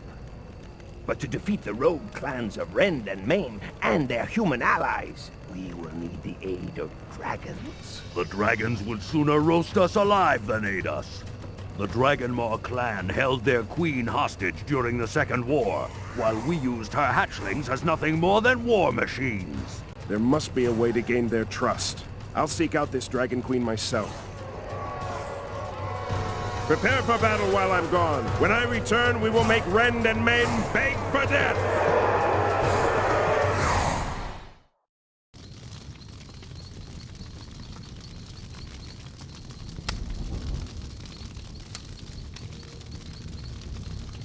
S2: But to defeat the rogue clans of Rend and Main and their human allies, we will need the aid of dragons.
S12: The dragons would sooner roast us alive than aid us. The Dragonmaw clan held their queen hostage during the Second War, while we used her hatchlings as nothing more than war machines.
S3: There must be a way to gain their trust. I'll seek out this Dragon Queen myself. Prepare for battle while I'm gone. When I return, we will make Rend and Main beg for death!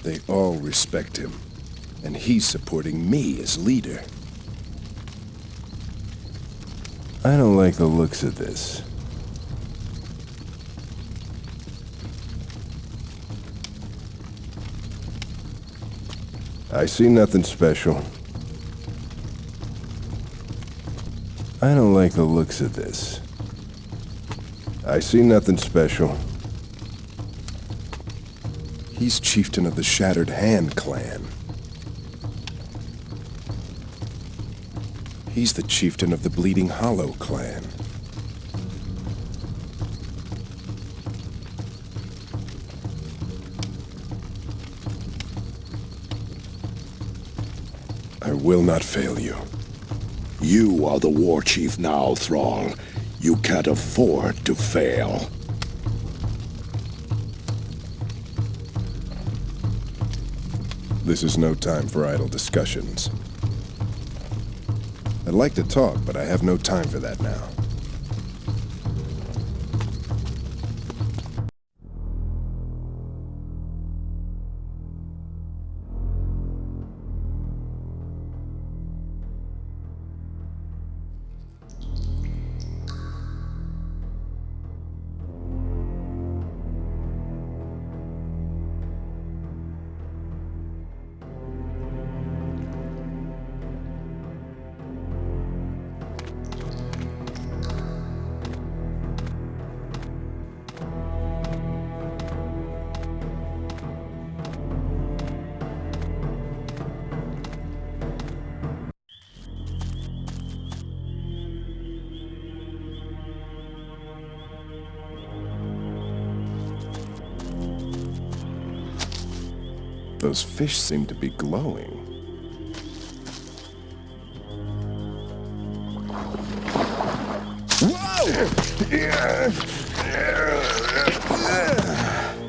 S3: They all respect him, and he's supporting me as leader. I don't like the looks of this. I see nothing special. I don't like the looks of this. I see nothing special. He's chieftain of the Shattered Hand clan. He's the chieftain of the Bleeding Hollow clan. I will not fail you.
S5: You are the war chief now, Thrall. You can't afford to fail.
S3: This is no time for idle discussions. I'd like to talk, but I have no time for that now. Those fish seem to be glowing. Whoa!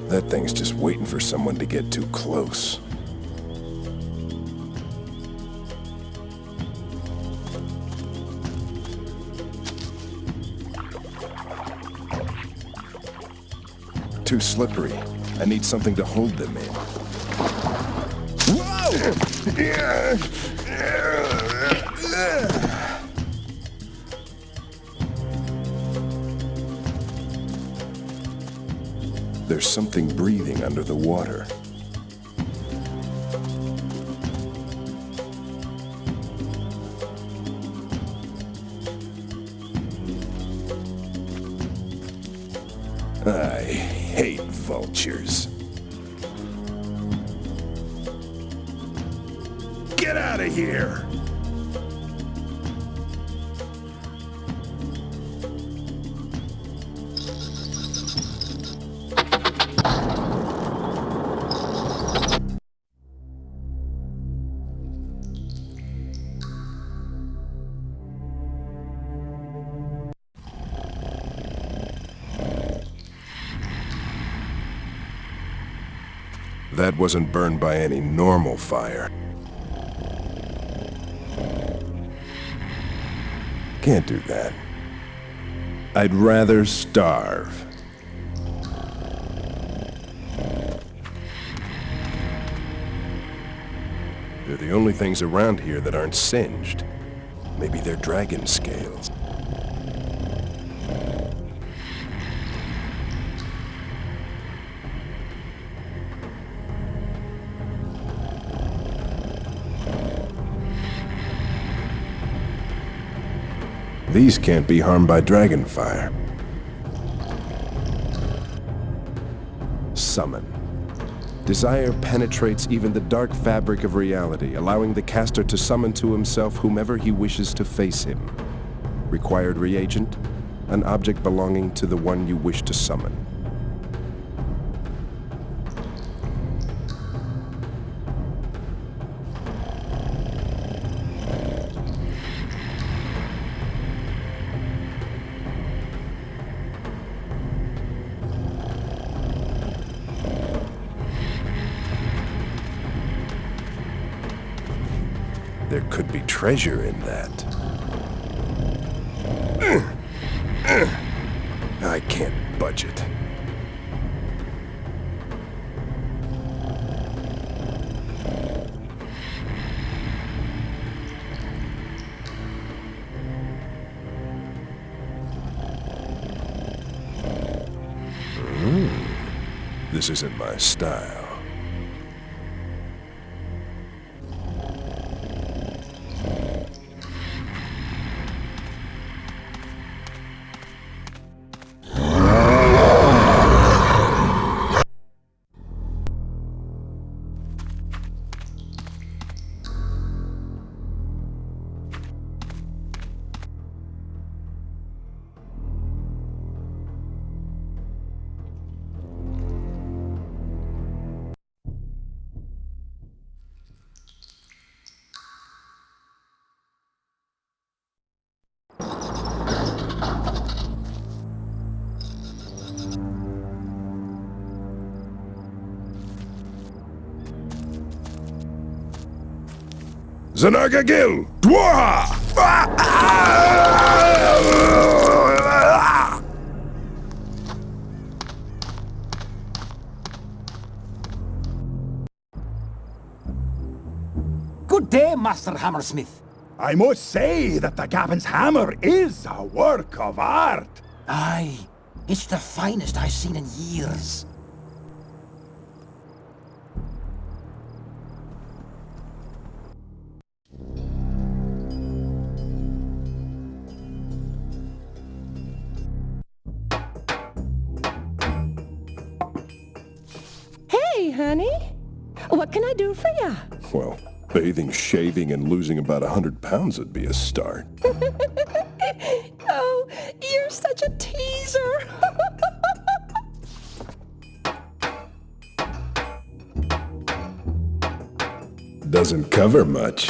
S3: That thing's just waiting for someone to get too close. Too slippery. I need something to hold them in. There's something breathing under the water. I hate vultures. Get out of here! That wasn't burned by any normal fire. Can't do that. I'd rather starve. They're the only things around here that aren't singed. Maybe they're dragon scales. These can't be harmed by dragon fire. Summon. Desire penetrates even the dark fabric of reality, allowing the caster to summon to himself whomever he wishes to face him. Required reagent, an object belonging to the one you wish to summon. There could be treasure in that. I can't budge it. This isn't my style.
S1: Zanargagil! Dwarha!
S22: Good day, Master Hammersmith.
S8: I must say that the Captain's hammer is a work of art.
S22: Aye, it's the finest I've seen in years.
S11: Hey, honey. What can I do for you?
S3: Well, bathing, shaving, and losing about 100 pounds would be a start.
S11: Oh, you're such a teaser.
S3: Doesn't cover much.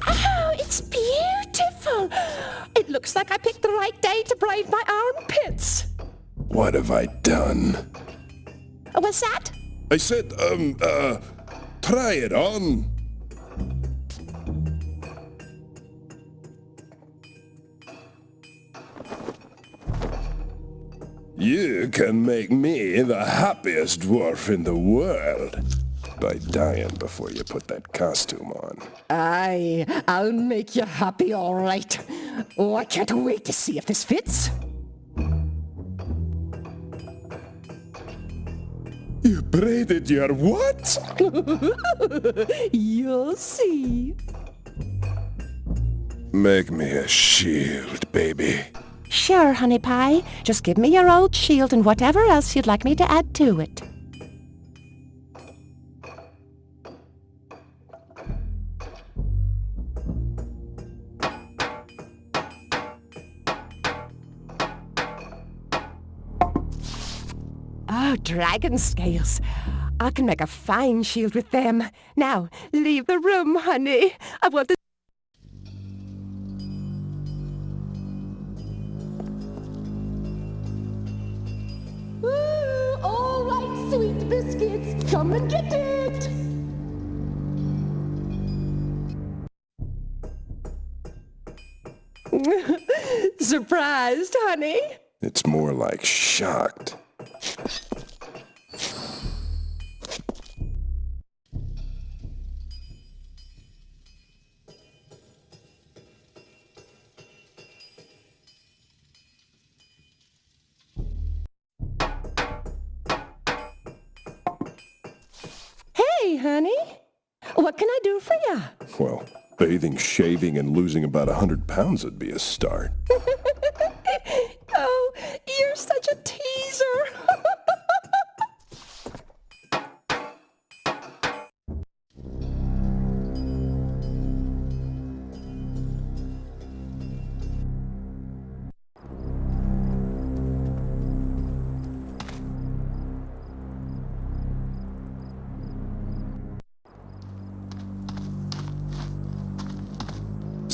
S11: Oh, it's beautiful. It looks like I picked the right day to braid my armpits.
S3: What have I done?
S11: What's that?
S1: I said, try it on. You can make me the happiest dwarf in the world.
S3: By dying before you put that costume on.
S11: Aye, I'll make you happy, all right. Oh, I can't wait to see if this fits.
S1: You braided your what?
S11: You'll see.
S3: Make me a shield, baby.
S11: Sure, honey pie. Just give me your old shield and whatever else you'd like me to add to it. Oh, dragon scales. I can make a fine shield with them. Now, leave the room, honey. I want to... Ooh, all right, sweet biscuits. Come and get it. Surprised, honey?
S3: It's more like shocked.
S11: Hey, honey. What can I do for you?
S3: Well, bathing, shaving, and losing about 100 pounds would be a start.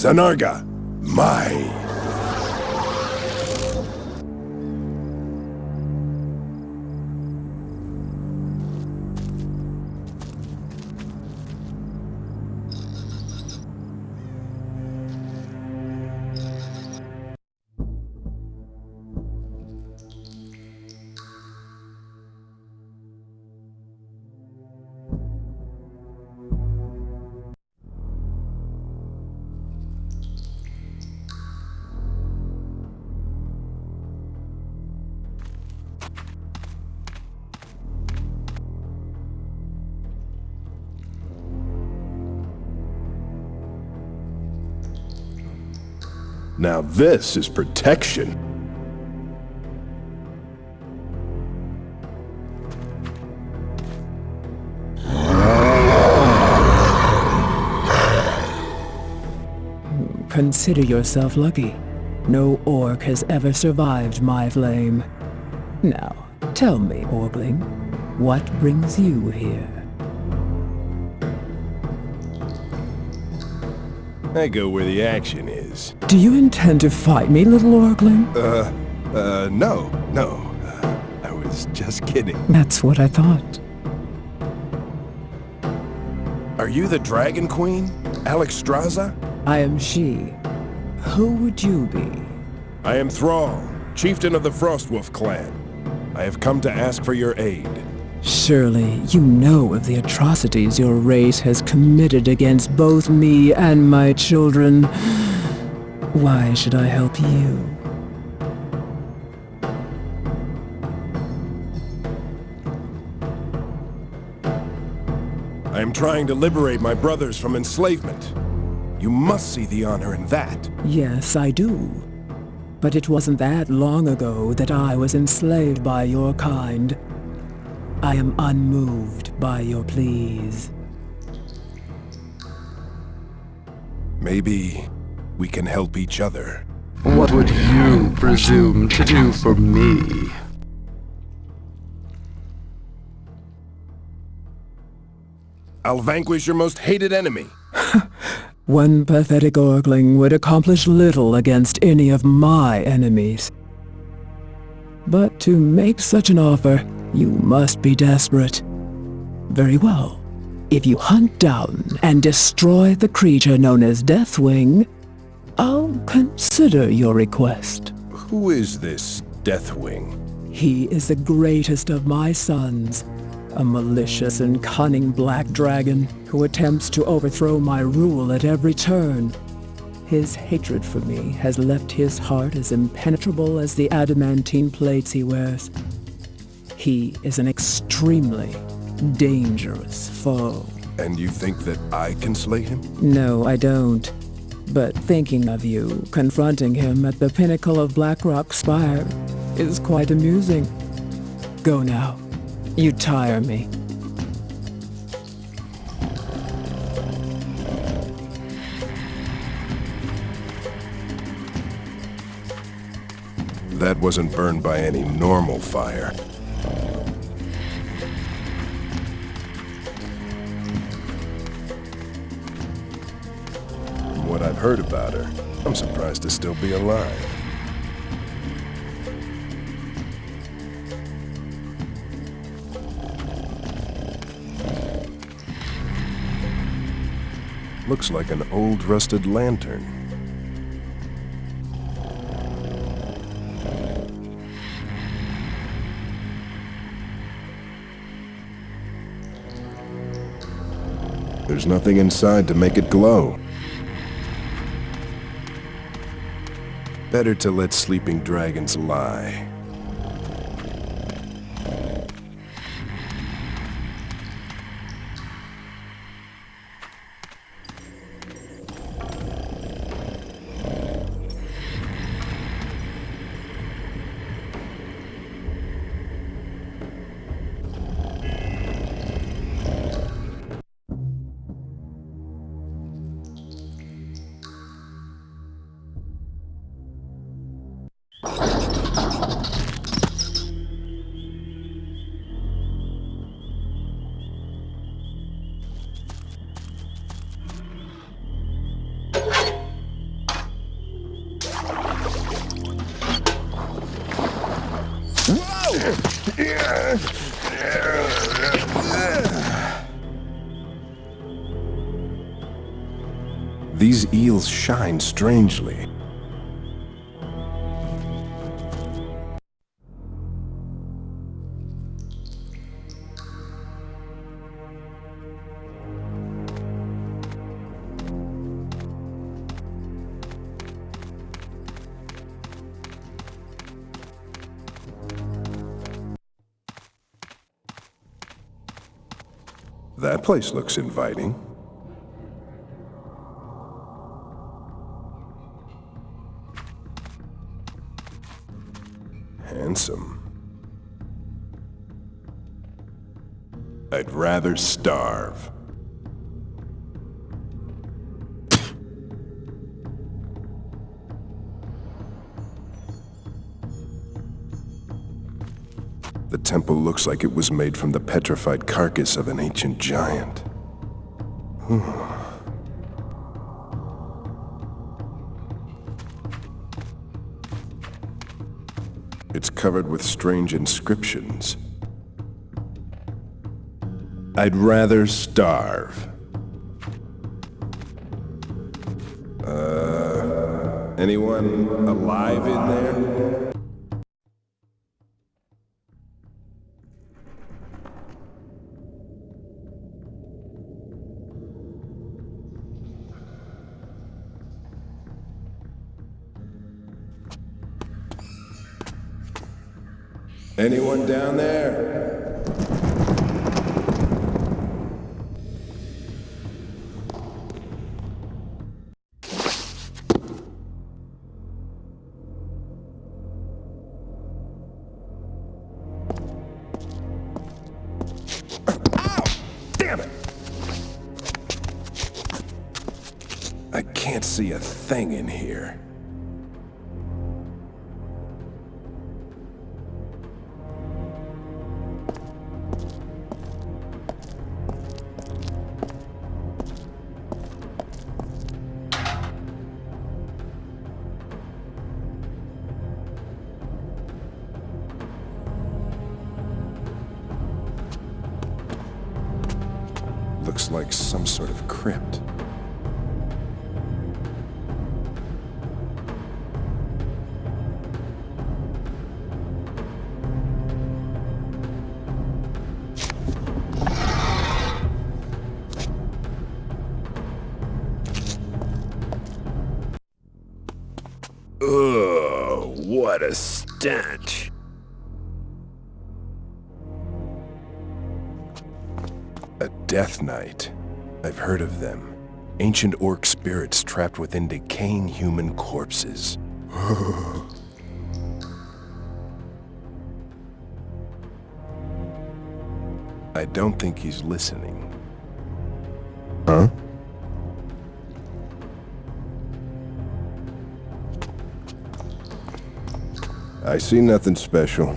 S1: Zanarga, mine. Now this is protection.
S13: Consider yourself lucky. No orc has ever survived my flame. Now, tell me, Orgling, what brings you here?
S1: I go where the action is.
S13: Do you intend to fight me, little Orgling?
S1: No. I was just kidding.
S13: That's what I thought.
S1: Are you the Dragon Queen, Alexstrasza?
S13: I am she. Who would you be?
S1: I am Thrall, chieftain of the Frostwolf clan. I have come to ask for your aid.
S13: Surely you know of the atrocities your race has committed against both me and my children. Why should I help you?
S1: I am trying to liberate my brothers from enslavement. You must see the honor in that.
S13: Yes, I do. But it wasn't that long ago that I was enslaved by your kind. I am unmoved by your pleas.
S1: Maybe we can help each other.
S14: What would you presume to do for me?
S1: I'll vanquish your most hated enemy.
S13: One pathetic Orgling would accomplish little against any of my enemies. But to make such an offer, you must be desperate. Very well. If you hunt down and destroy the creature known as Deathwing, I'll consider your request.
S1: Who is this Deathwing?
S13: He is the greatest of my sons, a malicious and cunning black dragon who attempts to overthrow my rule at every turn. His hatred for me has left his heart as impenetrable as the adamantine plates he wears. He is an extremely dangerous foe.
S1: And you think that I can slay him?
S13: No, I don't. But thinking of you confronting him at the pinnacle of Blackrock Spire is quite amusing. Go now. You tire me.
S1: That wasn't burned by any normal fire. From what I've heard about her, I'm surprised to still be alive. Looks like an old rusted lantern. There's nothing inside to make it glow. Better to let sleeping dragons lie.
S3: These eels shine strangely. That place looks inviting. Handsome. I'd rather starve. The temple looks like it was made from the petrified carcass of an ancient giant. It's covered with strange inscriptions. I'd rather starve. Anyone alive in there? Anyone down there? Ow! Damn it! I can't see a thing in here. Looks like some sort of crypt. Ugh, what a stench. A Death Knight. I've heard of them. Ancient orc spirits trapped within decaying human corpses. I don't think he's listening. Huh? I see nothing special.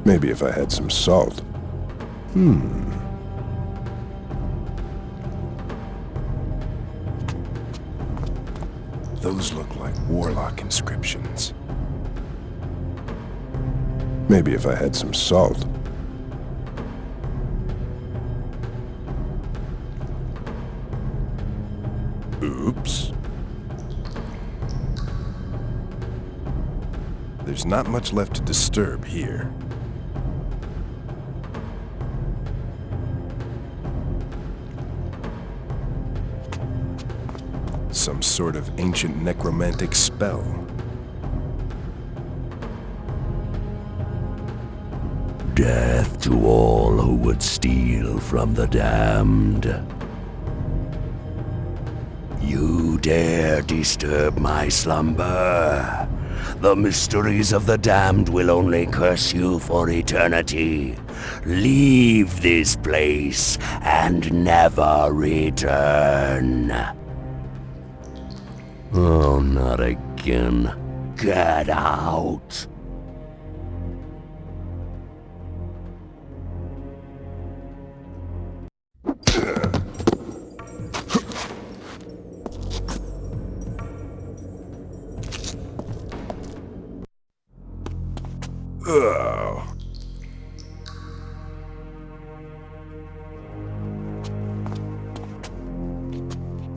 S3: Maybe if I had some salt. Those look like warlock inscriptions. Maybe if I had some salt. Oops. There's not much left to disturb here. Some sort of ancient necromantic spell.
S17: Death to all who would steal from the damned. You dare disturb my slumber? The mysteries of the damned will only curse you for eternity. Leave this place and never return. Oh, not again. Get out.
S1: Ugh.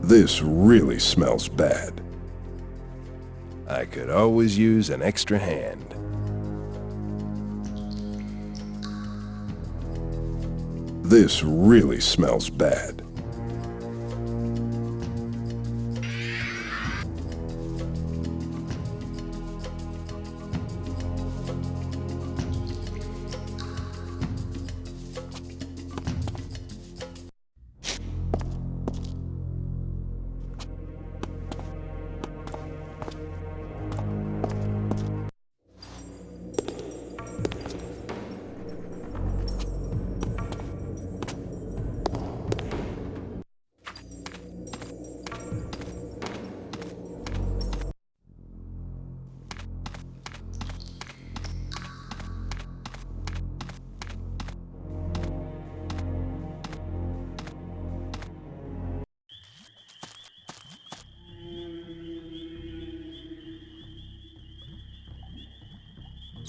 S1: This really smells bad. I could always use an extra hand. This really smells bad.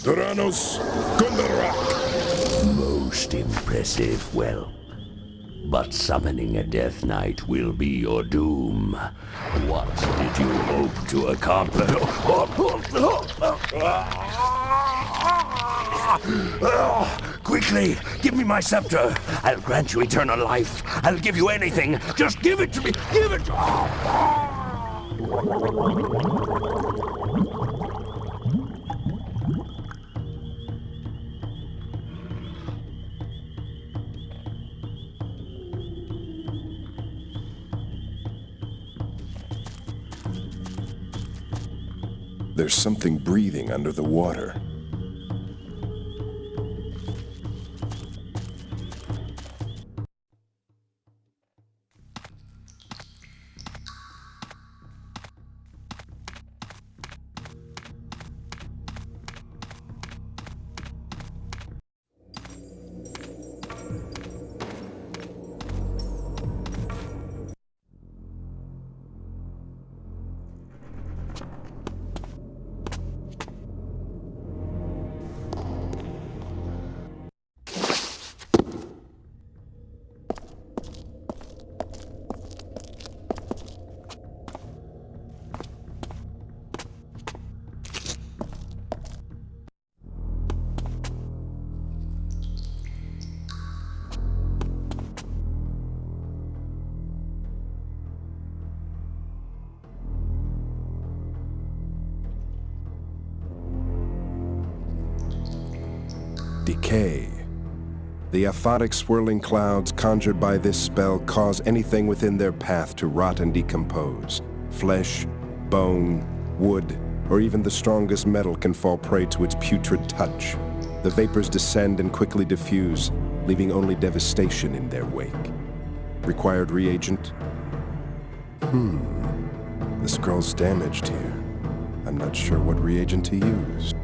S17: Tyrannos Gundarak! Most impressive. Well, but summoning a Death Knight will be your doom. What did you hope to accomplish? Quickly, give me my scepter. I'll grant you eternal life. I'll give you anything. Just give it to me. Give it.
S1: There's something breathing under the water. Decay. The aphotic swirling clouds conjured by this spell cause anything within their path to rot and decompose. Flesh, bone, wood, or even the strongest metal can fall prey to its putrid touch. The vapors descend and quickly diffuse, leaving only devastation in their wake. Required reagent? The scroll's damaged here. I'm not sure what reagent to use.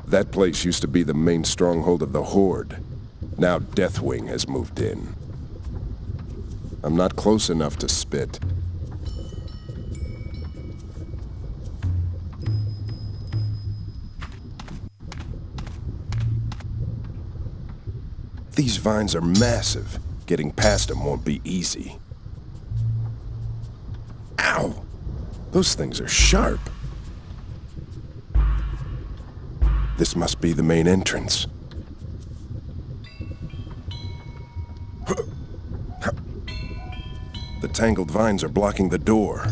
S1: That place used to be the main stronghold of the Horde. Now Deathwing has moved in. I'm not close enough to spit. These vines are massive. Getting past them won't be easy. Ow! Those things are sharp. This must be the main entrance. The tangled vines are blocking the door.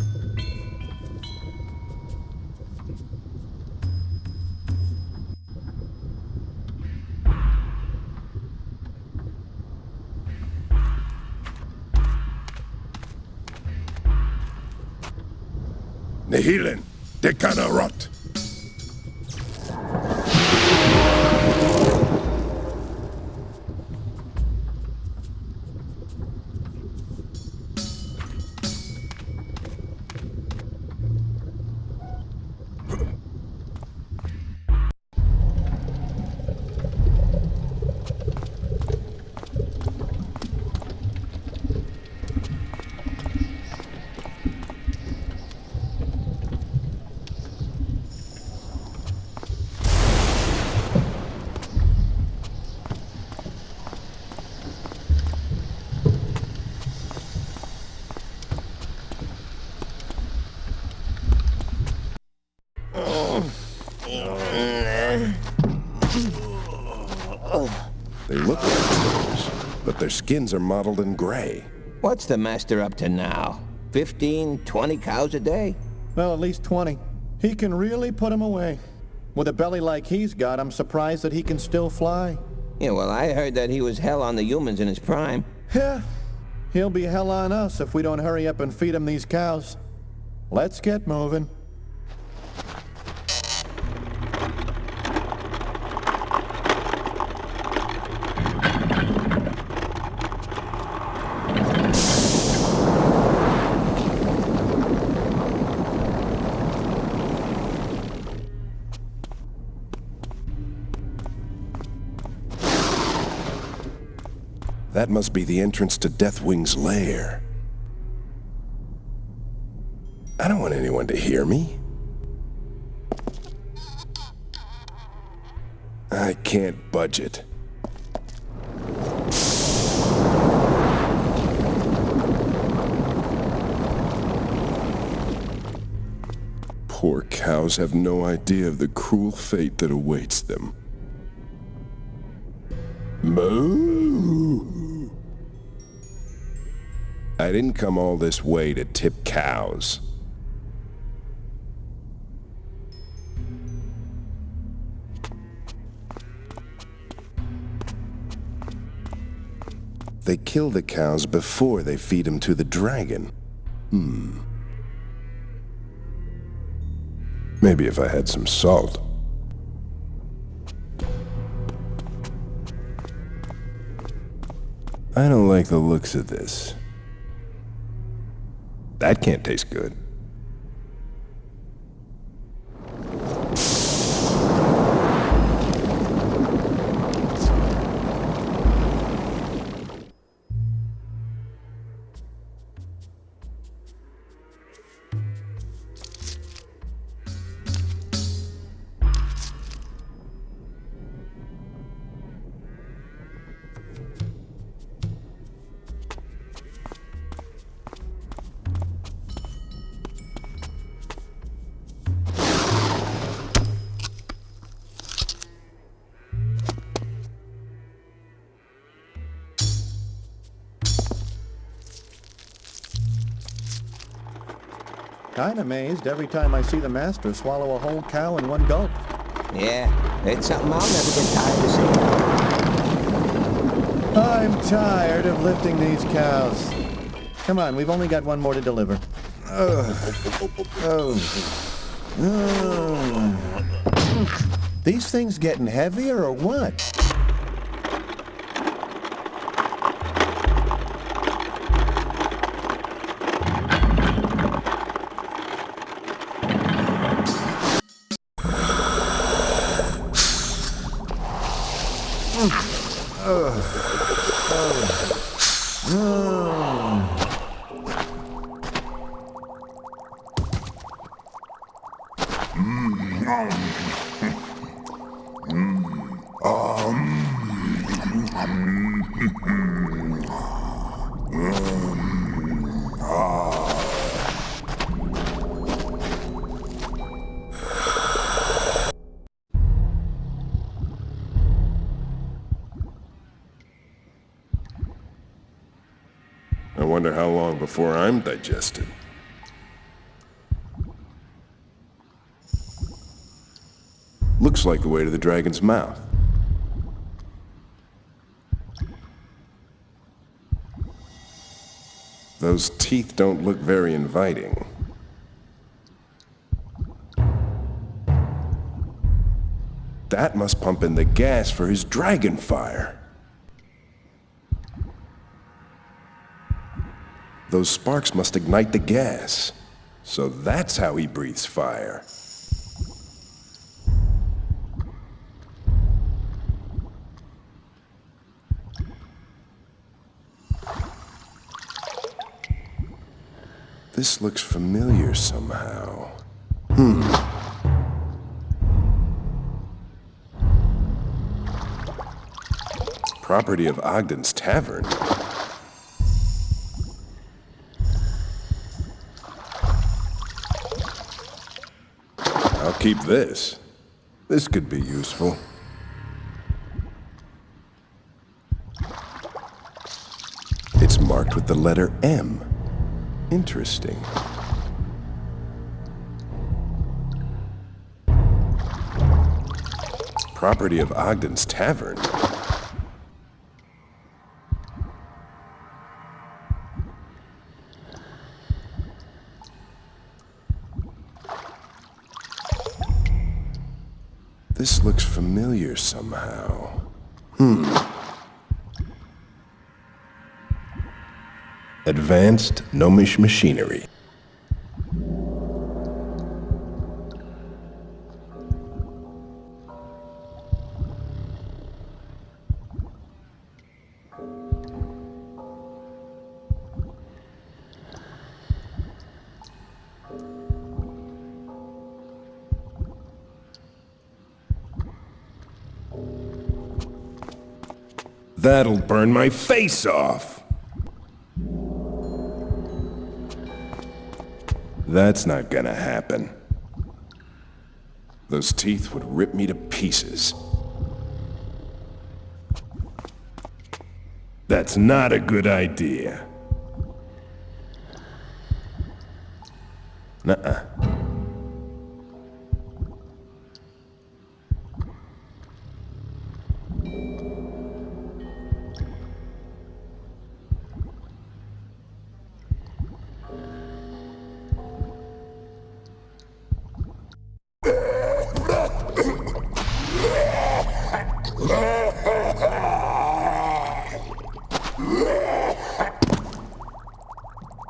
S3: Ihnen, Decadarot.
S1: They look like bears, but their skins are mottled in gray.
S7: What's the master up to now? 15, 20 cows a day?
S18: Well, at least 20. He can really put them away. With a belly like he's got, I'm surprised that he can still fly.
S7: Yeah, well, I heard that he was hell on the humans in his prime.
S18: Yeah, he'll be hell on us if we don't hurry up and feed him these cows. Let's get moving.
S1: That must be the entrance to Deathwing's lair. I don't want anyone to hear me. I can't budge it. Poor cows have no idea of the cruel fate that awaits them. Moo! I didn't come all this way to tip cows. They kill the cows before they feed them to the dragon. Maybe if I had some salt. I don't like the looks of this. That can't taste good.
S18: I'm amazed every time I see the master swallow a whole cow in one gulp.
S7: Yeah, it's something I'll never get tired of seeing.
S18: I'm tired of lifting these cows. Come on, we've only got one more to deliver. These things getting heavier or what?
S1: I wonder how long before I'm digested. Looks like the way to the dragon's mouth. Those teeth don't look very inviting. That must pump in the gas for his dragon fire. Those sparks must ignite the gas. So that's how he breathes fire. This looks familiar somehow. Property of Ogden's Tavern. I'll keep this. This could be useful. It's marked with the letter M. Interesting. Property of Ogden's Tavern. This looks familiar somehow. Advanced gnomish machinery. That'll burn my face off. That's not gonna happen. Those teeth would rip me to pieces. That's not a good idea. Nuh-uh.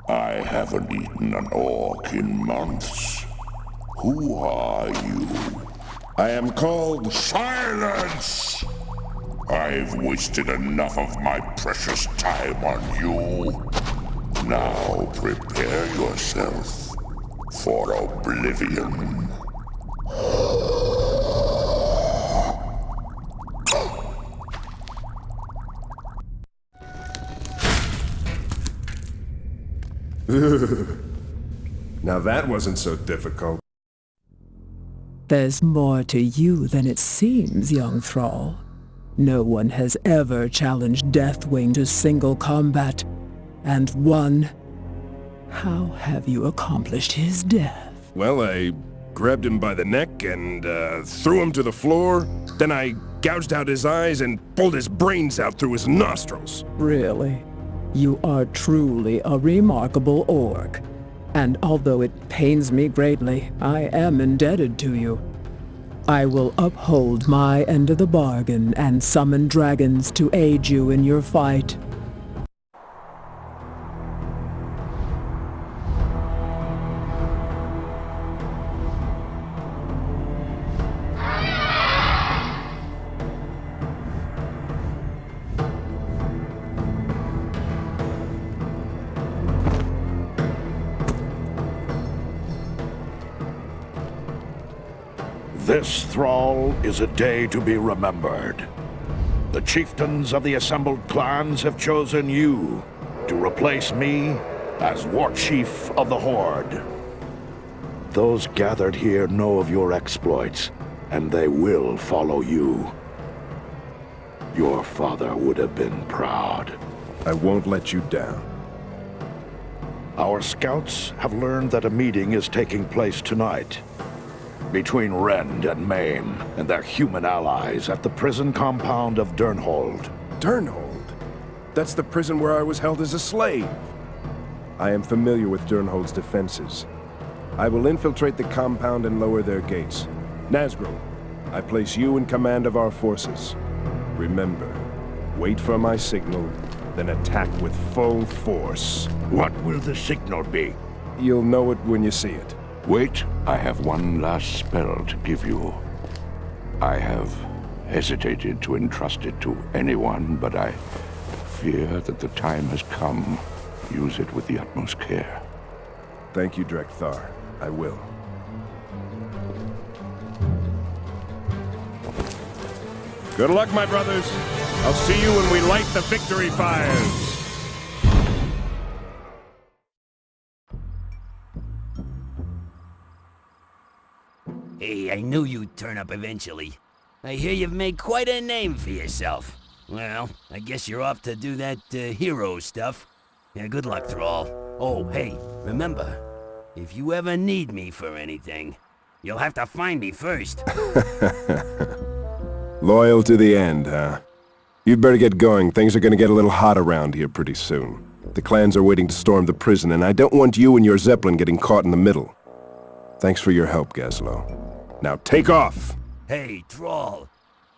S3: I haven't eaten an orc in months. Who are you?
S1: I am called...
S3: Silence! I've wasted enough of my precious time on you. Now prepare yourself for oblivion.
S1: Now that wasn't so difficult.
S13: There's more to you than it seems, young Thrall. No one has ever challenged Deathwing to single combat, and won. How have you accomplished his death?
S1: Well, I grabbed him by the neck and threw him to the floor. Then I gouged out his eyes and pulled his brains out through his nostrils.
S13: Really? You are truly a remarkable orc. And although it pains me greatly, I am indebted to you. I will uphold my end of the bargain and summon dragons to aid you in your fight.
S5: This, Thrall, is a day to be remembered. The chieftains of the assembled clans have chosen you to replace me as War Chief of the Horde. Those gathered here know of your exploits, and they will follow you. Your father would have been proud.
S1: I won't let you down.
S5: Our scouts have learned that a meeting is taking place tonight between Rend and Maim and their human allies at the prison compound of Durnhold.
S1: Durnhold? That's the prison where I was held as a slave. I am familiar with Durnhold's defenses. I will infiltrate the compound and lower their gates. Nazgul, I place you in command of our forces. Remember, wait for my signal, then attack with full force.
S5: What will the signal be?
S1: You'll know it when you see it.
S19: Wait, I have one last spell to give you. I have hesitated to entrust it to anyone, but I fear that the time has come. Use it with the utmost care.
S1: Thank you, Drekthar. I will.
S4: Good luck, my brothers. I'll see you when we light the victory fires.
S9: Hey, I knew you'd turn up eventually. I hear you've made quite a name for yourself. Well, I guess you're off to do that hero stuff. Yeah, good luck, Thrall. Oh, hey, remember, if you ever need me for anything, you'll have to find me first.
S1: Loyal to the end, huh? You'd better get going. Things are gonna get a little hot around here pretty soon. The clans are waiting to storm the prison, and I don't want you and your Zeppelin getting caught in the middle. Thanks for your help, Gaslow. Now take off!
S9: Hey, Thrall,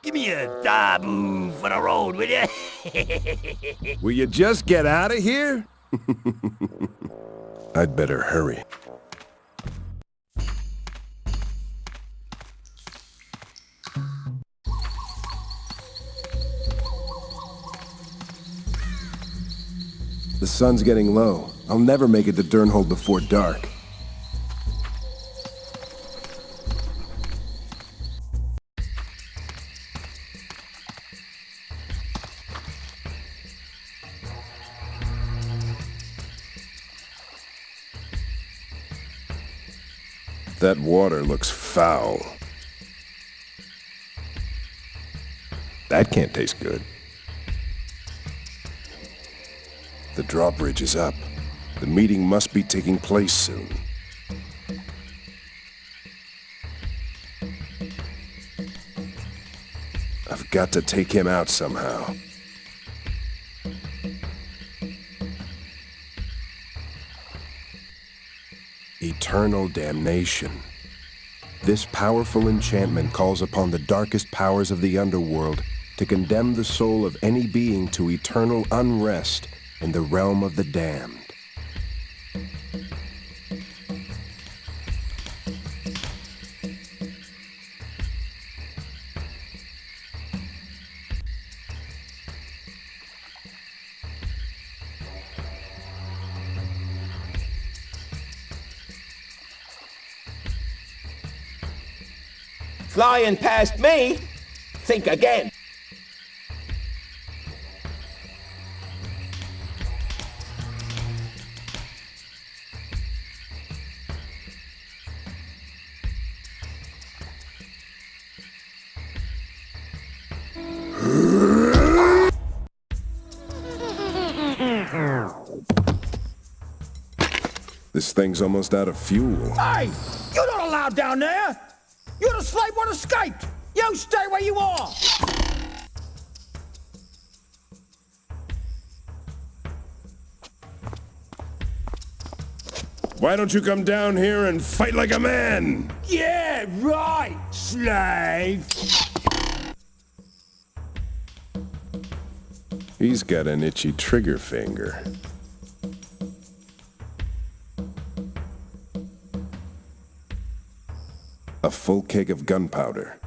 S9: give me a dabu for the road, will ya?
S1: Will you just get out of here? I'd better hurry. The sun's getting low. I'll never make it to Durnhold before dark. That water looks foul. That can't taste good. The drawbridge is up. The meeting must be taking place soon. I've got to take him out somehow. Eternal damnation. This powerful enchantment calls upon the darkest powers of the underworld to condemn the soul of any being to eternal unrest in the realm of the damned.
S7: Flying past me? Think again.
S1: This thing's almost out of fuel.
S7: Hey! You're not allowed down there! You're the slave one escaped! You stay where you are!
S4: Why don't you come down here and fight like a man?
S7: Yeah, right, slave!
S1: He's got an itchy trigger finger. A full keg of gunpowder.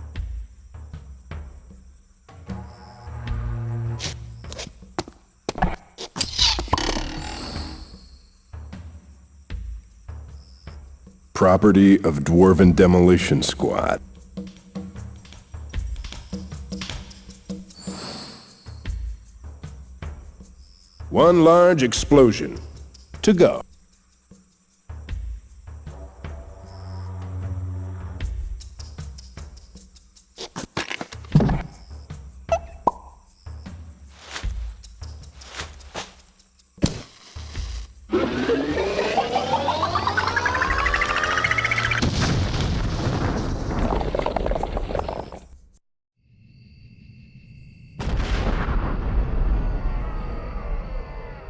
S1: Property of Dwarven Demolition Squad. One large explosion. To go.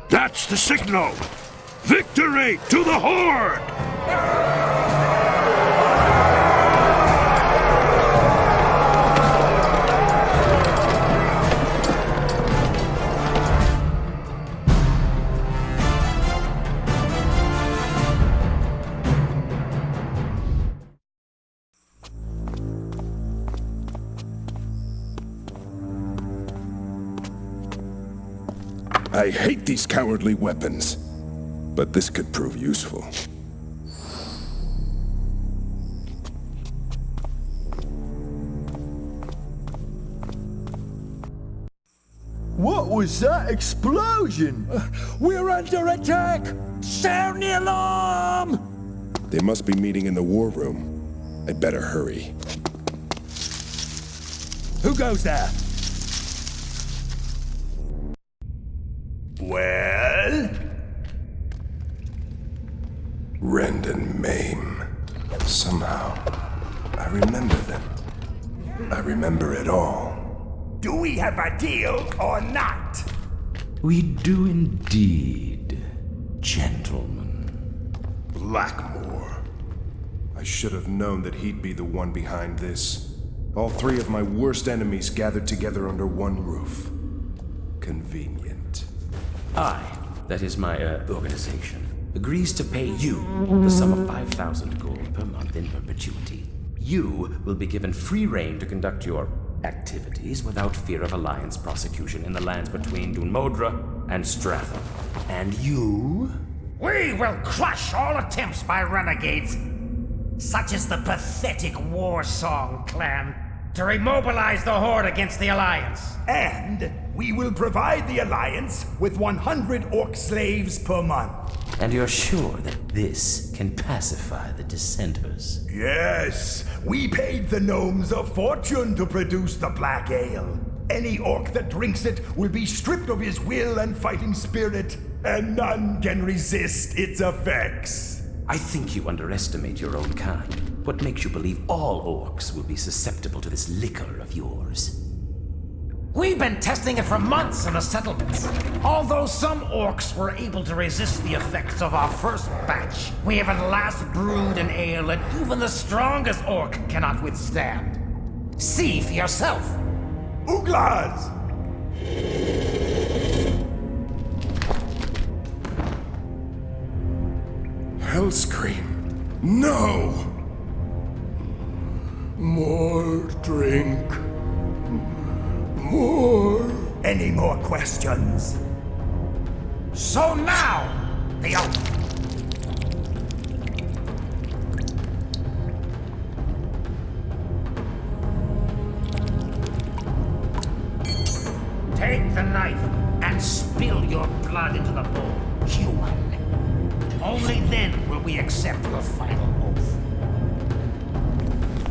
S12: That's the signal! Victory to the Horde!
S3: I hate these cowardly weapons, but this could prove useful.
S8: What was that explosion? We're under attack! Sound the alarm!
S3: They must be meeting in the war room. I'd better hurry.
S8: Who goes there?
S16: Well?
S3: Rend and maim. Somehow, I remember them. I remember it all.
S16: Do we have a deal or not?
S17: We do indeed, gentlemen.
S3: Blackmoore. I should have known that he'd be the one behind this. All three of my worst enemies gathered together under one roof. Convenient.
S10: I, that is my organization, agrees to pay you the sum of 5,000 gold per month in perpetuity. You will be given free rein to conduct your activities without fear of Alliance prosecution in the lands between Dunmodra and Stratham. And you?
S22: We will crush all attempts by renegades, such as the pathetic War Song clan, to remobilize the Horde against the Alliance.
S16: And we will provide the Alliance with 100 Orc slaves per month.
S10: And you're sure that this can pacify the dissenters?
S16: Yes, we paid the gnomes a fortune to produce the black ale. Any orc that drinks it will be stripped of his will and fighting spirit, and none can resist its effects.
S10: I think you underestimate your own kind. What makes you believe all orcs will be susceptible to this liquor of yours?
S22: We've been testing it for months in the settlements. Although some orcs were able to resist the effects of our first batch, we have at last brewed an ale that even the strongest orc cannot withstand. See for yourself.
S16: Uglas!
S3: Hellscream. No!
S16: More drink. More. Any more questions?
S22: So now, the oath. Take the knife and spill your blood into the bowl, human. Only then will we accept your final oath.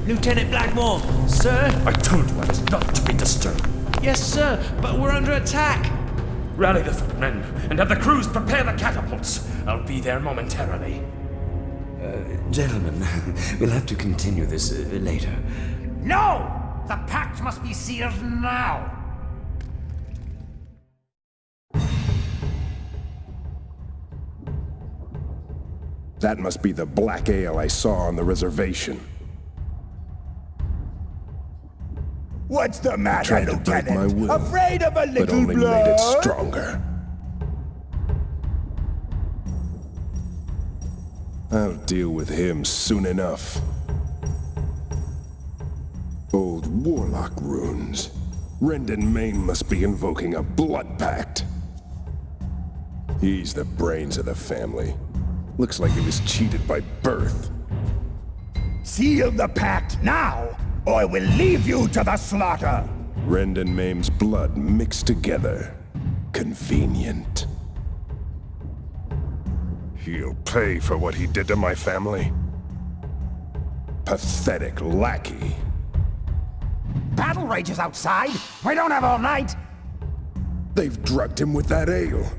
S20: Lieutenant Blackmoore, sir?
S4: I told you I was not to be disturbed.
S20: Yes, sir, but we're under attack.
S4: Rally the footmen and have the crews prepare the catapults. I'll be there momentarily.
S10: Gentlemen, we'll have to continue this later.
S22: No! The pact must be sealed now!
S3: That must be the black ale I saw on the reservation.
S8: What's the matter,
S3: Tried to break my
S8: Lieutenant?
S3: will,
S8: Afraid of a
S3: but
S8: little
S3: only
S8: blood?
S3: made it stronger. I'll deal with him soon enough. Old warlock runes. Rend and Main must be invoking a blood pact. He's the brains of the family. Looks like he was cheated by birth.
S8: Seal the pact now, or I will leave you to the slaughter.
S3: Rend and Maim's blood mixed together. Convenient. He'll pay for what he did to my family. Pathetic lackey.
S22: Battle rages outside. We don't have all night.
S3: They've drugged him with that ale.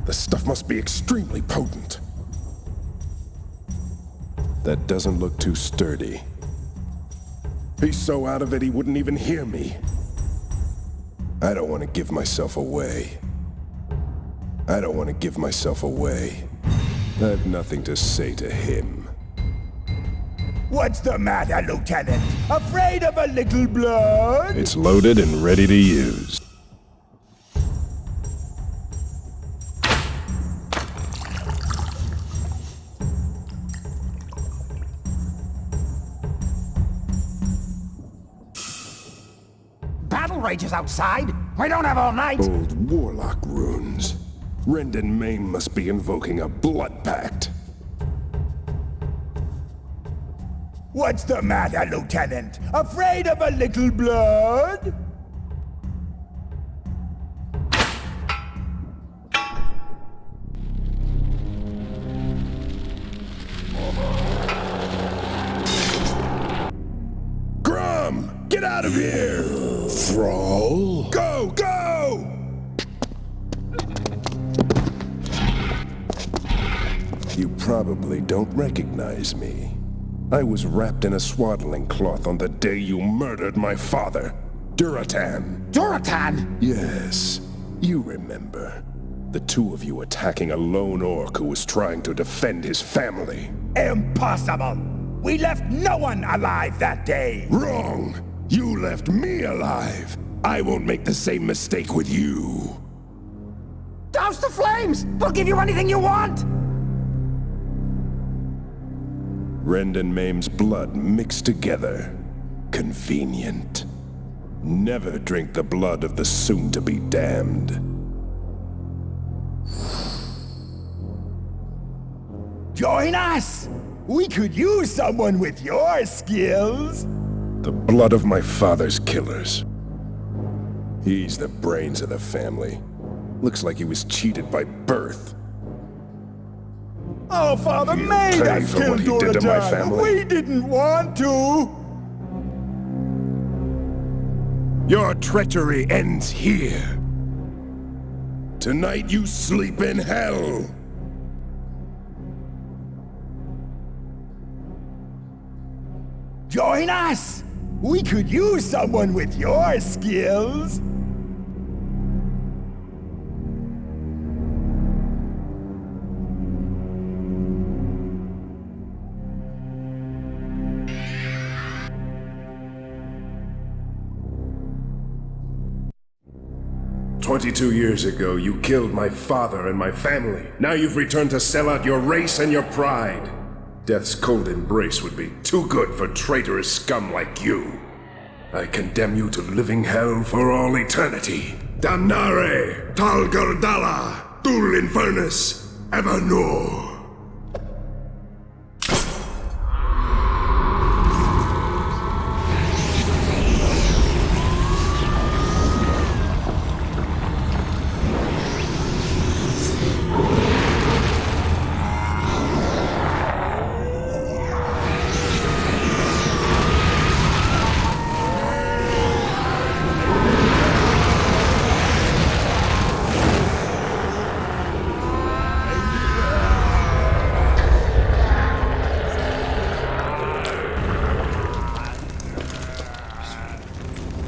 S3: The stuff must be extremely potent. That doesn't look too sturdy. He's so out of it he wouldn't even hear me. I don't want to give myself away.
S1: I don't want to give myself away. I've nothing to say to him.
S8: What's the matter, Lieutenant? Afraid of a little blood?
S1: It's loaded and ready to use.
S22: Battle rages outside. We don't have all night.
S1: Old warlock runes. Rend and Main must be invoking a blood pact.
S8: What's the matter, Lieutenant? Afraid of a little blood?
S1: Grum! Get out of here!
S3: Thrall?
S1: Go! Go! You probably don't recognize me. I was wrapped in a swaddling cloth on the day you murdered my father, Duratan.
S22: Duratan?
S1: Yes, you remember. The two of you attacking a lone orc who was trying to defend his family.
S8: Impossible! We left no one alive that day!
S1: Wrong! You left me alive! I won't make the same mistake with you!
S22: Douse the flames! We'll give you anything you want!
S1: Rend and Maim's blood mixed together. Convenient. Never drink the blood of the soon-to-be damned.
S8: Join us! We could use someone with your skills!
S1: The blood of my father's killers. He's the brains of the family. Looks like he was cheated by birth.
S8: Our father made us kill Duratan! We didn't want to!
S1: Your treachery ends here. Tonight you sleep in hell.
S8: Join us! We could use someone with your skills!
S1: "22 years ago, you killed my father and my family. Now you've returned to sell out your race and your pride. Death's cold embrace would be too good for traitorous scum like you. I condemn you to living hell for all eternity. Damnare, tal gardala, dul infernus, everno."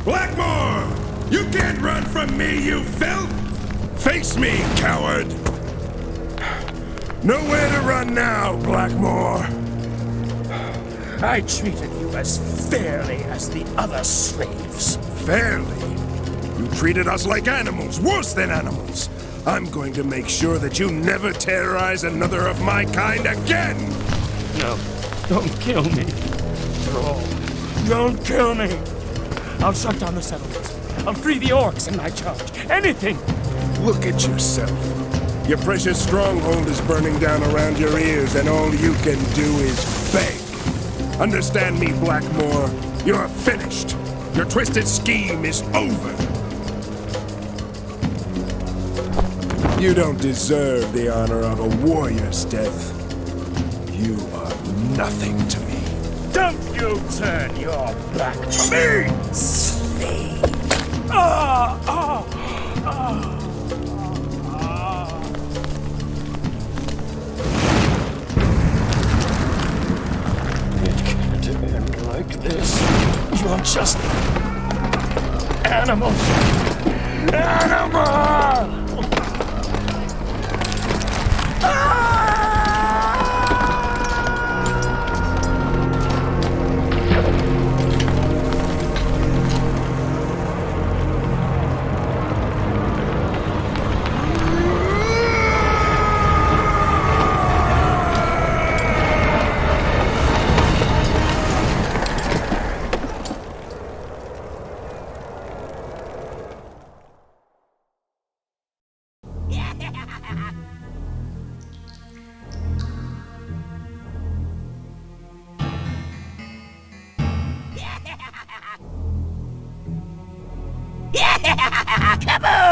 S1: Blackmoore! You can't run from me, you filth! Face me, coward! Nowhere to run now, Blackmoore!
S4: I treated you as fairly as the other slaves.
S1: Fairly? You treated us like animals, worse than animals! I'm going to make sure that you never terrorize another of my kind again!
S4: No, don't kill me. Thrall, don't kill me. I'll shut down the settlements. I'll free the orcs in my charge. Anything!
S1: Look at yourself. Your precious stronghold is burning down around your ears, and all you can do is beg. Understand me, Blackmoore. You're finished. Your twisted scheme is over. You don't deserve the honor of a warrior's death. You are nothing to me.
S4: Don't you turn your back to me, slave! Ah! Ah! Ah! It can't end like this. You're just animals. Animals!
S22: Kaboom!